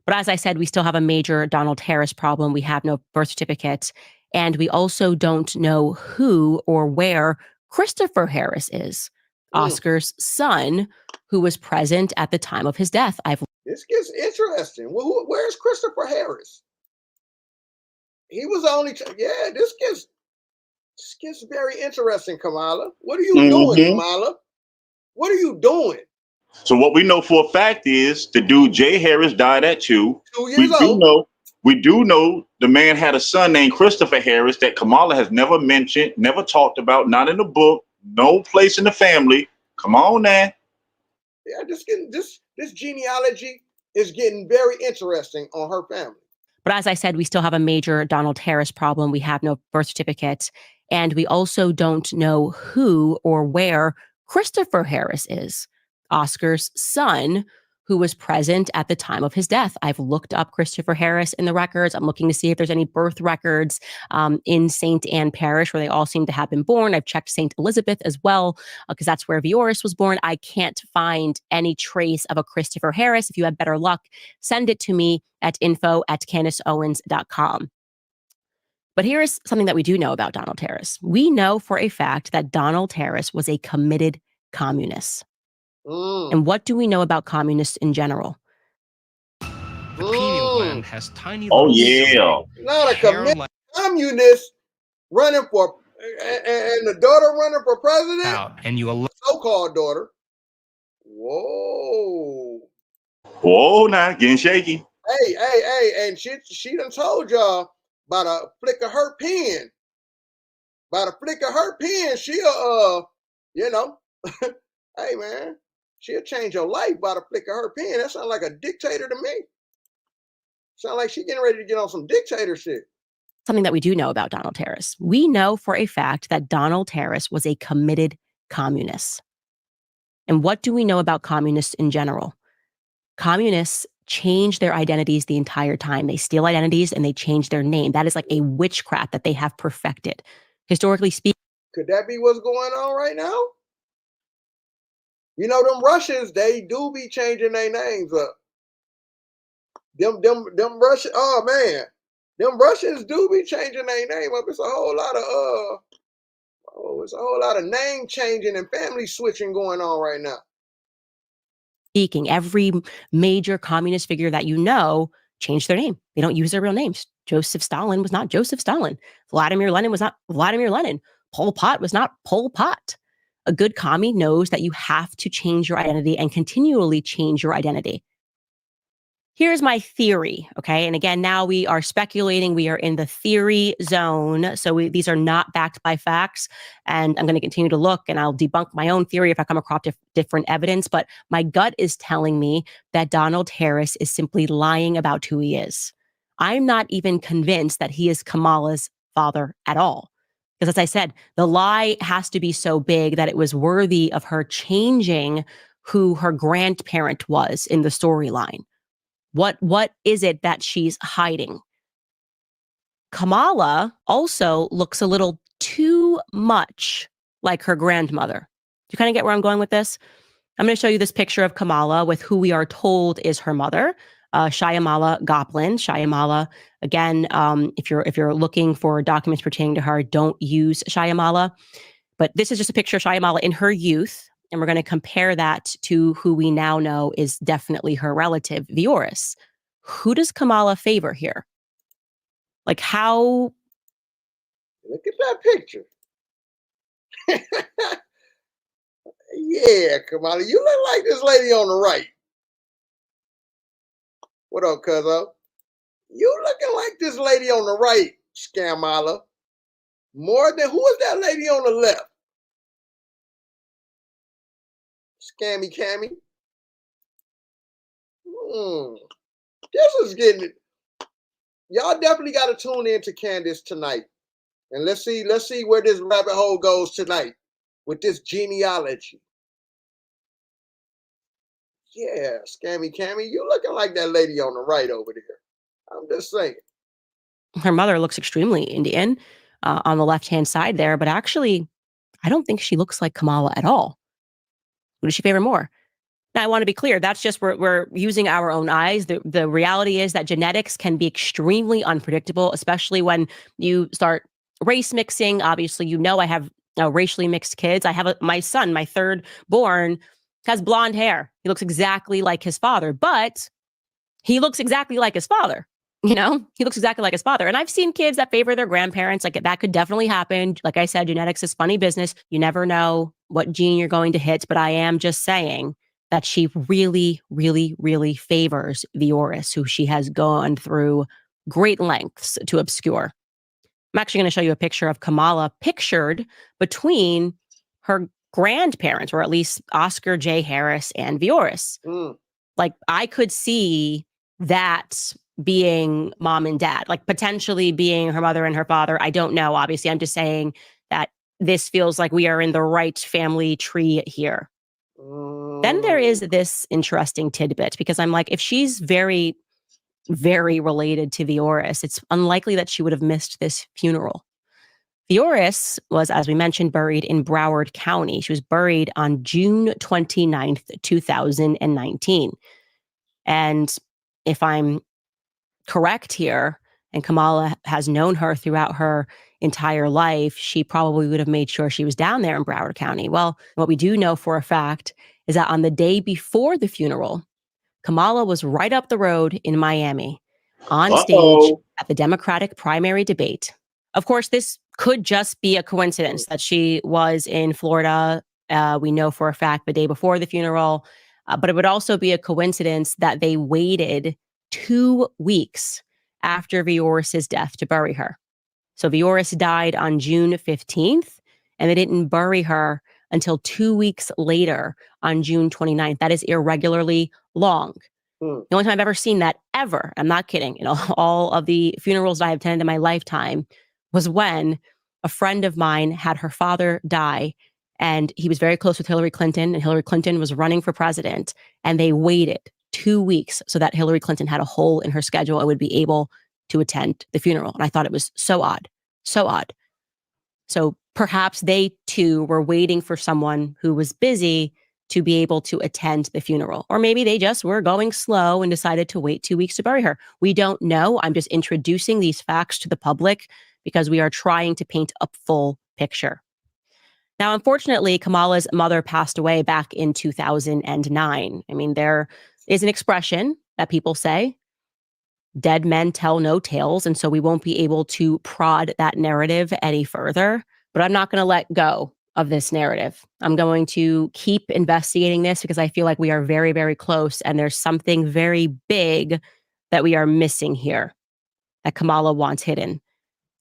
But as I said, we still have a major Donald Harris problem. We have no birth certificate. And we also don't know who or where Christopher Harris is, Oscar's son, who was present at the time of his death. This gets interesting. Where's Christopher Harris? He was only, this gets very interesting, Kamala. What are you doing, Kamala? What are you doing? So what we know for a fact is the dude Jay Harris died at 2. 2 years old. We do know the man had a son named Christopher Harris that Kamala has never mentioned, never talked about, not in the book, no place in the family. Come on now. Yeah, this genealogy is getting very interesting on her family. But as I said, we still have a major Donald Harris problem. We have no birth certificate. And we also don't know who or where Christopher Harris is, Oscar's son, who was present at the time of his death. I've looked up Christopher Harris in the records. I'm looking to see if there's any birth records in St. Anne Parish where they all seem to have been born. I've checked St. Elizabeth as well, because that's where Vioris was born. I can't find any trace of a Christopher Harris. If you have better luck, send it to me at info@CandiceOwens.com. But here's something that we do know about Donald Harris. We know for a fact that Donald Harris was a committed communist. And what do we know about communists in general? The pineal gland has tiny not a committed communist running for, and the daughter running for president, and you so-called daughter. Whoa, now getting shaky. Hey, and she done told y'all about a flick of her pen. By the flick of her pen, she'll hey man, she'll change your life by the flick of her pen. That sounds like a dictator to me. Sound like she getting ready to get on some dictator shit. Something that we do know about Donald Harris. We know for a fact that Donald Harris was a committed communist. And what do we know about communists in general? Communists change their identities the entire time. They steal identities and they change their name. That is like a witchcraft that they have perfected. Historically speaking. Could that be what's going on right now? You know, them Russians, they do be changing their names up. Them Russian, oh man, them Russians do be changing their name up. It's a whole lot of name changing and family switching going on right now. Speaking, every major communist figure that you know changed their name. They don't use their real names. Joseph Stalin was not Joseph Stalin. Vladimir Lenin was not Vladimir Lenin. Pol Pot was not Pol Pot. A good commie knows that you have to change your identity and continually change your identity. Here's my theory, okay? And again, now we are speculating. We are in the theory zone. So these are not backed by facts. And I'm going to continue to look, and I'll debunk my own theory if I come across different evidence. But my gut is telling me that Donald Harris is simply lying about who he is. I'm not even convinced that he is Kamala's father at all. Because as I said, the lie has to be so big that it was worthy of her changing who her grandparent was in the storyline. What is it that she's hiding? Kamala also looks a little too much like her grandmother. Do you kind of get where I'm going with this? I'm going to show you this picture of Kamala with who we are told is her mother, Shyamala Goplin. Shyamala, again, if you're looking for documents pertaining to her, don't use Shyamala. But this is just a picture of Shyamala in her youth. And we're going to compare that to who we now know is definitely her relative, Vioris. Who does Kamala favor here? Like how? Look at that picture. Yeah, Kamala, you look like this lady on the right. What up, cuzzo? You looking like this lady on the right, Scamala. More than, who is that lady on the left? Scammy Cammy. This is getting it. Y'all definitely got to tune in to Candace tonight. And let's see where this rabbit hole goes tonight with this genealogy. Yeah, Scammy Cammy, you looking like that lady on the right over there. I'm just saying. Her mother looks extremely Indian on the left-hand side there, but actually, I don't think she looks like Kamala at all. Who does she favor more? Now, I want to be clear. That's just we're using our own eyes. The reality is that genetics can be extremely unpredictable, especially when you start race mixing. Obviously, you know I have racially mixed kids. I have my son, my third born, has blonde hair. He looks exactly like his father, but he looks exactly like his father. You know, he looks exactly like his father. And I've seen kids that favor their grandparents. Like that could definitely happen. Like I said, genetics is funny business. You never know what gene you're going to hit. But I am just saying that she really, really, really favors Vioris, who she has gone through great lengths to obscure. I'm actually going to show you a picture of Kamala pictured between her grandparents, or at least Oscar J. Harris and Vioris. Like I could see that being mom and dad, like potentially being her mother and her father. I don't know. Obviously, I'm just saying that this feels like we are in the right family tree here. Then there is this interesting tidbit, because I'm like, if she's very, very related to Vioris, it's unlikely that she would have missed this funeral. Vioris was, as we mentioned, buried in Broward County. She was buried on June 29th, 2019. And if I'm correct here, and Kamala has known her throughout her entire life, she probably would have made sure she was down there in Broward County. Well, what we do know for a fact is that on the day before the funeral, Kamala was right up the road in Miami on stage at the Democratic primary debate. Of course, this could just be a coincidence that she was in Florida. We know for a fact the day before the funeral, but it would also be a coincidence that they waited 2 weeks after Vioris's death to bury her. So Vioris died on June 15th, and they didn't bury her until 2 weeks later on June 29th. That is irregularly long. The only time I've ever seen that ever, I'm not kidding, you know, all of the funerals that I've attended in my lifetime, was when a friend of mine had her father die, and he was very close with Hillary Clinton, and Hillary Clinton was running for president, and they waited 2 weeks so that Hillary Clinton had a hole in her schedule and would be able to attend the funeral. And I thought it was so odd, so odd. So perhaps they too were waiting for someone who was busy to be able to attend the funeral. Or maybe they just were going slow and decided to wait 2 weeks to bury her. We don't know. I'm just introducing these facts to the public because we are trying to paint a full picture. Now, unfortunately, Kamala's mother passed away back in 2009. I mean, there is an expression that people say, dead men tell no tales. And so we won't be able to prod that narrative any further. But I'm not going to let go of this narrative. I'm going to keep investigating this because I feel like we are very, very close and there's something very big that we are missing here that Kamala wants hidden.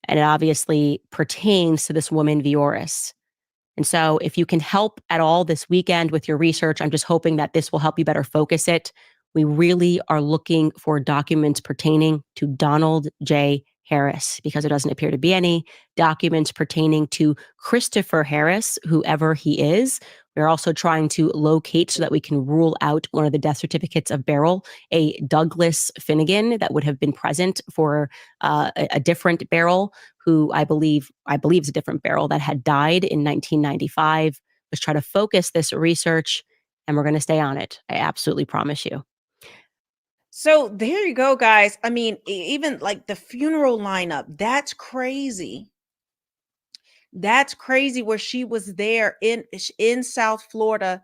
And it obviously pertains to this woman, Vioris. And so if you can help at all this weekend with your research, I'm just hoping that this will help you better focus it. We really are looking for documents pertaining to Donald J. Harris because there doesn't appear to be any documents pertaining to Christopher Harris, whoever he is. We're also trying to locate so that we can rule out one of the death certificates of Beryl, a Douglas Finnegan that would have been present for a different Beryl, who I believe is a different Beryl that had died in 1995. Let's try to focus this research, and we're going to stay on it. I absolutely promise you. So there you go, guys. I mean, even like the funeral lineup, that's crazy. That's crazy where she was there in South Florida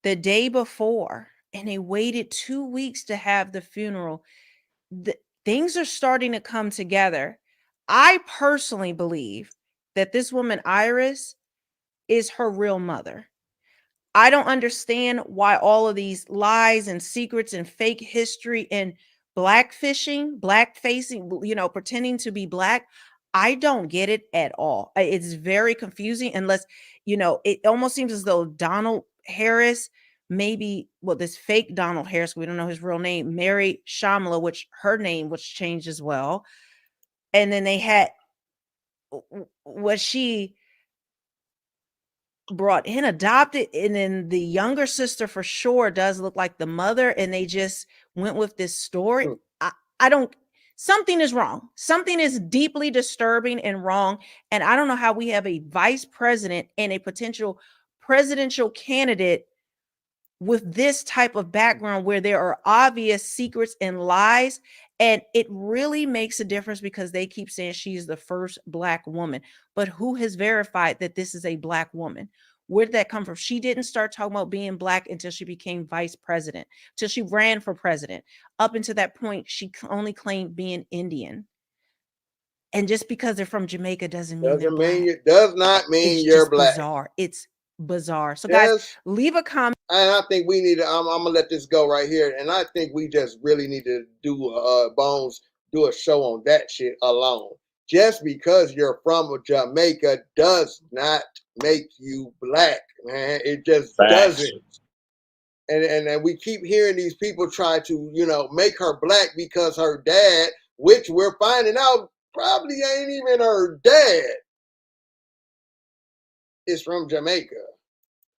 the day before, and they waited 2 weeks to have the funeral. Things are starting to come together. I personally believe that this woman, Iris, is her real mother. I don't understand why all of these lies and secrets and fake history and blackfishing, blackfacing, pretending to be black. I don't get it at all. It's very confusing unless, it almost seems as though Donald Harris, this fake Donald Harris, we don't know his real name, married Shamala, which her name was changed as well. And then they had what she brought in adopted, and then the younger sister for sure does look like the mother, and they just went with this story. I don't, something is wrong. Something is deeply disturbing and wrong, and I don't know how we have a vice president and a potential presidential candidate with this type of background where there are obvious secrets and lies. And it really makes a difference because they keep saying she's the first Black woman. But who has verified that this is a Black woman? Where did that come from? She didn't start talking about being Black until she became vice president, till she ran for president. Up until that point, she only claimed being Indian. And just because they're from Jamaica does not mean you're Black. Bizarre. It's bizarre. So guys, leave a comment. And I think we need to, I'm gonna let this go right here. And I think we just really need to do Bones do a show on that shit alone. Just because you're from Jamaica does not make you Black, man. It just doesn't. And we keep hearing these people try to, make her Black because her dad, which we're finding out probably ain't even her dad, is from Jamaica.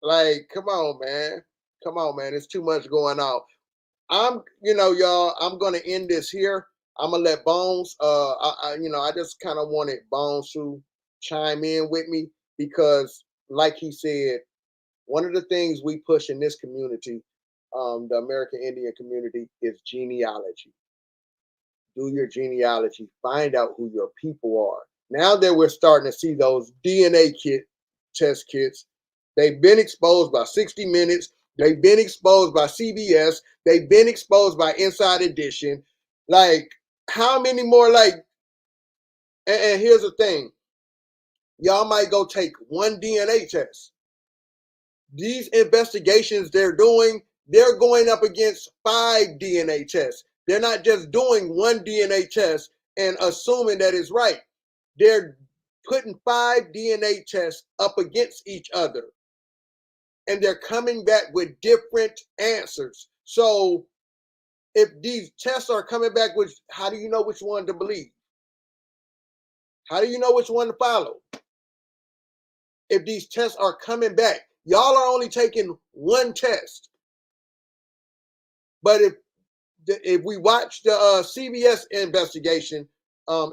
Like, come on, man. Come on, man. It's too much going on. Y'all, I'm going to end this here. I'm going to let Bones, I just kind of wanted Bones to chime in with me because, like he said, one of the things we push in this community, the American Indian community, is genealogy. Do your genealogy. Find out who your people are. Now that we're starting to see those DNA test kits, they've been exposed by 60 Minutes. They've been exposed by CBS. They've been exposed by Inside Edition. Like, how many more? And here's the thing. Y'all might go take one DNA test. These investigations they're doing, they're going up against 5 DNA tests. They're not just doing one DNA test and assuming that it's right. They're putting 5 DNA tests up against each other. And they're coming back with different answers. So if these tests are coming back with, how do you know which one to believe? How do you know which one to follow? If these tests are coming back, y'all are only taking one test. But if we watch the CBS investigation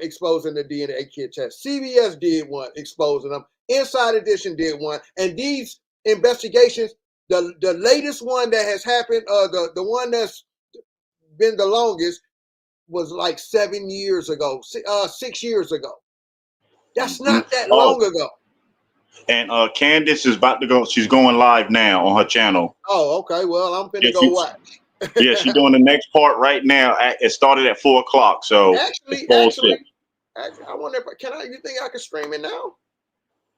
exposing the DNA kit test, CBS did one exposing them. Inside Edition did one. And these investigations, the latest one that has happened, the one that's been the longest, was like 7 years ago, 6 years ago. That's not that long ago. And Candace is about to go. She's going live now on her channel. Oh, okay. Well, I'm finna go watch. Yeah, she's doing the next part right now. It started at 4 o'clock. So actually, I wonder if you think I can stream it now?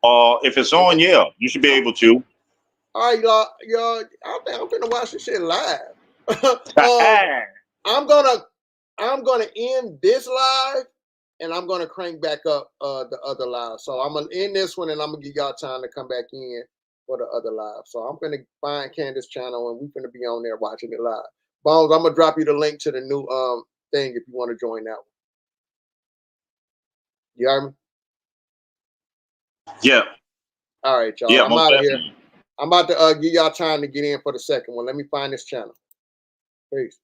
If it's on, yeah, you should be able to. All right, y'all. I think I'm gonna watch this shit live. I'm gonna end this live, and I'm gonna crank back up the other live. So I'm gonna end this one, and I'm gonna give y'all time to come back in for the other live. So I'm gonna find Candace's channel, and we're gonna be on there watching it live. Bones, I'm gonna drop you the link to the new thing if you want to join that one. You heard me? Yeah. All right, y'all. Yeah, I'm most out of here. definitely. I'm about to give y'all time to get in for the second one. Let me find this channel. Peace.